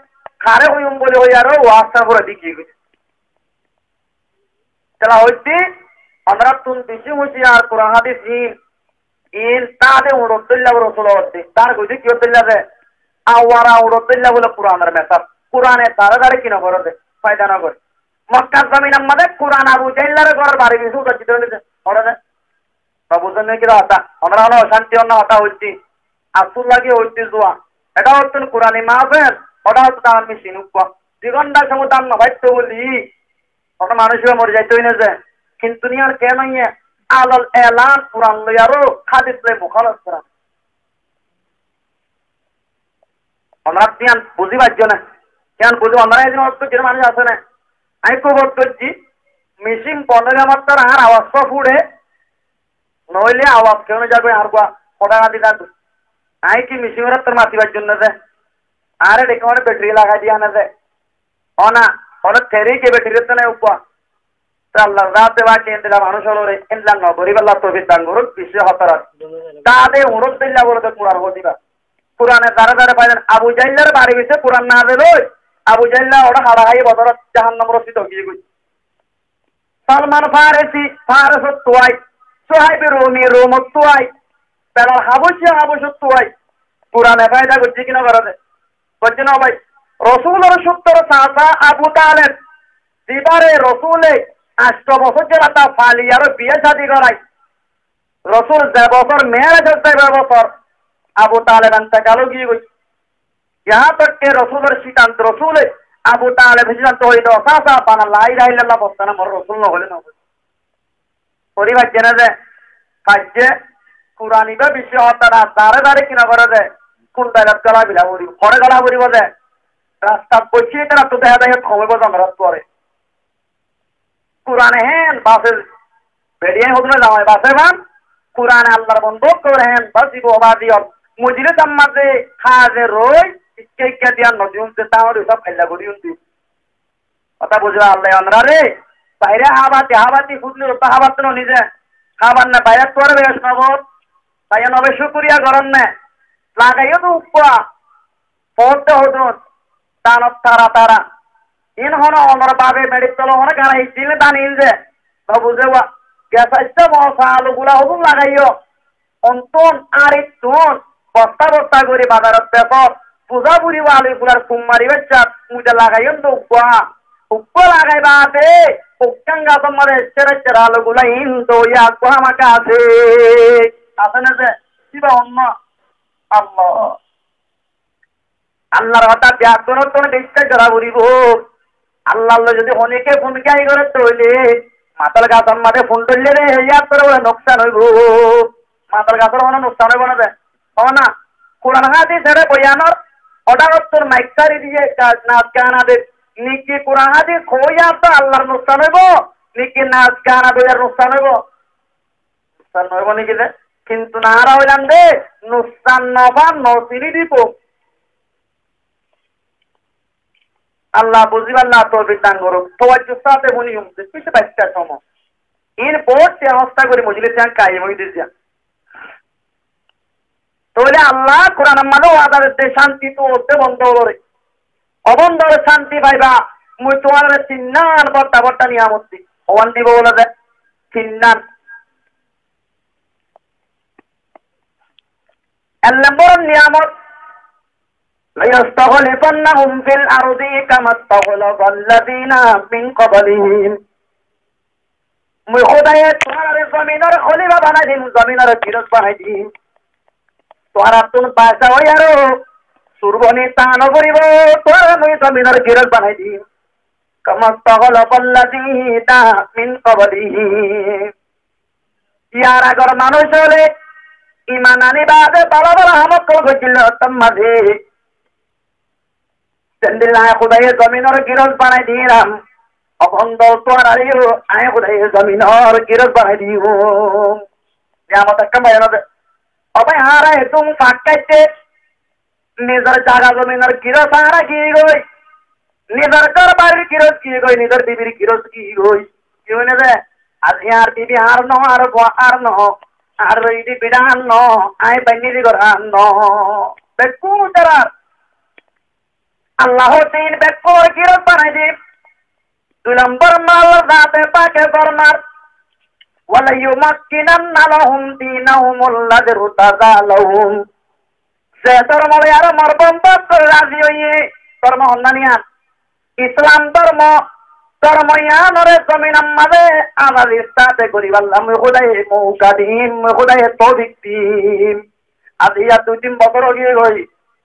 খারে হইম বলে হই আরো ওয়াজটা করে দিকি চলা হইতি আমরা তুন বেশি হইছি আর কোরআন হাদিস ইন তাদে উড়তল্লা রাসূল হতে তার কইতে কি হতল্লা দে আওয়ারা উড়তল্লা বলে কোরআনের মেসাব কোরআনে তাড়াতাড়ি কিনা করে দে ফায়দা না করে মক্কা জমিন আমাদের কোরআন আবু জাইল্লার ঘর বাড়ি বিসু করতে হইছে ওরে দে বাবু জন্য কি রাতা আমরা হলো শান্তি অন্য হতা হইছি আসুল লাগে হইতে জোয়া এটা হচ্ছে কোরআনি মাহফিল ওটা হচ্ছে তার মিশিন উপা জীবনটা সমুদান না ভাইতো বলি ওটা মানুষের মরে যাইতে হই না যে কিন্তু নিয়ার কেন ইয়ে আলাল এলান কোরআন লইয়ারো হাদিস লই মুখালফ করা আমরা তিয়ান বুঝিবার জন্য কেন বুঝো আমরা একজন অর্থ যে মানুষ আছে না আমি খুব করছি মিশিং পনেরো মাত্র আর আওয়াজ ফুড়ে নইলে আওয়াজ কেউ যাবে আর কোটা না দিলা আই কি মিশিং ওরা তোর মাতিবার জন্য দে আরে দেখো ওরা ব্যাটারি লাগাই দিয়া না দে অনা ওরা থেরি কে ব্যাটারি তো না উপা আল্লাহ রাতে বাকি দিলা মানুষ হলো রে ইল্লা নগরি আল্লাহ তৌফিক দান করুক বিশ্ব হতরা তাদে উরদ দিল্লা বলে তো কুরআন হদিবা কুরআনে দাঁড়া দাঁড়া পাইলেন আবু জাইল্লার বাড়ি বিছে কুরআন না দেলো আবু জাইল্লা ওরা হাড়া খাই বদরত জাহান্নাম রসিত গিয়ে গই সালমান ফারেসি ফারস তোয়াই সোহাইব রুমি রোম তোয়াই বেলাল হাবশি তোয়াই কুরআনে ফায়দা করছে কিনা করতে করছে না ভাই রাসূলের 70 সাহাবা আবু তালেব দিবারে রাসূলে 8 বছর যারা তা ফালিয়ার বিয়ে শাদী করাই রাসূল যে বছর মেরাজ হতে বছর আবু তালেব ইন্তেকাল গিয়ে গই यहाँ तक के रसूलर सिद्धांत रसूल আবু তালেব সিদ্ধান্ত হইল সাসা বানা লা ইলাহা ইল্লাল্লাহ বলতানা মোর রাসূল না হলে না পরিবার জেনে যে কাজে কুরআনি বা বিষয় হতারা দারে দারে কিনা করে দে কোন দাইরাত গলা বিলা বলি পরে গলা বলি বলে রাস্তা পৌঁছে তারা তো দেখা যায় খবর বজ আমরা করে কুরআনে হেন বাসে বেরিয়ে হদমে যাওয়ায় বাসে বান কুরআনে আল্লাহর বন্ধ করে হেন বাসি বাদিও মুজিরে জাম্মাতে খাজে রই इसके क्या दिया नजूम से तावर सब फैला गुड़ी उनकी पता बुझा अल्लाह अंदर रे বাইরে হাবাতি ফুটলে ওটা হাবাত ন নিজে খাবার না বাইরে তোর বেশ খবর তাই নবে শুকরিয়া করেন না লাগাইও তো উপা পড়তে হতো তান তারা ইন হন অনর বাবে মেডিকেল হন গানা হিসিলে দান ইনজে তো বুঝেওয়া গ্যাস আসছে মশা আলুগুলা হবু লাগাইও অন্তন আর একটন বস্তা করে বাজারত বেপর পূজা বুড়ি আলুগুলার কুমারি বাচ্চা মুজে লাগাইও তো উপা লাগাইবাতে উক্কাঙ্গা তোমার চেরা আলুগুলা ইন তো ইয়া আমাকে আছে না যে কিবা অন্য আল্লাহ আল্লাহর হঠাৎ ব্যাকরণ বিশ্বাস করা বলিব আল্লাহ যদি অনেকে ফোন গাই করে তৈলে মাতাল গাছর মাঠে ফোন করলে রে ইয়ার তোর বলে নোকসান হইব মাতাল গাছর মানে নোকসান হইব না না কোরআন হাদিস ছেড়ে বইয়ানোর অর্ডার তোর মাইকারি দিয়ে নাচ গান আদের নিকি কোরআন হাদিস হইয়া তো আল্লাহর নোকসান হইব নিকি নাচ গান আদের নোকসান হইব নোকসান হইব নাকি রে কিন্তু না হারা হইলাম দে নোকসান নবা নসিরি দিব আল্লাহ বুঝিবার না তোর বিধান করুক তোয়াজ্জুর সাথে মনি হুমছে কিছু বাচ্চা সম এর বহুত অবস্থা করে মজলিস যান কায়ে মহিদিস যান তাহলে আল্লাহ কোরআন মানে ওয়াদার শান্তি তো ওতে বন্ধ করে অবন্ধরে শান্তি পাইবা মুই তোমার চিন্নান বর্তা বর্তা নিয়ামতি ওয়ান দিব বলে দে চিন্নান নম্বর নিয়ামত ليستخلفنهم في الأرض كما استخلف الذين من قبلهم মুই খোদায়ে তোমার জমিনের খলিফা বানাই দিম জমিনের ফিরত বানাই দিম তোমার তুন পাশা হই আর সুরবনি তান করিব তোর মুই জমিনের ফিরত বানাই দিম كما استخلف الذين من قبلهم ইয়ার আগর মানুষ হলে ইমান আনিবাদে ভালো ভালো আমল করছিল তোমাদে চন্দিল্লাহ খুদায়ে জমিনের গিরজ বানাই দিলাম অবন্ধ তোর আরিও আয় খুদায়ে জমিনের গিরজ বানাই দিও নিয়ামত কামায় না অবে হারা তুম ফাকাইতে নিজের জায়গা জমিনের গিরজ হারা কি গই নিজের ঘর বাড়ির গিরজ কি গই নিজের বিবির গিরজ কি গই কি হইনে দে আজ ইয়ার বিবি আর ন আর ন আর রইদি বিধান ন আয় বান্নি দি গরান ন বেকু তারা আল্লাহ তিন বেকর গিরজ বানাই দি দুই নম্বর মাল যাতে পাকে ফরমার ওয়ালা ইউমাক্কিনান্না লাহুম দীনাহুম আল্লাযী তাযালাহুম সে ধর্ম আর মরবম করে রাজি হইয়ে ধর্ম হন্নানিয়া ইসলাম ধর্ময়ানরে জমিন আমাদে আমার ইস্তাতে করিবাল্লাম খুদায়ে মৌকা দিন খুদায়ে তৌফিক দিন আজ ইয়া 2-3 বছর গিয়ে গই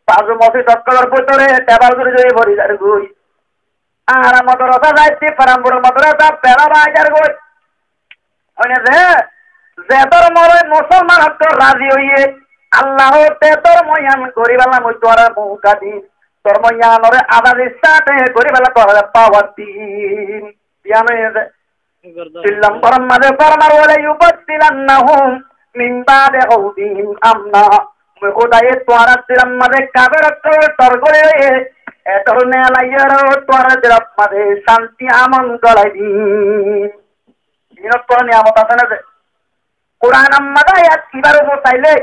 পাঁচ মাসে চক্কর ভিতরে টেবাল করে জয়ে ভরি যার গই আর মাদ্রাসা যাইতে পারামপুর মাদ্রাসা পেড়া বাজার গই ওনে যে ধর্মরে মুসলমান হক রাজি হইয়ে আল্লাহ তে ধর্ময়ান করিবাল্লাম তোরা মৌকা দিন ধর্ময়ানরে আদার ইস্তাতে করিবাল্লাম তোরা পাওয়ার দিন ইয়ানে সিল্লাম পরমাদে পরমার ওয়ালা ইউবাদদিলান্নাহুম মিন বাদে গাউদিহিম আমনা মুই খোদায়ে তোরা দিলাম মাদে কাবের তর করে এতর নে লাইয়ার তোরা দিলাম মাদে শান্তি আমন গলাই দিন ইনো তো নিয়ামত আছে না যে কোরআন আমাদে আয়াত কিবারে বসাইলে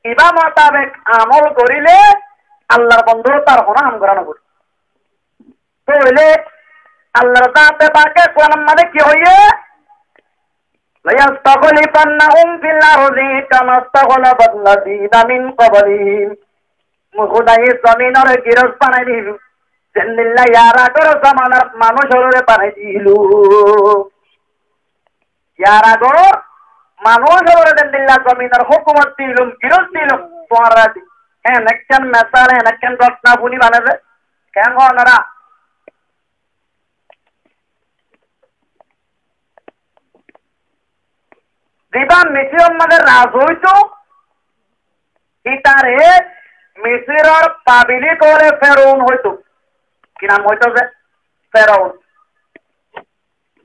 কিবা মোতাবেক আমল করিলে আল্লাহর বন্ধু তার হনাম করানো করে তো হইলে আল্লাহর তাতে পাকে কোরআন মানে কি হইয়ে লায়াস্তাগলিফান্নাহুম ফিল আরদি কামা ইস্তাগলাফাল্লাযীনা মিন ক্বাবলিহিম মুখদায়ে জমিনের গিরজ বানাই দিল জেন্দিল্লা ইয়ারা করে জামানার মানুষ হরে বানাই দিল ইয়ারা গো মানুষ হরে জেন্দিল্লা জমিনের হুকুমত দিলুম গিরজ দিলুম তোমরা দি নেকন মেসালে নেকন রত্না বুনি বানাবে কেন ওনারা দিবা মিসির মধ্যে রাজ হইতো ইতারে মিসিরর পাবিলি করে ফেরাউন হইতো কি নাম হইতো যে ফেরাউন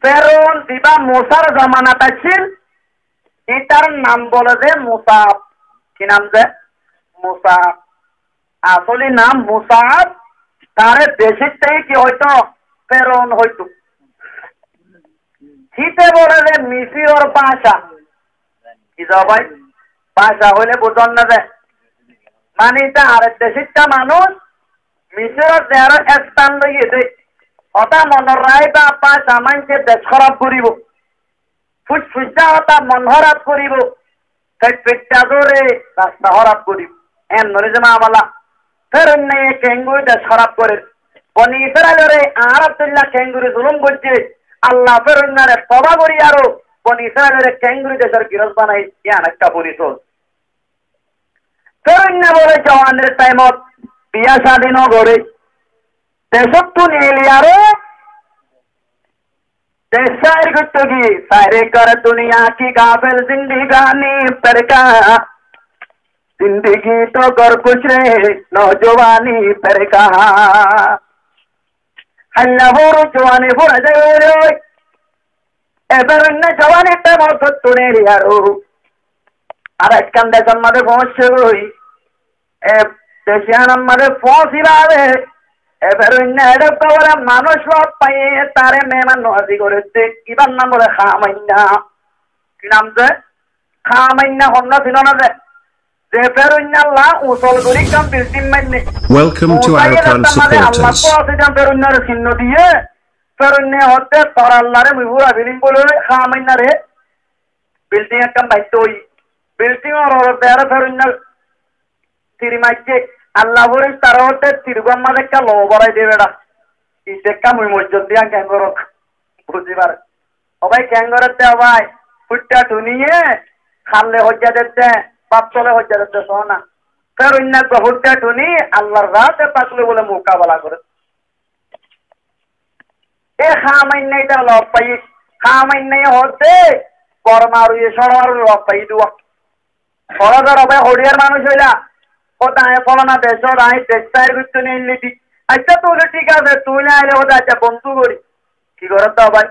ফেরাউন দিবা মুসার জামানাটা ছিল ইতার নাম বলে যে মুসাব কি নাম যে মুসাব আসলে নাম মুসাব তারে দেশের থেকে কি হইতো ফেরাউন হইতো শীতে বলে যে মিসিরর ভাষা কি ভাই ভাষা হইলে বোঝন না যায় মানে এটা আরেক দেশেরটা মানুষ মিশরের দেয়ার স্থান লইয়ে দেয় অতা মনের রায় বা ভাষা মানছে দেশ খারাপ করিব ফুসফুসা অতা মন হরাপ করিব পেটটা ধরে রাস্তা হরাপ করিব এন নরে যে মামালা ফের অন্য কেঙ্গুরি দেশ খারাপ করে বনি ইসরায়েলের আর আব্দুল্লাহ কেঙ্গুরি জুলুম করছে আল্লাহ ফের অন্যরে তবা করি আরো বনি ইসরায়েলের কেঙ্গুরি দেশের গিরজ বানাই ইয়ান একটা পরিচয় ফের অন্য বলে জওয়ানের টাইমত বিয়া শাদী নগরে দেশত তো নিলিয়ারে देशार गुत्तगी सारे कर दुनिया की गाफिल जिंदगानी परका जिंदगी तो कर कुछ रे नौजवानी परका हल्ला बोरो जवानी बोरा जायो एबर न जवानी ते मौत तूने यारो अरे कंदे सम्मदे पहुंच गई ए देशान मदे पहुंची बावे এবার এডে কবরে মানুষ পাইয়ে তারে মেহমান নওয়াজি করেছে কিবার নাম বলে খামাইন্না কি নাম যে খামাইন্না হন্না ছিল না যে ফেরুন্নাল্লাহ উসল করি কাম বিল্ডিং মাইনে Welcome to Arakan Allah supporters. কো আছে জাম ফেরুন্নার চিহ্ন দিয়ে ফেরুন্নে হতে তোর আল্লাহরে মুহুরা বিলিং বলে খামাইন্না রে বিল্ডিং কাম বাইতই বিল্ডিং আর বেরে ফেরুন্না তিরিমাইকে আল্লাহ বলে তার হতে তিরুগাম্মা দেখা লো বড়াই দেবে না ইসেকা মুই মসজিদ দিয়া ক্যাঙ্গর বুঝিবার সবাই ক্যাঙ্গরতে ভাই ফুটটা টুনিয়ে খাললে হজ্জা দিতে পাপতলে হজ্জা দিতে সোনা কার অন্য ফুটটা টুনি আল্লাহর রাতে পাকলে বলে মোকাবেলা করে এ খামাইনাইটা লব পাই খামাইনাই হতে করমারু এ সরমারু লব পাই দুয়া সরদার হবে হরিয়ার মানুষ হইলা কোথায় ফলনা দেশ আই দেশটার ভিতরে নিলি দি আচ্ছা তুলে ঠিক আছে তুই না আইলে ওটা আচ্ছা বন্ধু করি কি করে তো ভাই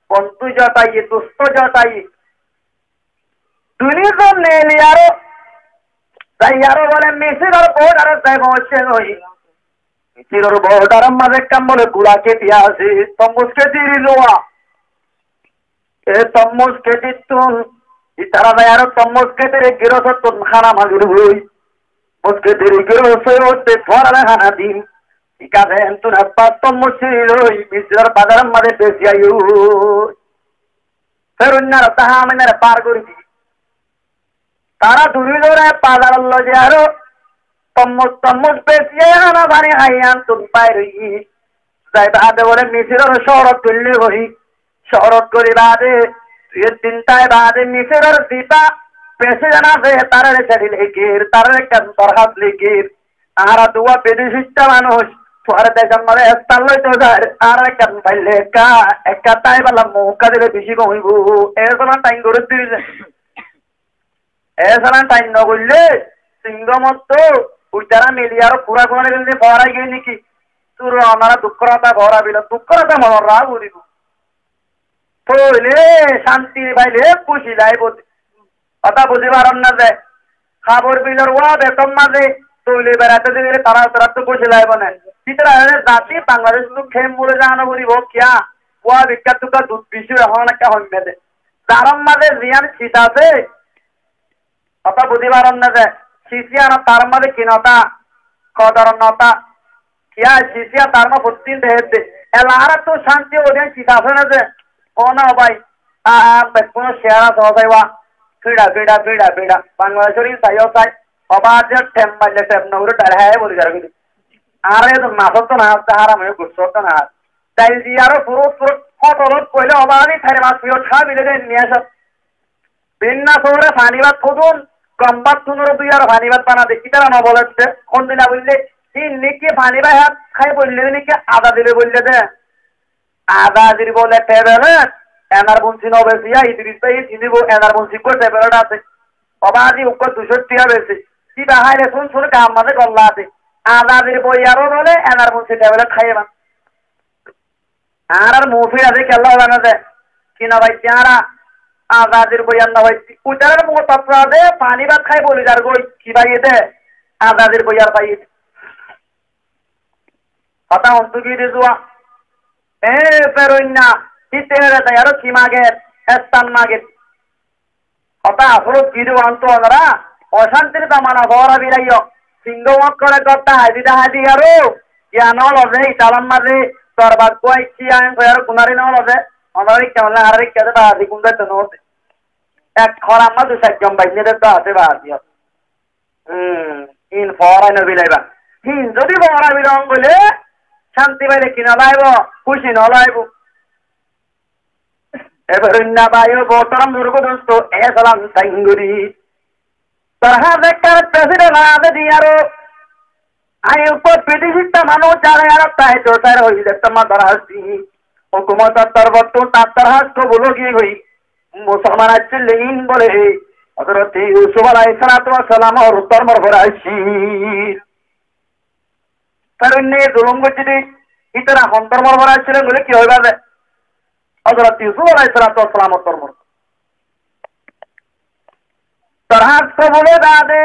বন্ধু জটাই দুস্থ জটাই দুনিয়া তো নেলি আরো তাই আরো বলে মেসির আর বোর্ড আর তাই বসে নই মেসির আর বোর্ড আর মাঝে কাম বলে গুড়া কেটে আসি তম্বুজ কেটে লোয়া এ তম্বুজ কেটে তুন ইতারা ভাই আরো তম্বুজ কেটে গিরস তুন খানা মাগুর হই उसके दिल गिरो से होते फौरन खाना दिन इका देन तू नप्पा तो मुसीरोई मिस्र बाजार मदे पेशियायु फिर उन्नर तहा मैंने पार करी थी तारा दूरी दो रहे बाजार अल्लाह जारो तम्मुस पेशिया ना बारे आयान तुम पाए रही जायद आधे बोले मिस्र शौरत बिल्ली वही शौरत करी बादे ये चिंता है बादे मिस्र सीता पैसे जाना से तारे चढ़ी लेकिर तारे कम तरहत लेकिर आरा दुआ बेदिशिष्टा मानुष फुआर देशम मरे हस्तालो तो दार आरा कम पहले का एक ताई वाला मौका दे बिशी को हुई वो ऐसा ना टाइम गुरुत्व ऐसा ना टाइम न गुल्ले सिंगम तो उचारा मिलियारो पूरा कोने गंदे फौरा गई नहीं की तू हमारा दुक्कराता फौरा बिला दुक्कराता मरोरा बुरी को तो ले शांति भाई ले खुशी लाए बोल কথা বুঝি পারন না যে খাবার বিলের ওয়া বেতন মাঝে তৈলে বেড়াতে দিলে তারা তারা তো বসে লাইব না চিত্রা জাতি বাংলাদেশ লোক খেম বলে জানো বলিব কিয়া ওয়া বিখ্যাত কা দুধ বিশু এখন একটা হইবে দে জারম মাঝে জিয়ান শীত আছে কথা বুঝি পারন না যে শীতিয়া না তার মাঝে কিনতা কদর নতা কিয়া শীতিয়া তার মা ফুটিন দেতে এলারা তো শান্তি ওদের শীত আছে না যে ও না ভাই বেকুন শেয়ারা সবাইবা ফিড়া ফিড়া ফিড়া ফিড়া বাংলাদেশের সাইও সাই অবাধ টেম বাজে টেম নউরে টাড়ায় বলি যারা কিন্তু আরে তো মাসত তো না তাহারা মনে গুছত না তাই দিয়ারো পুরো পুরো কতরত কইলে অবাধই থারে মাছ পিও খা বিলে দেন নিয়াস বিন্না সরে পানিবাদ খুদুন কমবাদ তুনর দুইয়ার পানিবাদ বানা দেখি তারা না বলেছে কোন দিনা বললে তিন নিকে পানিবাদ হাত খাই বললে নিকে আদা দিলে বললে দে আদা দিলে বলে টেবেলে এনার বংশী নবেছিয়া ইদ্রিস ভাই চিনিব এনার বংশী কো টেবেলটা আছে অবাধি উক্ক 200 টাকা বেশি কি বাহাইলে শুন শুন কাম মাঝে গল্লা আছে আদাদের বইয়ারও বলে এনার বংশী টেবেলে খাইবা আর মুফি আছে কেল্লা জানা দে কি না ভাই যারা আদাদের বইয়ার না ভাই উচারের মুখ তপরা দে পানি ভাত খাই বলি যার গই কি ভাই দে আদাদের বইয়ার ভাই কথা অন্ত কি দিছুয়া এ পেরইনা ইতেরে তায়ারো কি মাগে স্থান মাগে কথা আফরত গিরু আনতো ওরা অশান্তির দামানা বড় বিরাইও সিংহমত করে কথা হাদিদা হাদি আরো ইয়ানো লজে ইতালাম মাঝে সরবাত কই কি আইন কয়ার কুনারি ন লজে অনারি কেমন আরে কেদে বাদি কুন্দা তো নতে এক খরাম মা দুসাক জম বাইনে দে তো আছে বাদিও ইন ফরা ন বিলাইবা হিন যদি বড় বিরং বলে শান্তি পাইলে কিনা লাইব খুশি ন লাইব এবারে বায়ু বতরম দুর্গ দোস্ত এ সালাম সাইঙ্গুরি तरह देखकर प्रेसिडेंट आदे दियारो আমি উপর বিদেশিটা মানুষ যারা আর তাই তো তার হই দেখতে মাদার হাসি হুকুমত তরবত তার হাস কবুল গিয়ে হই মুসলমান আছে লেইন বলে হযরত ইউসুফ আলাইহিস সালাম আর উত্তর মরফর আইছি কারণে জুলুম করতে ইতরা অন্তর মরফর আইছিলেন বলে কি হইবা হযরত ইউসুফ আলাইহিস সালাম উত্তর মর তার হাস কবুল দাদে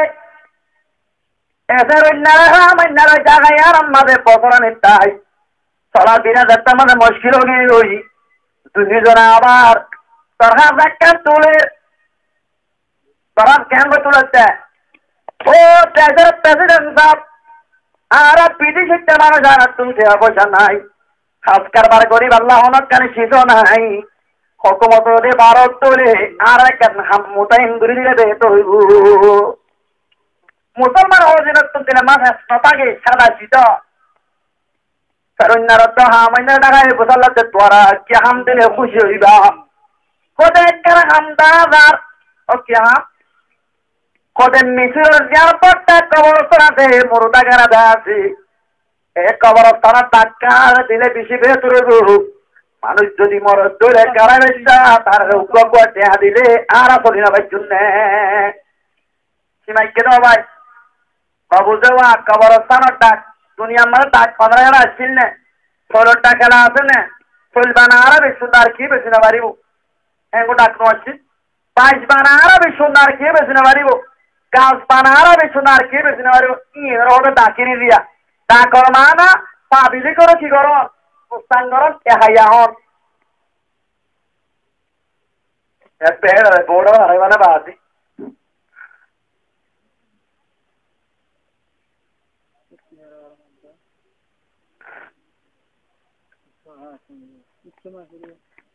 এসের অন্যারা জায়গায় আর আমাদের পছরানি তাই চলা দিনে দেখতে আমাদের মুশকিল হয়ে ওই দুজনে আবার তরহাব একটা তুলে তরহাব কেন তুলেছে ও দেশের প্রেসিডেন্ট সাহেব আর বিদেশিতে মানুষ আর তুলতে পয়সা নাই খাস কারবার গরিব আল্লাহ অনেক কানে শীত নাই হকুমত ভারত তুলে আর একটা মোতায়েন করে দিলে তো হইব মুসলমান অধীনত্ব দিলে মাথা নতাগে সাদা শীত কারণারত হামাইনা ডাকায় বসালাতে তোরা কি হাম দিলে খুশি হইবা কোদে কার হামদার ও কি হাম কোদে মিছিল যার পট্টা কবরস্থানে মুরদা গারা দাসি এ কবরস্থানে টাকা দিলে বেশি বেতরে গো মানুষ যদি মর দলে গারা বেশা তার উগ্র দেয়া দিলে আর আসলি না ভাই জন্য সীমাই কেন ভাই বাবু যাওয়া কবরস্থানের ডাক দুনিয়ার মধ্যে ডাক 15 আসছিল না 16টা খেলা আছে না চলবানা আর বেশি সুন্দর কি বেশি না পারিব এগো ডাক নছি 22 বানা আর বেশি সুন্দর কি বেশি না পারিব গাছ বানা আর বেশি সুন্দর কি বেশি না পারিব ই রোড ডাকিনি দিয়া ডাকর মানা পাবিলি করো কি করো মুস্তান করো কে হাইয়া হন এ পেড় বড় আরে মানে বাদি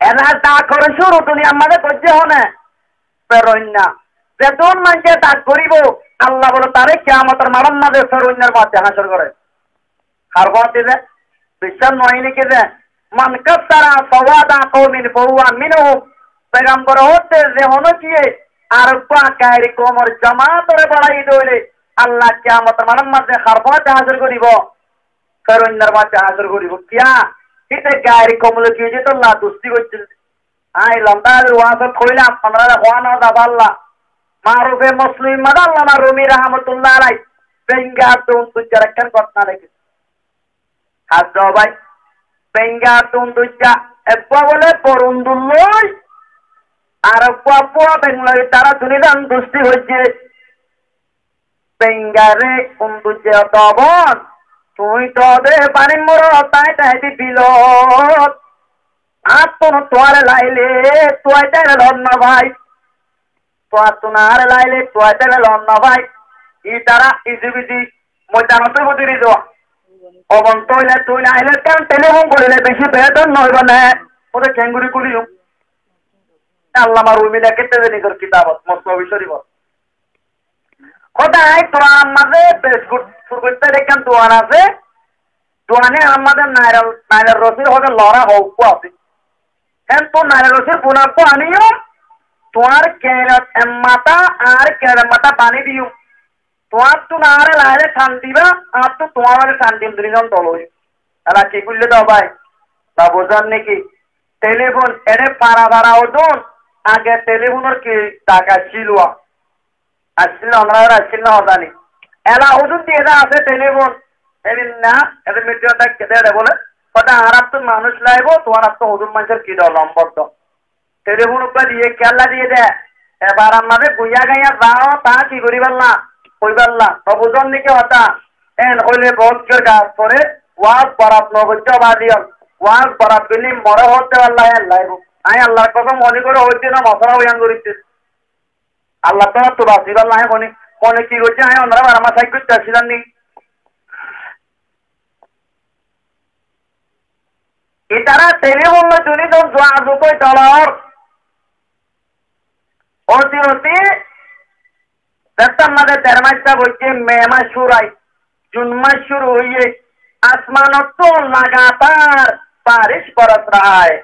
এরা তা করে শুরু তুমি আমাদের করছে হনে ফেরোইনা বেতন মানকে তা করিব আল্লাহ বলে তারে কিয়ামতের মারাম মাঝে ফেরোইনার মাঝে হাসর করে হারবত দিলে বিশ্বাস নয় নাকি যে মান কাসারা সওয়াদা কওমিন ফাহুয়া মিনহুম পেগম্বর হতে যে হনো কি আর পাকাইর কোমর জামাতরে বাড়াই দইলে আল্লাহ কিয়ামতের মারাম মাঝে হারবত হাসর করিব ফেরোইনার মাঝে হাসর করিব কিয়া এটা গাড়ি কমলে কি যে তো না দুস্তি করছিল আই লন্ডার ওয়াসে কইলাম 15 ওয়ানা দাবাল্লা মারুফে মুসলিম মাদাল্লামা রুমি রাহমাতুল্লাহ আলাই বেঙ্গা তুন তুজার একটা কথা রেখে হাত দাও ভাই বেঙ্গা তুন তুজা একবা বলে পরুন্দুল্লই আর পাপুয়া বেঙ্গলি তারা দুনিদান দুস্তি হইছে বেঙ্গারে কোন তুজে তবন তুই তো দে পানি মোর তাই তাই দিল আর তো তোয়ারে লাইলে তুই তাই লন্ন ভাই তো তুনার লাইলে তুই তাই লন্ন ভাই ই তারা ইজিবিজি মজানতে বুঝিরি দো অবন তোইলে তুই নাইলে কেন টেলিফোন করিলে বেশি বেতন নইব না ওরে চেঙ্গুরি করিও আল্লাহ মার উমিলা কেটে দেনি তোর কিতাবত মসনবী শরীফ খোদাই তোরা আমাদের বেসগুট ফুরগুটতে দেখেন দোয়ান আছে দোয়ানে আমাদের নাইরাল রসির হবে লড়া হোক আছে হ্যাঁ তো নাইরাল রসির পুনর্প আনিও তোমার কেরত মাথা আর কেরত মাথা পানি দিও তোমার তো নারে লাইলে টান দিবা আর তো তোমার টান দিম দুজন তলই তারা কি করলে দাও ভাই তা বোঝান নাকি টেলিফোন এনে পাড়া ভাড়া ওজন আগে টেলিফোনের কি টাকা ছিল আসছিল আমরা আসছিল না জানি এলা ওজন দিয়ে আছে টেলিফোন এদিন না এদের মিডিয়াটা কেটে দেয় বলে কথা আর তো মানুষ লাইব তোমার তো ওজন মানুষের কি দাও লম্বর দাও টেলিফোন উপরে দিয়ে খেলা দিয়ে দেয় এবার আমাদের গুইয়া গাইয়া যাও তা কি করিবার না কইবার না বুঝন নাকি হতা এন হইলে বহুত গাছ করে ওয়াজ বরাত নগজ বাদিয়ল ওয়াজ বরাত বিলি মরে হতে আল্লাহ লাইব আমি আল্লাহর কথা মনে করে হইতে না মশলা হইয়ান করিতে আল্লাহ তো তো বাসিবার না কোনে কোনে কি করছে আমি ওনারা আমার সাইড করতে আসছিলাম নি এটারা টেলিফোন জুনি তো জোয়াজুকই তলর অতি আমাদের 13 মাসটা বলছে মে মাস শুরু হয় जून मास शुरू हुई है, आसमानों तो लगातार बारिश बरस रहा है,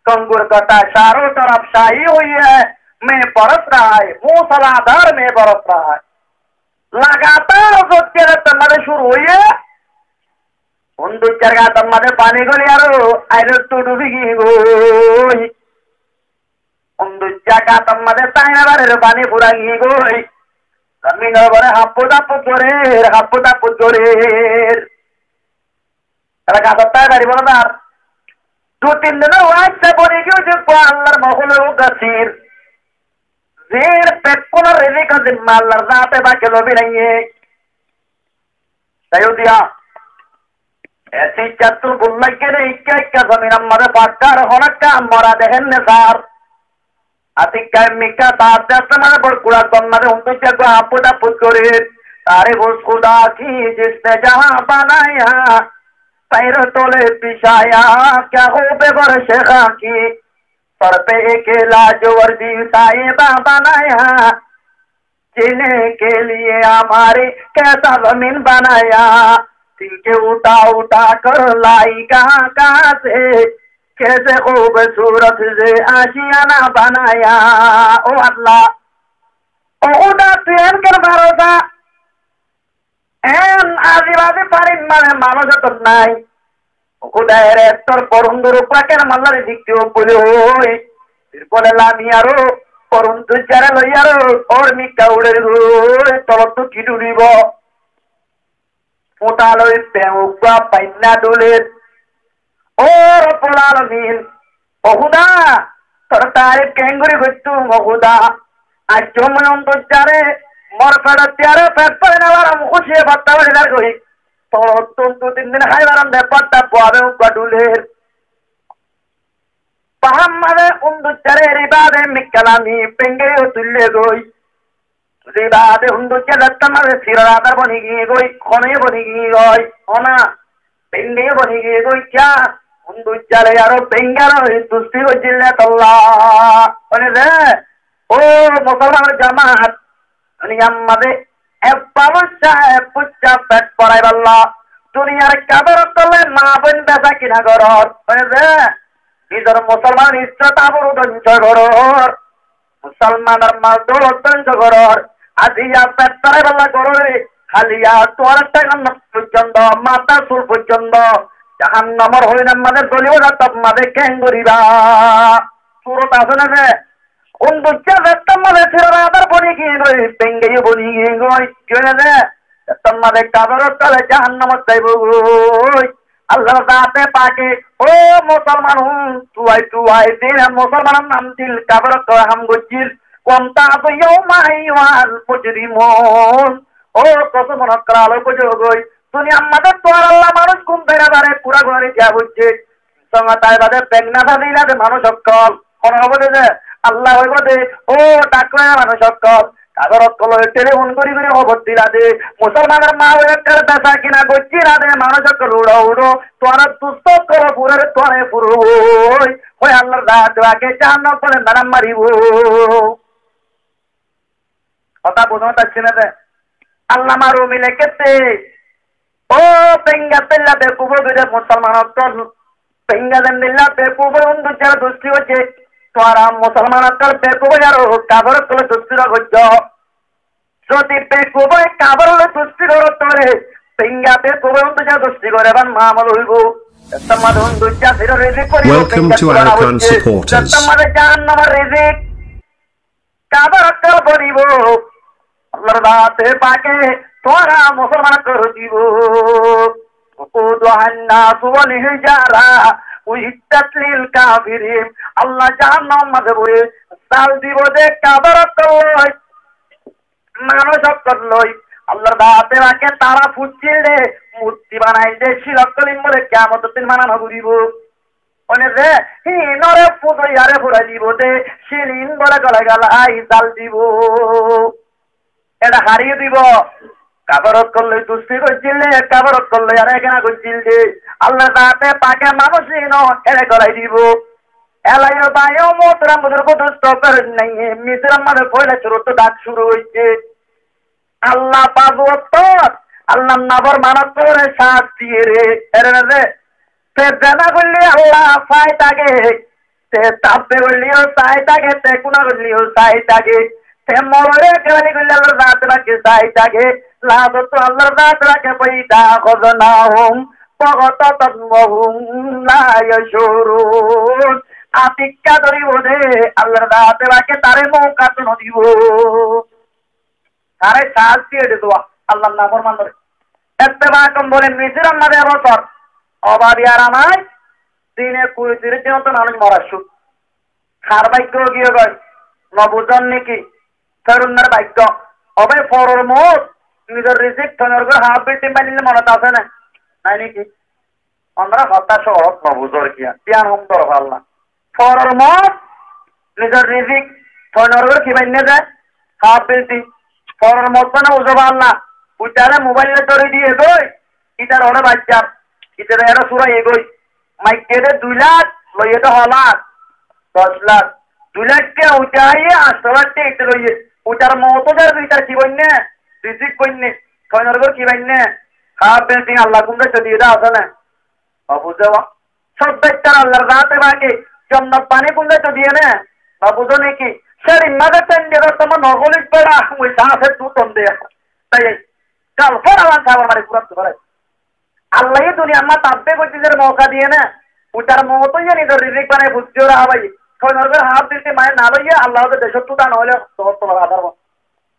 कंगुर कटा चारों तरफ शाही हुई है, मैं बरस रहा है, मूसलाधार में बरस रहा है। लगातार जो तेरे तमरे शुरू हुई है চারগা তোমাদের পানি গলি আরো আইলো তো ডুবি গিয়ে গই অন্ধ জায়গা তোমাদের তাইনাবারের পানি পুরা গিয়ে গই জমিনের ঘরে হাপ্পু টাপ্পু করে তারা গাছার বাড়ি বলো না 2-3 দিনের ওয়াইসা পড়ে গিয়েছে আল্লাহর মহলের গাছির জের পেট্রোল রেজিক জিম্মা আল্লাহর রাতে বাকি লবি নাইয়ে তাইও দিয়া ऐसी चतुर बुल्ला के ने इक्का जमीन हमारे पाकर होना का मरा देहन ने सार अति काय मिका साथ हमारे बड़कुड़ा तो हमारे उनको जगह आपुदा पुचोरे तारे उस खुदा की जिसने जहां बनाया पैर तोले पिछाया क्या हो बेबर शेखा की सर पे अकेला जो वर्दी साहिबा बनाया जीने के लिए हमारे कैसा जमीन बनाया तिनके उठा कर लाई कहाँ से कैसे खूबसूरत से आशियाना बनाया ओ अल्लाह ओ उदा ट्रेन कर भरोसा एन आदिवासी पारिन माने মানুষ তো নাই খুদায়ের তোর পরন্দর পাকের মাল্লারে দিকিও বলে ওই বলে লামিয়ারো পরন্তু যারা লইয়ারো ওর মিকা উড়ে তোর তো কি ডুরিব Putaloy peugwa paina dulir or pulalamin ohuda tortare kenguri guttu ohuda ajomun dojare morfada tiare pepana waram khushe battawale dargoi to 2-3 din haywaram de patta poave ugadulir pahammade undujare ribade mikkalami pengere utulle goi रिबादे हुंदु के दत्तमरे सिरादार बनी गई कोने बनी गई होना पेंगे बनी गई क्या हुंदु चले यारो पेंगारो दुस्ती को जिल्ले तल्ला अरे रे ओ मुसलमान जमात अनि अम्मदे एप्पलुच्चा एप्पुच्चा पेट पराई बल्ला दुनियार कबर तले मा बन बेसा किना गरर अरे रे इधर मुसलमान इज्जत आबरु दंच गरर मुसलमानर माल दौलत दंच गरर আজিয়া পেট্টারে বলা করে খালিয়া তোর টাকা পর্যন্ত মাথা সুর পর্যন্ত জাহান্নামের হইন আমাদের দলীয় রাত আমাদের কেঙ্গুরিবা সুরত আছে না রে কোন দুঃখে তোমাদের ছেড়াদার বনি গিয়ে গই পেঙ্গে বনি গিয়ে গই কেন রে তোমাদের কাবর তলে জাহান্নামে যাইব গই আল্লাহর রাতে পাকে ও মুসলমান তুই দিন মুসলমান নাম দিল কাবর তো হাম গজিল وامتاز يوم أيها المجرمون ও কত মনে করালো বুঝোগই তুমি আমাদের তোর আল্লাহ মানুষ কোন বেড়া বারে পুরা ঘরে যা বুঝছে সঙ্গে তাই বাদে প্রেগনা দিলা যে মানুষ সকল কোন হবে যে আল্লাহ হইব দে ও ডাকলে মানুষ সকল কাগরত কল টেলিফোন করি খবর দিলা দে মুসলমানের মা একটা বেচা কিনা করছি না দে মানুষ সকল উড়ো উড়ো তোর দুস্থ করো পুরের তোরে পুরো ওই আল্লাহর রাত আগে জান্ন করে নাম মারিব কথা বোঝা যাচ্ছে না রে আল্লাহ মারু মিলে কেতে ও পেঙ্গা পেল্লা বেকুব গরে মুসলমান তো পেঙ্গা দেল্লা বেকুব বন্ধু যারা দুষ্টি হচ্ছে তোরা মুসলমান তো বেকুব যারো কাবর কলে দুষ্টি গজ্জ যদি বেকুব কাবর কলে দুষ্টি গর তোরে পেঙ্গা বেকুব বন্ধু যারা দুষ্টি করে বান মামল হইব তোমাদের বন্ধু যা ফিরে রিজিক করি Welcome to Arakan supporters. তোমাদের জাহান্নামের রিজিক কাবর কল বনিব আল্লাহর রাতে পাকে তোরা মুসলমান করে দিব উদুহান্নাস ওয়াল হিজারা উইদ্দাত লিল কাফিরিন আল্লাহ জাহান্নাম মধ্যে বলে সাল দিব যে কাবর কল মানুষ করলই আল্লাহর রাতে পাকে তারা ফুটছিলে মূর্তি বানাই দে শিরকলিন বলে কিয়ামতের দিন মানানো করিব ওনে রে হি নরে পুজো ইয়ারে পুরা দিব দে শিলিন বলে গলা গলা আই জাল দিব এটা হারিয়ে দিব কাবরত করলে দুষ্টি করছিলে কাবরত করলে আর এখানে করছিল যে আল্লাহ রাতে পাকে মানুষই ন এড়ে গলাই দিব এলাই বায়ু মোতরা মুদের দুষ্ট করেন নাই মিত্র আমাদের পয়লা শুরু তো ডাক শুরু হয়েছে আল্লাহ পাবো তোর আল্লাহ নাবর মানত করে সাথ দিয়ে রে এরে রে জানা করলে আল্লাহ সাই থাকে তে তাপে করলেও সাই থাকে তে কোনা করলেও সাই থাকে তে মরে গেলে করলে আল্লাহ রাত রাখে সাই থাকে লাভ তো আল্লাহর রাত রাখে পয়দা খজনা হুম বগতাতান ওয়া হুম লা ইয়াশুরুন আতিক্কা ধরিব দে আল্লাহর দাতে বাকে তারে মৌকা তো দিব তারে সাজ দিয়ে দেব আল্লাহর নাফরমান করে এত্তেবাকম বলে মিজিরাম না দেব তোর অবাদি আর আমায় দিনে 20-30 দিন তো মানুষ মরার সুখ খার ভাগ্য গিয়ে গয় নবুজন নাকি তরুণের ভাগ্য হবে ফরর মোট নিজের রিজিক ধনের করে হাফ বিল্ডিং বানিলে মনে আছে না নাই নাকি আমরা হতাশ হক নবুজর কিয়া জ্ঞান হম দর আল্লাহ ফরর মোট নিজের রিজিক ধনের করে কি বানিয়ে যায় হাফ বিল্ডিং ফরর মোট মানে উজবা আল্লাহ উইটারে মোবাইলে ধরে দিয়ে গই ইটার ওরে বাচ্চা ইটারে এরা সুরা এগোই মাইকেটে 2 লাখ লইয়ে তো হলাক 10 লাখ 2 লাখকে উঠাইয়ে 8 লাখকে ইতে লইয়ে উটার মতো যার ইটার কি বন্যে রিজিক কইনে কয়নরগর কি বন্যে হাফ বিল্ডিং আল্লাহ কুমরে চদি এটা আছে না বাবুজাওয়া সব বেচার আল্লাহর রাতে বাকি জান্নাত পানি কুমরে চদি না বাবুজো নাকি সেরি মাদে তেন্ডে তোমার নগলিক পড়া ওই সাথে দুতন দে তাই কাল ফরালান খাবার মারি পুরো ধরে আল্লাহ এই দুনিয়া মা তাব্বে করতে মৌকা দিয়ে না উটার মতো জানি তো রিজিক বানায় বুঝতে ওরা ভাই কয়নরগর হাফ দিতে মায়ের না লইয়া আল্লাহ তো দেশত্বতা নহলে তোমার আধার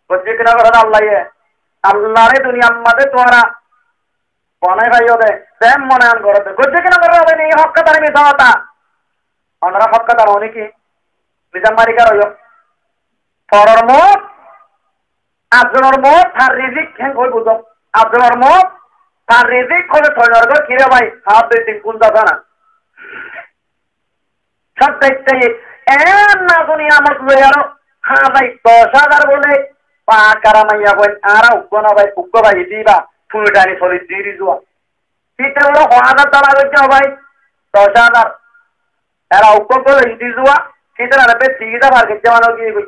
বুঝছে কিনা কথা আল্লাহ আল্লাহরে দুনিয়া মাঝে তোরা বনাই ভাই ওদের সেম মনে আন করতে বুঝছে কিনা করা হবে এই হক্কা তার মিশাওয়াতা আমরা হক্কা তার অনেকে মিজাম মারিকার হইও পরর মত আজনের মত তার রিজিক হ্যাং হই বুঝো আজনের মত তার রিজিক হলে কয়নরগর কিরে ভাই হাফ দিতে কোন দাদা না সব দেখতে এম না দুনিয়া মত লই আরো হ্যাঁ ভাই 10,000 বলে পা কারামাইয়া বই আরা উগ্গনা ভাই উগ্গ ভাই দিবা ফুলটানি চলি দিরি যোৱা তিতে বড় 1000 টাকা গেছে ভাই 10,000 এরা উগ্গ বলে দি যোৱা তিতে না বে তিগিটা ভার গেছে মানো কি কই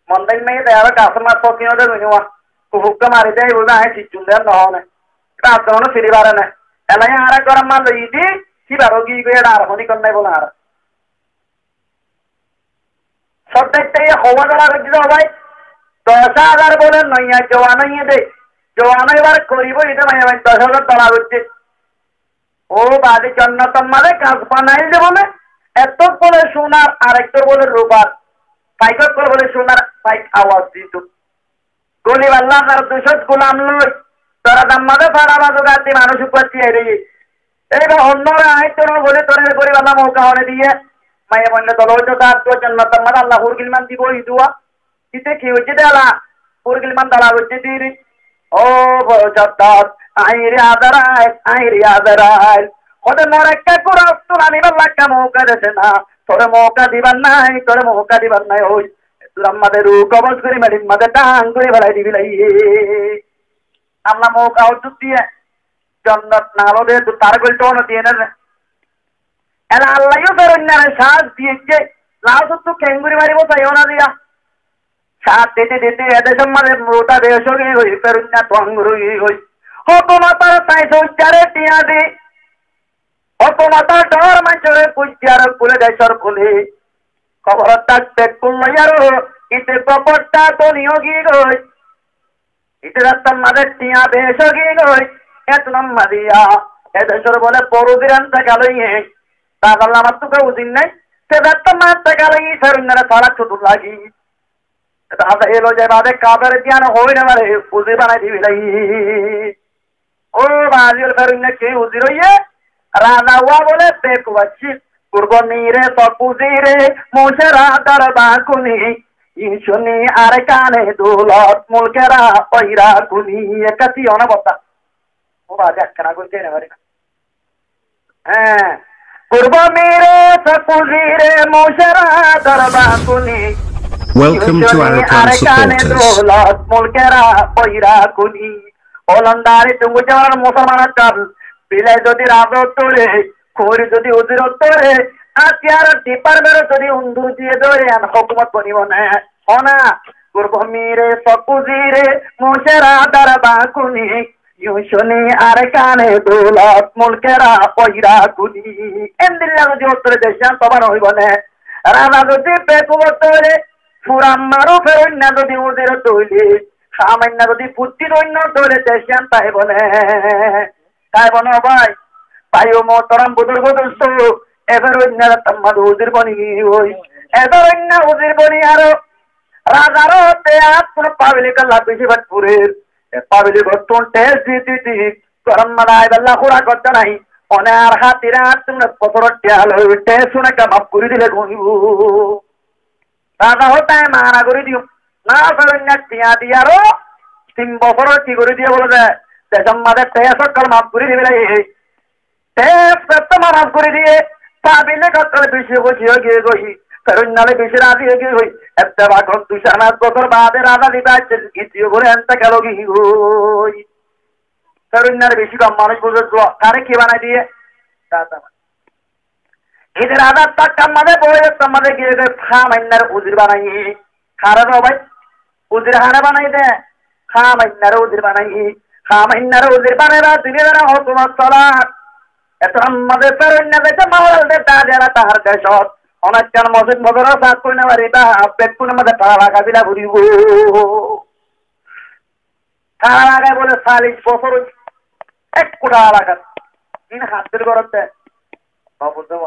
মন্দাই মে দেয়ার কাসমা সকিনো দে নিওয়া কুহুক্কা মারি দেই বলা है চিচুন্দে নহনে রাত কোন ফিরিবারে না এলাই আরা গরম মান লই দি কি বারোগি গই আর হনি কোন নাই বলা আর সব দেখতে হওয়া টাকা গেছে ভাই 10,000 বলে নইয়া জওয়ান ইয়ে দে জওয়ান এবার করিব এটা ভাই 10,000 টাকা হচ্ছে ও বাদে জান্নাত মানে কাজ বানাই দেব না এত বলে সোনার আরেকটা বলে রূপার পাইকত করে বলে সোনার পাইক আওয়াজ দিত গলি আল্লাহ তার 200 গোলাম লই তারা দাম মাঝে ফাড়া বাজু গাতি মানুষ উপস্থি আইরে এইবার অন্যরা আইতো বলে তোর গরিব আল্লাহ মৌকা হনে দিয়ে মায়ে বললে দল হইতো তার তো জান্নাত মানে আল্লাহ হুরগিল মান দিব এই দুয়া ইতে কি হচ্ছে দেলা হুরগিল মান দালা হচ্ছে দিরি ও বজাত আইরে আদারাই ওদের মোর একটা করে তোর আনি বাল্লাকা মৌকা দেছে না তোরে মৌকা দিবার নাই ওই তোর আমাদের কবজ করে মেডিন মাদে ডাং করে বেলাই দিবি লাই আল্লাহ মৌকা হচ্ছে দিয়ে জান্নাত না হলো দে তো তার গলটো না দিয়ে না এলা আল্লাহও ফেরন্নারে সাজ দিয়েছে লাউ তো কেঙ্গুরি মারিব তাইও না দিয়া সাত দিতে এদের সম্মানে মোটা দেশ হই ফেরন্না টঙ্গুরি হই হতমাতার তাই সৌচারে টিয়া দি হতমাতার ডর মাঞ্চরে পুজিয়ার কুলে দেশর কুলে খবর থাকতে কুল্লাইয়ার ইতে কপটটা তো নিয়োগী গই ইতে রাস্তার মাঝে টিয়া দেশ গিয়ে গই এত নম্মা দিয়া এদেশর বলে পরুদিরান টাকালইয়ে তাহলে আমার তো কেউ দিন নাই সে রাস্তার মাঝ টাকালই ফেরন্নারে সারা ছোট লাগি তাহলে এলো যে বাদে কাবের জ্ঞান হই না মারে পুঁজি বানাই দিবি লাই ও বাজিল ফেরুন্না কে উজি রইয়ে রাজা হুয়া বলে পেকুয়াচ্ছি কুরবানি রে সপুজি রে মোশেরা দরবা কুনি ইশুনি আর কানে দৌলত মুলকেরা পয়রা কুনি একাতি অনবতা ও বাজে একখানা করতে না পারি না হ্যাঁ কুরবানি রে সপুজি রে মোশেরা দরবা কুনি Welcome to Arakan supporters. Mulkera Poira Kuni Olandari Tungujar Musamanakan Pile Jodi Rado Tore Kori Jodi Udiro Tore Asiara Department Jodi Undu Dore and Hokumat Ponivone Ona Gurbamire Sokuzire Mushera Daraba Kuni Yushuni Arakane Dulat Mulkera Poira Kuni Endilla Jotre Deshan Tobanoi Rana Jodi Pekuvotore ফুরাম্মারও ফেরন্না যদি ওদের তৈলি সামান্য যদি পুত্তির অন্য ধরে দেশান তাই বলে ভাই পাইও মোহতরম বুজুর্গ দোস্ত এবার অন্যার তাম্মাদ হুজির বনি হই এবার অন্য হুজির বনি আরো রাজারও হতে কোন পাবলিক আল্লাহ বেশি বাটপুরের পাবলিক বর্তমান টেস্ট দিতে গরম মানায় বেলা খোরা করতে নাই অনার হাতিরা তোমরা কতর টেল টেস্ট শুনে কামাপ করে দিলে গনিব রাজা হতে মানা করে দিও না ফেরন্যা টিয়া দিয়ারও 3 বছর কি করে দিয়ে বলে যে দেশম মাদের টেস্ট সকাল মাপ করে দিবে টেস্ট মাপ করে দিয়ে পাবলিক কত বেশি বুঝিয়ে গিয়ে গই ফেরন্যালে বেশি রাজি গিয়ে গই একটা বাঘন 2 বছর বাদে রাজা দিবা গিয়ে বলে এনটা গেল গিয়ে গই ফেরন্যালে বেশি কম মানুষ বুঝে কারে কি বানাই দিয়ে এদের আদার টাকা মাঝে বই মাঝে গিয়ে খামাইনার উজির বানাই খারা ভাই উজির হারে বানাই দে খামাইনার উজির বানাই খামাইনার উজির বানাইরা দিনে বেলা হকুমত চলা এত আমাদের ফেরন্যা দেখে মাওলাদের দাদারা তাহার দেশত অনেক কেন মসজিদ মজরা সাত করে না বাড়িটা পেটকুনের মধ্যে টাকা লাগা দিলা ঘুরিব টাকা লাগায় বলে 40 বছর 1 কোটি টাকা লাগা দিন হাতের করতে বাবু দেব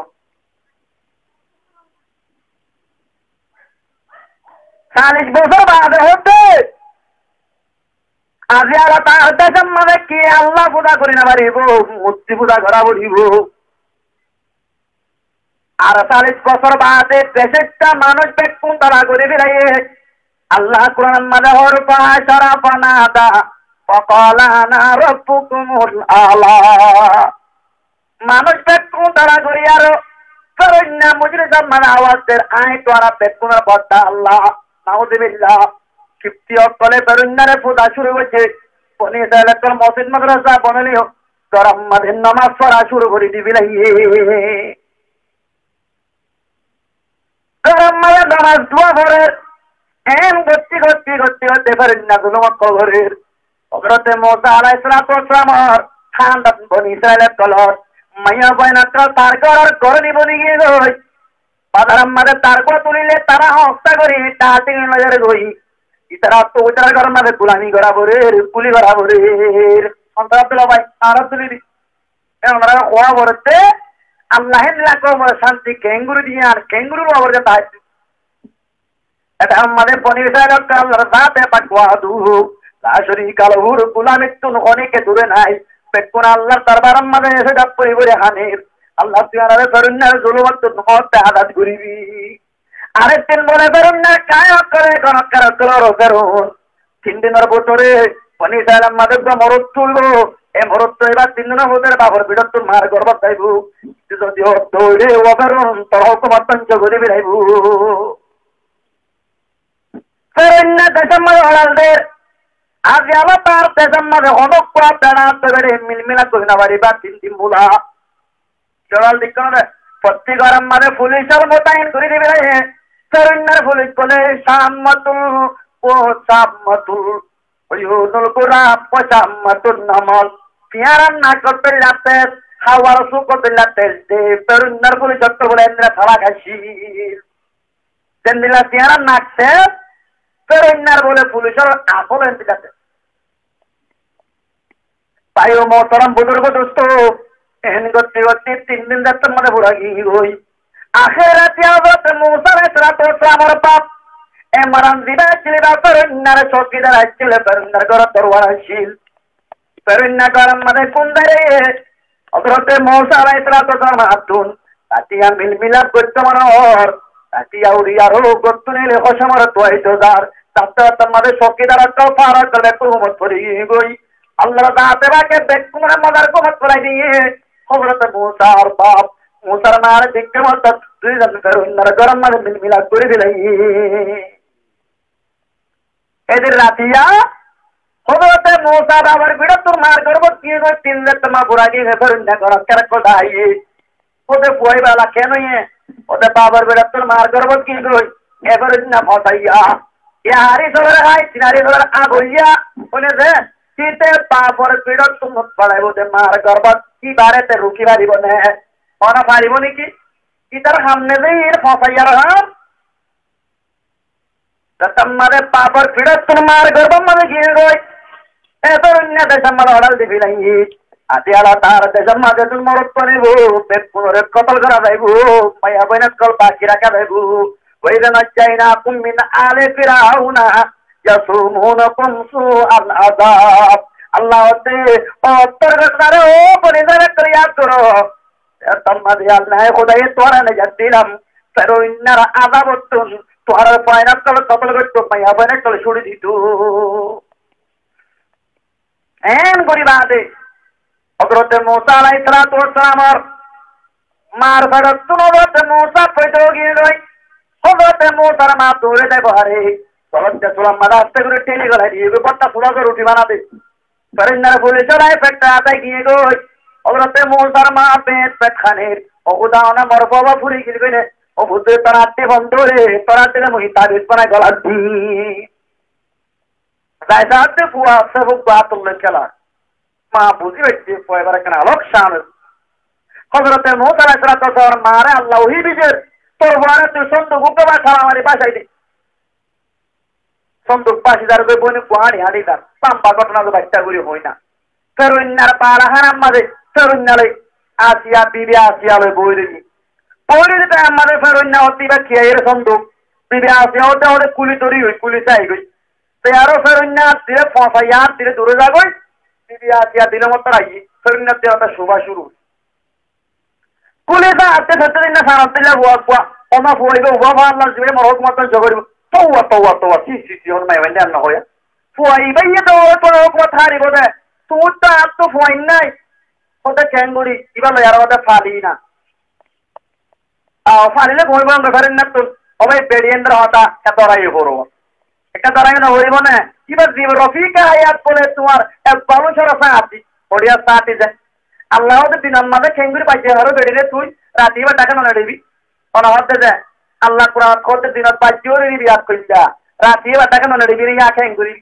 40 বছর বাদে হতে আজি আর তার দেশের মধ্যে কি আল্লাহ পূজা করি না পারিব মূর্তি পূজা করা বলিব আর 40 বছর বাদে দেশেরটা মানুষ বেকুন তারা করে বেড়াইয়ে আল্লাহ কোরআন মাঝে হর পাশারা পানাদা ফকালানা রব্বুকুমুল আলা মানুষ বেকুন তারা করি আর ফেরন্যা মুজরিদার মানে আওয়াজের আয় তোরা বেকুনের বদ্দা আল্লাহ নাউযুবিল্লাহ কিপ্তি অকলে ফেরন্যারে পূজা শুরু হয়েছে বনি ইসরায়েলের মসজিদ মাদ্রাসা বনলিও গরম মাঝে নামাজ পড়া শুরু করে দিবি গরম মাঝে নামাজ দোয়া করে এম গতি গতি গতি গতি ফেরন্যা জুলুমত কবরের হযরতে মুসা আলাইহিস সালাম ঠান্ডা বনি ইসরায়েলের কলর মাইয়া বয়নাত্র তার করার করনি বনি গিয়ে গই বাজারাম মাঝে তার কো তুলিলে তারা হস্তা করি টাটি নজরে গই ইতারা তো উচার করার মাঝে গুলামি করা বরের কুলি করা বরের সন্তান তুলা ভাই আর তুলি দি ওনারা ওয়া বরতে আল্লাহ লাকো মর শান্তি কেঙ্গুরু দিয়ে আর কেঙ্গুরু ওর কথা এটা আমাদের পনিরসার আল্লাহর সাথে পাকওয়া দু লা শরীকা লাহুর গুলামিতুন অনেকে দূরে নাই পেকুন আল্লাহর দরবারের মাঝে এসে ডাক পরিবরে হানির আল্লাহ তুয়ারে ফেরুন্নার জুলুমত নতে আদাত করিবি আরেকদিন বলে ফেরুন্নার কায় করে গণকার করুন 3 দিনের ভিতরে পনিরসার মাঝে মরদ তুলবো এ মরদ তো এবার 3 দিনের ভিতরে বাবর বিড়ত তোর মার গর্ব চাইবো যদি দৌড়ে ওবেরুন তোর হুকুমত পঞ্চ করে বেড়াইবো ফেরুন্না দেশের মাঝে হলালদের আজ আবার তার দেশের মাঝে অনেক কোয়া পেড়া পেড়ে মিলমিলা করি না বাড়ি বা 3 দিন বুলা চড়াল দিক না প্রতি গরম মাঝে পুলিশের মোতায়েন করে দিবে ফেরুন্নার পুলিশ বলে সাম্মাতুল ও সাম্মাতুল ওয়ুনুল কুরা পসাম্মাতুল নামাল পিয়ারান না করতে লাতে হাওয়ার সু করতে লাতে দে ফেরুন্নার পুলিশ ডক্টর বলে এন্দ্রা থালা খাসি তেন্দিলা পিয়ারান নাকতে ফেরুন্নার বলে পুলিশের আপল এন্দ্রাতে পাইও মোহতরম বুজুর্গ দোস্ত এন গতি গতি 3 দিন রাতের মধ্যে বুড়া গিয়ে হই আখেরাতে হযরত মুসা আলাইহিস সালামের বাপ এমরান দিবা ছিল ফেরুন্নার চৌকিদার ছিল ফেরুন্নার ঘর তরওয়ার ছিল ফেরুন্না গরম মধ্যে কুন্দারে হযরত মুসা আলাইহিস সালাম হাতুন তাতিয়া মিলমিলাপ করতে মনোহর তাতিয়া উড়িয়ারো গতুনিলে হসমর তোয়াইতদার তাতে মধ্যে চৌকিদার তো ফারা করে কুমত পড়ি গই আল্লাহ তাআলা তাকে বেকুমরে মদার কুমত করাই দিয়ে হযরত মুসা আর বাপ মুসার মার দেখতে মত দুই জন ফেরুন্নার গরম মধ্যে মিলমিলাপ করে দিলাই এদের রাতিয়া হযরত মুসা বাবার বিড়ত তোর মার গর্ব কি গো 3 রাত মা বুড়া গিয়ে ফেরুন্না গরম করে কোথায় ওদের বই বালা কেন ওদের বাবার বিড়ত তোর মার গর্ব কি গো এবার না ফসাইয়া ইয়ারি সরে হাই সিনারি সরে আগইয়া বলে দে শীতে বাবার বিড়ত তুমি পড়াইবো দে মার গর্ব কি বারেতে রুকি বাড়িব না অনা পারিব নাকি কি তার সামনে দেই এর ফসাইয়া রহাম তম্মারে পাপর ফিরত তোমার গর্ব মানে গিয়ে গই এতরুণ্য দেশমার অর্ডার দিবি নাই আতি আলা তার দেশের মাঝে তুল মরত করিব পুনরে কতল করা যাইব মাইয়া বইনের কল বাকি রাখা যাইব ওই যে নাচাইনা কুমিন আলে ফিরাউনা ইয়াসুমুনাকুম সুআল আযাব আল্লাহ হতে অত্তর করে ও পরিজারে ক্রিয়া করো তম্মাদি আল্লাহ খোদাই তোরা নজর দিলাম ফেরোইনার আযাবতুন তোর পায়না কল কতল করতে মাইয়া বইনের কল ছুড়ি দিতু এন গরিবাদে হযরত মুসা আলাইহিস সালাতু ওয়াস সালাম মার ফাড়ত হযরত মুসা পয়তো গিয়ে গই হযরত মুসার মা দৌড়ে দেয় বাহারে হযরত সুলাম মাদাতে করে টেনে গলাই দিয়ে বট্টা সুরা করে রুটি বানাতে ফেরেন্নার বলে চলাই পেটটা আতাই গিয়ে গই হযরত মুসার মা পেট খানে ও খুদাওনা মর বাবা ফুরি গিয়ে ও বুঝতে তারাতে বন্ধরে তারাতে মই তাবিজ বানাই গলা দি যাইতে ফুয়া সব বাতুল খেলা মা বুঝি হচ্ছে পয়বার কেন আলোক শান হযরত মুসা আলাইহিস সালাতু ওয়াস সালাম মারে আল্লাহ ওহি বিজের তোর বড় তুই সন্দুক উপবা খাওয়া আমারে বাসাই দে সন্দুক পাশে দাঁড় করে বনে পাহাড়ি হাড়ি দাঁড় পাম্পা ঘটনা তো বাচ্চা করে হয় না ফেরুন্নার পাড়া হারাম মাঝে ফেরুন্নালে আসিয়া বিবি আসিয়া লই বই দিই বই দিতে আমাদের ফেরুন্না অতি বা খেয়ে সন্দুক বিবি আসিয়া ওটা ওটা কুলি তরি হই কুলি চাই গই তো আরো ফেরুন্না দিলে ফসাইয়া দিলে দূরে যাগই বিবি আসিয়া দিলে মতো রাখি ফেরুন্না দেওয়াটা শোভা শুরু কুলিটা আতে ধরতে না সারা দিলে বুয়া ওমা ফুয়াইবে উবা আল্লাহ জিবে মরক মতন জগরিব তোয়া সি ওর মাই ওয়ান্ডা না হয় ফুয়াইবে তো কোনো কথা হারিব দে তুইটা তো ফুয়াই নাই ওটা ক্যাঙ্গুরি ইবা লয়ার ওটা ফালি না ফালিলে ভইব আমরা ঘরের না তো ওই বেডিয়েন্দ্র হতা এত রাই হরো একটা দাঁড়ায় না হইব না এবার জীব রফিকা হায়াত বলে তোমার এক বালুসর সাথী ওড়িয়া সাথী যায় আল্লাহ দিন আমাদের খেঙ্গুরি পাইছে আরো বেড়ে তুই রাতি বা টাকা না দিবি কোন হতে যায় আল্লাহ কোরআন খোতে দিনত পাইছিও রে বিয়াত কইলা রাতি বা টাকা না দিবি রিয়া খেঙ্গুরি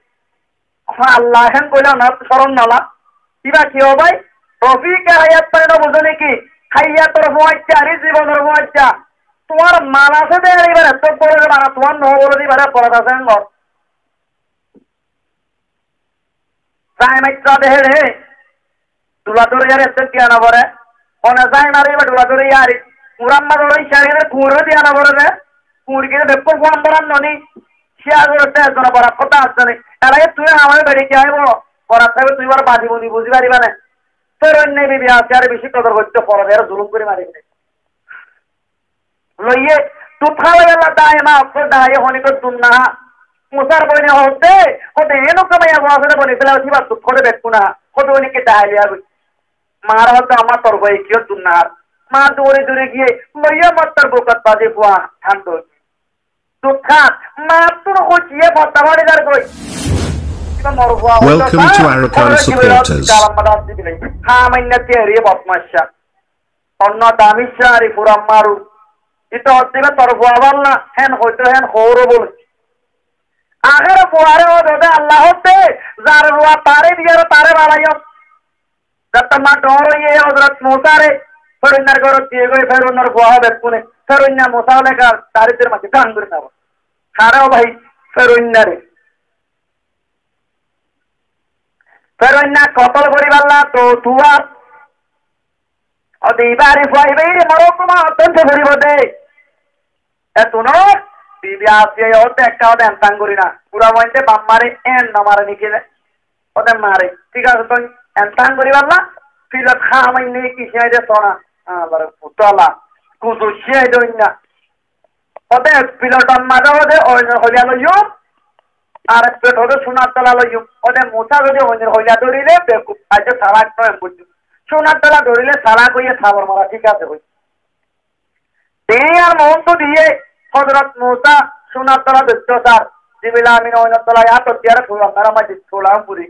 আল্লাহ হেন কইলা না শরণ নালা কিবা কি ভাই রফিকা হায়াত পায় না বুঝো নাকি খাইয়া তোর হওয়াচ্ছা আরে জীবনের হওয়াচ্ছা তোমার মান আছে দে এবার এত করে মানা তোমার ন বলে দিবারে পড়া আছে ঘর যাই মাইত্রা দেহে রে দুলা ধরে আর এত দিয়া না বরে অনে যাই না রে দুলা ধরে আরে মুরাম্মা ধরে শাড়িরে কুঁড়ো দিয়া না বরে রে কুঁড়িকে বেপ্পর ফোন বরান ননি শিয়া করতে একজন বড় কথা আছে না তাহলে তুই আমার বেড়ে কি আইব পড়া থাকবে তুই বড় বাজি বনি বুঝি পারিবা না তোর অন্য বিবি আছে আর বেশি কদর করতে পড়া এর জুলুম করে মারি লইয়ে তু খাওয়া গেল দায় মা অক্ষর দায় হনি তো তুম না মুসার বইনে হতে হতে এনো কামাইয়া বসে বনি ফেলা উঠিবা তুক করে দেখু না হতে উনিকে দায় লিয়া মার হতো আমার তোর বই কিও তুম না মা দৌড়ে দৌড়ে গিয়ে লইয়া মাত্র বোকাত বাজে বুয়া ঠান্ড দুঃখাত মা তোর হচিয়ে ভত্তা বাড়ি দাঁড় কই Welcome to Arakan supporters. হ্যাঁ মাইনাতে রে বদমাশা অন্য দামিশারি পুরা মারু এটা হচ্ছে তোর বুয়াবার না হেন হইতো হেন হৌরো বল আগের বুয়ারে ও দাদা আল্লাহ হতে যার বুয়া তারে দিয়ার তারে বাড়াইও যাতে মা ডর ইয়ে হযরত মুসা রে ফেরুন্নার ঘর দিয়ে গই ফেরুন্নার বুয়া দেখুনে ফেরুন্না মুসা লেখা তারিদের মাঝে গান করে নাও খারাও ভাই ফেরুন্নারে ফেরুন্না কতল করিবাল্লা তো তুয়া অদি বাড়ি ফুয়াইবে মরো তোমা অত্যন্ত করিব দে এত নয় বিবি আসে ওতে একটা ওদের এনতাং করি না পুরা বইতে বাম মারে এন না মারে নিকে ওদের মারে ঠিক আছে তুই এনতাং করিবার না ফিলত খামাই নেই কি সে সোনা আবার পুতলা কুদু সে দই না ওদের পিলট মাঝে ওদের হইয়া লইও আর পেট ওদের সোনার তলা লইও ওদের মোছা যদি হইয়া ধরিলে বেকুব আজ সারা নয় বুঝছো সোনার তলা ধরিলে সারা কইয়ে খাবার মারা ঠিক আছে হই আর মোহন তো দিয়ে হযরত মুসা সোনার তলা দেখতো স্যার জিবিলা আমিন ওইনার তলা এত দিয়ারে ফুল আপনারা মাঝে ছোলাম পুরি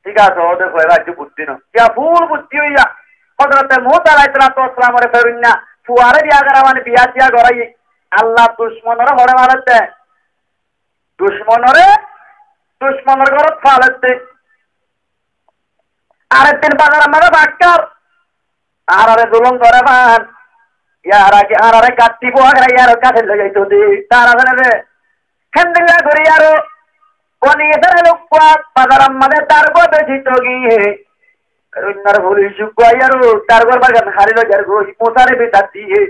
ঠিক আছে ওদের হয়ে রাজ্য বুদ্ধি না ইয়া ফুল বুদ্ধি হইয়া হযরত মুসা আলাইহিস সালাম রে ফেরুন্না ফুয়ারে বিয়া করা মানে বিয়া দিয়া করাই আল্লাহ দুশমনরে হড়ে মারতে দুশমনের ঘরত ফালতে আরেকদিন বাজার আমাদের বাক্কার আর আরে দুলং করে বান ইয়ার আগে আর আরে কাটি পোয়া ইয়ার কাছে লাগাইতো দি তার আছে রে খেন্দিলা ঘুরি আরো কোনি এদের লোকয়া বাজারাম মাঝে তার গবে জিত গিয়ে রুন্নার ভুলি শুকাইয়ারো তার গর বাগান হারিল যার গই মোসারে বেতার দিয়ে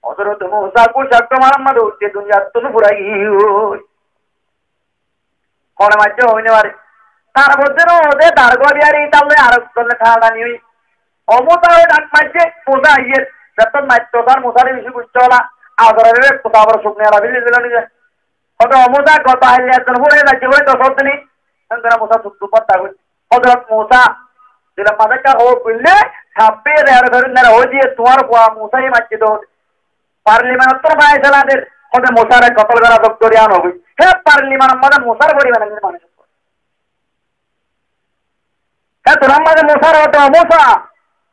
হযরত মুসা কো শক্ত মোহাম্মদ উঠে দুনিয়া তুন পুরাই কোন মাঝে হইনে পারে তার মধ্যে ওদে তার গবিয়ারি তাহলে আর করলে খাওয়া নিই অমতাও ডাক মাঝে মুসা ইয়ে যত মাইতো তার মুসারে বেশি বুঝছলা আদরের কথা আবার শুকনে আর বিলি দিল নিজে কত মুসা কত আইলে একজন পড়ে যাচ্ছে বলে তো সত্যি আমরা মুসা সুতু পাতা কই হযরত মুসা দিলা মাদাকা ও বললে ছাপে রে ধরে না ও দিয়ে তোমার মুসাই মাঝে তো পার্লিমেন্ট তো ফায়সালাদের কত মুসারে কতল করা দপ্তরিয়ান হবে হে পার্লিমেন্ট আমাদের মুসার বড়ি বানানো মানুষ হে তোর আমাদের মুসার হতো মুসা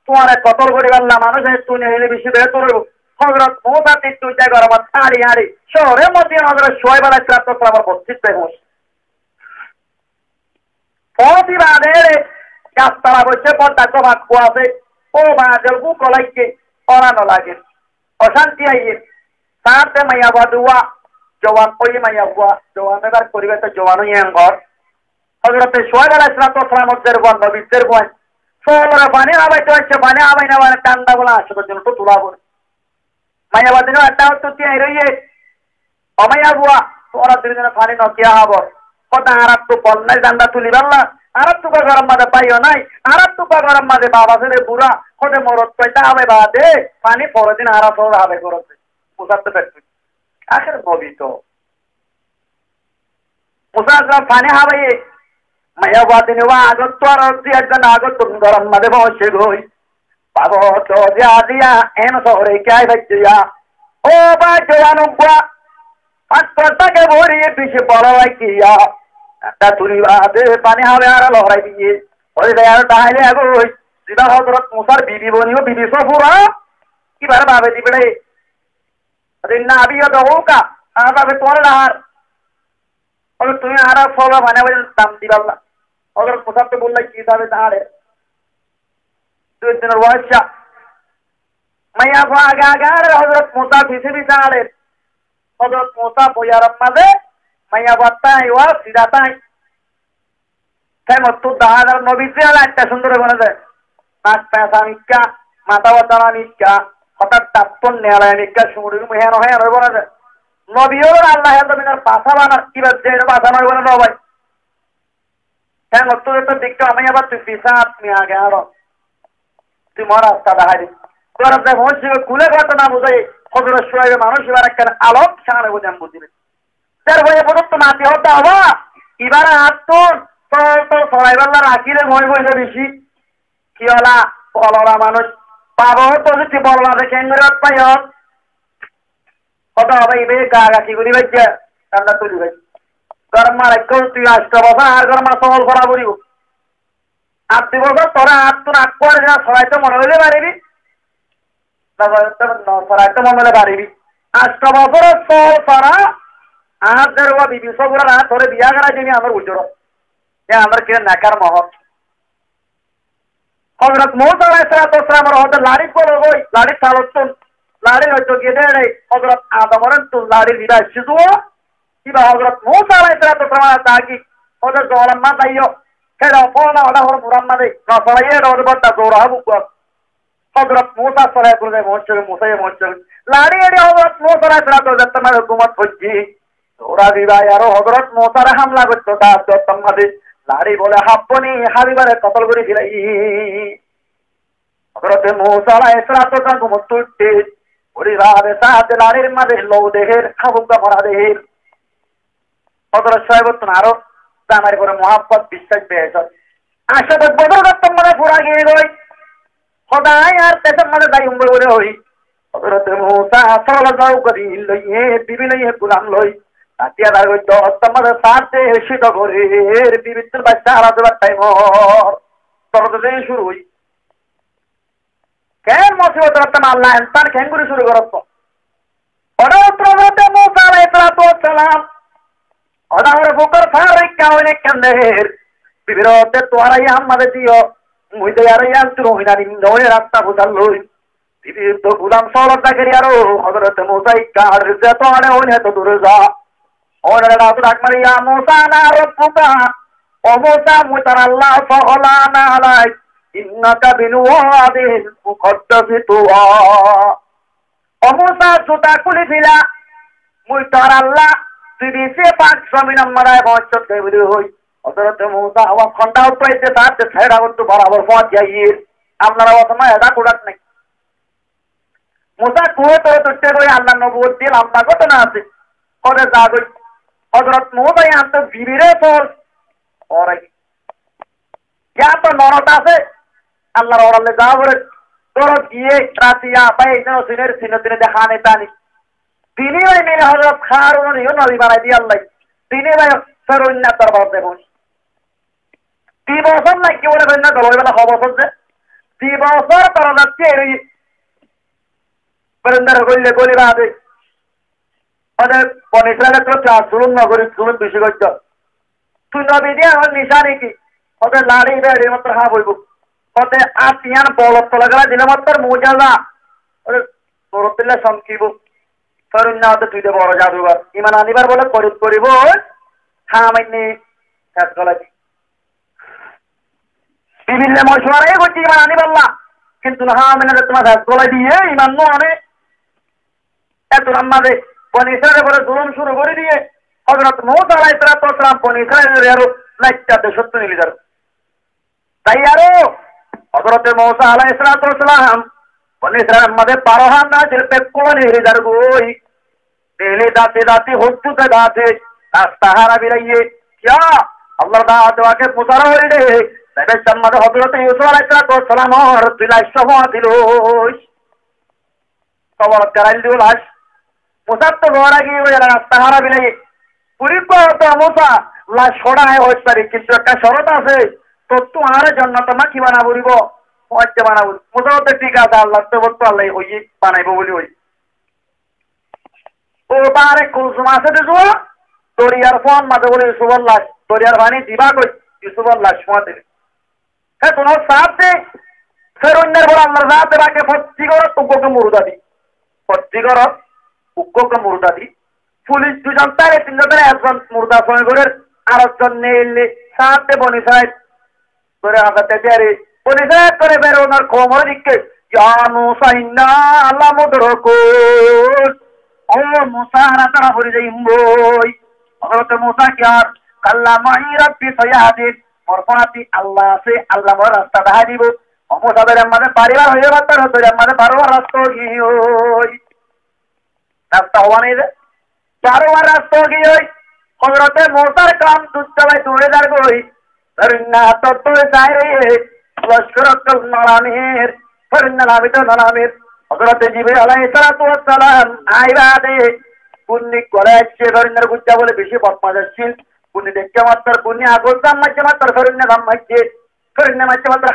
তোমার কতল করে গেলাম মানুষের তুই নিয়ে বেশি বেতর হযরত মুসা তিন জায়গা আমার ছাড়ি হাড়ি শহরের মধ্যে হযরত শোয়েবেলা রাত তো আমার বস্তিত বেহুশ প্রতিবাদের কাস্তারা বসে পর্দা কবাক আছে ও বাজল কু কলাইকে অরানো লাগে অশান্তি আইয়ে সাথে মাইয়া বাদুয়া জওয়ান ওই মাইয়া বুয়া জওয়ান এবার পরিবেশ জওয়ান ইয়ান ঘর হযরত শোয়েবেলা রাত তো সালামতের বন্ধ বিদ্যের বয় সোলরা পানি আবাইতে হচ্ছে পানি আবাই না মানে টান্ডা বলা আসে পর্যন্ত তো তুলা বলে মাইয়া বাদিনো একটা তো তিয়াই রইয়ে অমাইয়া বুয়া তোরা দুইজনে পানি নকিয়া হবর কথা আরাত তো বন্যায় ডান্ডা তুলি পারলা আরাত তো গরম মাঝে পাইও নাই আরাত তো গরম মাঝে বাবা ছেলে বুড়া কোটে মরত কয়টা হবে বাদে পানি পরদিন আরাত হবে করতে বুঝাতে পারছি আখের নবী তো মুসা পানি হবে মায়া বাদিনে ওয়া আগত তো আর একজন আগত গরম মাঝে বসে গই পাবো তো দিয়া এন শহরে কে বাচ্চিয়া ও বা জওয়ান বুয়া আত্মটাকে ভরিয়ে পিছে বড় লাগিয়া একটা তুলি বাদে পানি হবে আর লহরাই দিয়ে ওই দেয়ার তাহলে আগোই দিবা হযরত মুসার বিবি বনিও বিবি সফুরা কিবার ভাবে দিবে আরে না আবিয়া দৌকা আবে তোর আর ওই তুমি আর ফলো বানাবে দাম দিবাল্লা হযরত মুসা তো বললে কি দাবে তাহলে দুই দিনের ওয়াশা মাইয়া ভাগা গার হযরত মুসা পিছে পিছে হযরত মুসা বয়ার মাঝে মাইয়া বাত্তাই ওয়া সিদাতাই কেমন তো দাহাদার নবীতে একটা সুন্দর বলে দেয় নাক পেঁচা নিকা মাথা বাতানা নিকা হঠাৎ তাপ্পন নেয়ালায় নিকা সুমুড়ি হেন হেন বলে দেয় নবীও আল্লাহ মিনার পাশা বানার কি বাজছে এটা পাশা নয় বলে ভাই কেমন তো একটা দিকটা আমি আবার তুই পিসা আপনি আগে আরো তুই মর রাস্তা দেখাই তোরা দেখ মসজিদ খুলে ঘটনা বুঝাই হযরত শুয়াইবের মানুষ এবার একটা আলোক সামনে বুঝে আমি বুঝিনি তার বইয়ে প্রদত্ত নাতি হতে হবা এবার আত্মন তো সবাইবেলা রাখিলে ভয় বইলে বেশি কি হলা বলরা মানুষ পাবো তো যদি বললা দেখে পাই কত হবে এবে গা গাছি করি ভাইছে ঠান্ডা তুলি ভাই গরম মার তুই 8 বছর আর গরম মার সবল করা করিব 8 বছর তোরা আট তোর আট পরে যা সবাই তো মনে হইলে পারিবি সবাই তো মনে হলে পারিবি 8 বছর সল করা আর দেরবা বিবি সবরা তোরে বিয়া করা যিনি আমার উজ্জ্বল আমার কে নাকার মহৎ হযরত মুসা আলাইহিস সালাম হযরত লাড়ি বলো ওই লাড়ি চালতন লাড়ি হয়তো গেদে রে হযরত আদমরন তো লাড়ি বিরা শিজু কিবা হযরত মুসা আলাইহিস সালাম তাকি হযরত জওয়ালাম্মা তাইও কেডা ফোনা ওটা হর মুহাম্মাদে না সরাইয়ে রবটা জোরা বুক হযরত মুসা সালাইহিস সালাম মুসা লাড়ি এর হযরত মুসা আলাইহিস সালাম তোমার হুকুমত হচ্ছে ওরা দিবা আরো হযরত মুসারে হামলা করতে দাঁত তোমাদের লাড়ি বলে হাব্বনি হাবিবারে কতল করে দিলাই হযরত মুসা আলাইহিস সালাম ঘুমতুটে ওরে রাবে সাথে লাড়ির মাঝে লো দেহের খাবুকা ভরা দেহের হযরত সাহেব আরো আমার করে মহব্বত বিশ্বাস পেয়েছে আশা তো বদর তোমারে পুরা গিয়ে গই খোদাই আর তেসম মাঝে দাই উম্বর বলে হই হযরত মুসা সাল্লাল্লাহু আলাইহি লইয়ে বিবি লইয়ে গুলাম লই আতিয়া দাগ তো তোমার সাথে শীত করে বিবিত্র বাচ্চা আলাদা টাইম তরদে শুরু হই কেন মুসিবত রতন আল্লাহ ইনসান কেন করে শুরু করত ওরা প্রভুতে মুসা আলাইহিস সালাম ওরা বকর ফারিক কাওনে কান্দের বিবিরতে তোরা আমাদের দিও মুইতে আর ইয়ান তুই হইনা নয় রাস্তা বুঝাল লই বিবি তো গুলাম সলতা করি আর হযরত মুসা কার যে তোড়ে হইনে তো দূরে যা ওরা রাত ডাক মারি ইয়া মুসা না রব্বুকা ও মুসা মুতার আল্লাহ ফাহলানা আলাই ইন্নাকা বিল ওয়াদিল মুকদ্দাসি তুয়া ও মুসা জুতা খুলে দিলা মুতার আল্লাহ তিরিশে পাক জমিন আমারায় বছর দেবরি হই হযরত মুসা ওয়া খন্ডা উঠাইতে তাতে ছেড়া করতে বরাবর পথ যাইয়ে আপনারা ওসময় এটা কোড়াত নাই মুসা কুয়ে তো তুটতে কই আল্লাহ নবুয়ত দিয়ে লম্বা ঘটনা আছে করে যা গই হযরত মুসা ইয়াত বিবিরে চল ওরাই ইয়া তো নরত আছে আল্লাহর ওরালে যা বলে তোর গিয়ে রাতিয়া পাই যেন সিনের সিনতিনে দেখানে তানি তিনি ওই মেয়ে হযরত খারুন ইও নবী বানাই দিয়ে আল্লাহ তিনি ভাই ফেরুন্না দরবার দেবন 3 বছর নাই কি বলে ফেরুন্না দরবার বেলা খবর হচ্ছে 3 বছর তোর যাচ্ছে এই ফেরুন্নার গলিলে গলি বাদে মানে পনিশালে তো ক্লাস শুরু নগরী শুরু বেশি করছ তুই নবী দিয়ে আমার নিশানি কি ওদের লাড়ি বেড়ে মাত্র হা বলবো ওদের আতিয়ান বলত তোলা গেলা দিলে মাত্র মুজাজা ওদের তোরতিলে সংকিব ফেরুন্না হতে তুই বড় জাদুঘর ইমান আনিবার বলে করিব হ্যাঁ মাইনে কাজ কলাছি বিভিন্ন মশওয়ারাই করছি ইমান আনিবার না কিন্তু হ্যাঁ মাইনে তোমার কাজ কলাই দিয়ে ইমান নো আনে এত আমাদের পনিশারে বলে জুলুম শুরু করে দিয়ে হযরত মুসা আলাইহিস সালাম পনিশারে আরো লাইটটাতে সত্য নিয়ে যাবে তাই আরো হযরত মুসা আলাইহিস সালাম পনিশারে আমাদের 12 হাত না ছিল কোন নিয়ে যার গই তেলে দাতে দাতে হত্যুতে দাতে আস্তাহারা বিলাইয়ে क्या अल्लाह दावा के पुसारा हो रे तबे सम्मद हजरत यूसुफ अलैहि सलाम और दिलाश सवा दिलोश कबर कराइल दियो लाश मुसा तो गोरा की वो जरा আস্তাহারা বিলাইয়ে পুরি তো মুসা লাশ ছড়ায় হইতে পারে কিন্তু একটা শরত আছে তো তোমার জান্নাত মা কি বানাবো হচ্ছে বানাবো মুসা তো ঠিক আছে আল্লাহ তো বলতো আল্লাহ হই বানাইবো বলি হই ও বারে কুলসুম আছে দেখো দরিয়ার ফোন মাঝে বলে ইউসুফর লাশ দরিয়ার পানি দিবা কই ইউসুফর লাশ মাতে হ্যাঁ তোমার সাথে ফেরুন্নার বড় আল্লাহর সাথে বাকে ফত্তি করো উগ্গকে মুরুদাদি ফত্তি করো উগ্গকে মুরুদাদি পুলিশ দুজন তারে তিনজন তারে একজন মুরদা সঙ্গে করে আরেকজন নেইলে সাথে বনি সাহেব করে আগাতে দেয়ারে বনি সাহেব করে বের ওনার খবর দিকে জানু সাইন্না আল্লাহ মুদরকুন ও মুসা রাতা ভরে যাইবই হযরত মুসা কি আর কাল্লামাই রাব্বি সায়াদিন মরফাতি আল্লাহ সে আল্লাহ মোর রাস্তা দেখা দিব ও মুসা ধরে আমাদের পরিবার হয়ে বাতার হতো আমাদের বারবার রাস্তা গিয়ে রাস্তা হওয়া নেই রে বারবার রাস্তা গিয়ে হযরত মুসার কাম দুচ্ছায় দৌড়ে দাঁড় গই ফেরুন্না তো তোরে চাই রে লস্করত নালামের ফেরুন্না নামে তো নালামের হযরত জিবরিল আলাইহিস সালাম আইবাদে পুন্নি কলেজে ফেরুন্নার গুজ্জা বলে বেশি বদমাজাছিল পুন্নি দেখতে মাত্র পুন্নি আগোজাম মাঝে মাত্র ফেরুন্না নাম মাঝে ফেরুন্না মাঝে মাত্র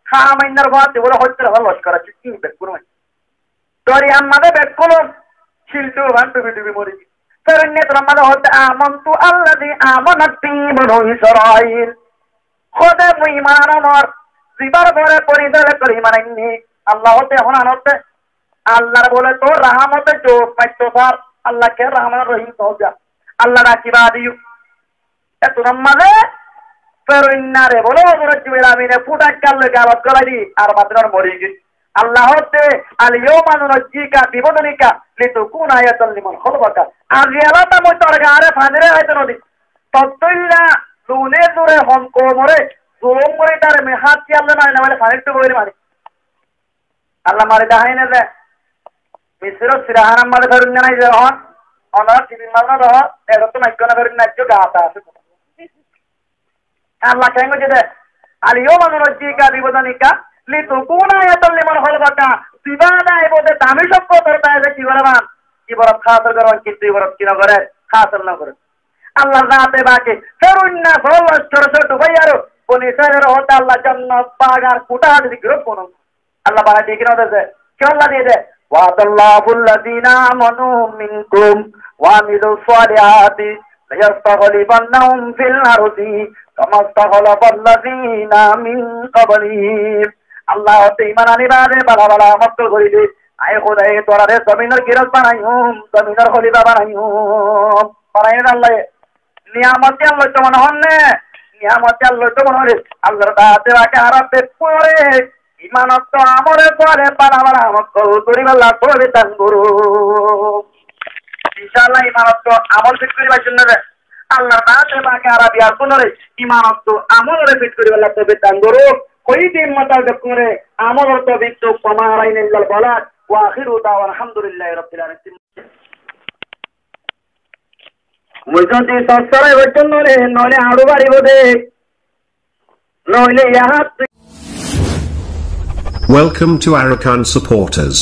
হা মাইন্নার বাদে বলে হচ্ছে লস্কর আছে কি বেকুন তোরি আমাদের বেকুন শিলটু বান্টু বিডুবি মরি ফেরুন্না তো আমাদের হতে আমন্তু আল্লাযী আমানাত বি বনু ইসরাঈল খোদা মুই ইমান আমার জিবার ঘরে পরিদলে করি মানাইনি আল্লাহ হতে হনান হতে আল্লাহর বলে তো রহমতে जो পাইতো স্যার আল্লাহ কে রহমান রহিম তো যা আল্লাহ রাখিবা দিও এত নামাজে ফেরুন্না রে বলে হযরত জিবরিল আমিনে ফুটা কালে গালত গলাই আর মাত্র মরি গি আল্লাহ হতে আল ইয়াউমা নুনজিকা বিবদনিকা লিতুকুন আয়াতাল লিমান খালাকা আর রিয়ালাতা মই তোর গারে ফানরে হয়তো নদী তত্তইলা লুনে জুরে হন কোমরে জুলুম করে তার মে হাত কি আল্লাহ না বলে ফানিতে বইরে মারি আল্লাহ মারে দাহাই না দে মিসর সিরাহান মারে ফেরুন্না নাই যে হন অনার টিভি মারনা রহ এটা তো নাইকনা ফেরুন্না যে গাতা আছে আল্লাহ কেন যে দে আল ইয়াউমা নুনজিকা বিবদনিকা লিতুকুনা আয়াতাল লিমান খালাকা দিবানা এবদে দামি সব করতে আছে কি বলবান কি বরফ খাতর করবান কিন্তু বরফ কি না করে খাতর না করে আল্লাহ জাতে বাকে ফেরুন্না বল ছোট ছোট ভাইয়ারো বনি সাহের হতে আল্লাহ জান্নাত বাগান কুটা দিক কোন আল্লাহ বাড়া দিয়ে কিনা দেছে কি আল্লাহ দিয়ে দে ওয়াদাল্লাহুল লাযিনা আমানু মিনকুম ওয়া আমিলুস সালিহাতি লায়াস্তাগলিবান্নাহুম ফিল আরদি কামা ইস্তাগলাবাল লাযিনা মিন ক্বাবলিহিম আল্লাহ হতে ঈমান আনিবারে বালা বালা আমল করিবে আয় খোদাই তোরা রে জমিনের গিরত বানাইহুম জমিনের খলিফা বানাইহুম বানাইন আল্লাহ নিয়ামত আল্লাহ তো মনে হন্নে নিয়ামত আল্লাহ তো মনে হরে আল্লাহর দাতে রাখে আরাতে পরে ইমানত তো আমরে পরে পারাবার আমত করিবাল্লাহ তোরে দান গুরু ইনশাআল্লাহ ইমানত তো আমল ফিট করিবার জন্য আল্লাহর দাতে রাখে আরাবি আর কোনরে ইমানত তো আমরে ফিট করিবাল্লাহ তোরে দান গুরু কই দিন মাতাল করে আমল তো বিচ্ছু পমারাইন ইল্লাল বালাদ ওয়া আখিরু দাওয়ানা আলহামদুলিল্লাহি রাব্বিল আলামিন মুজদি সসরে বচন রে নলে আড়ু বাড়ি বদে নলে ইহাত Welcome to Arakan supporters.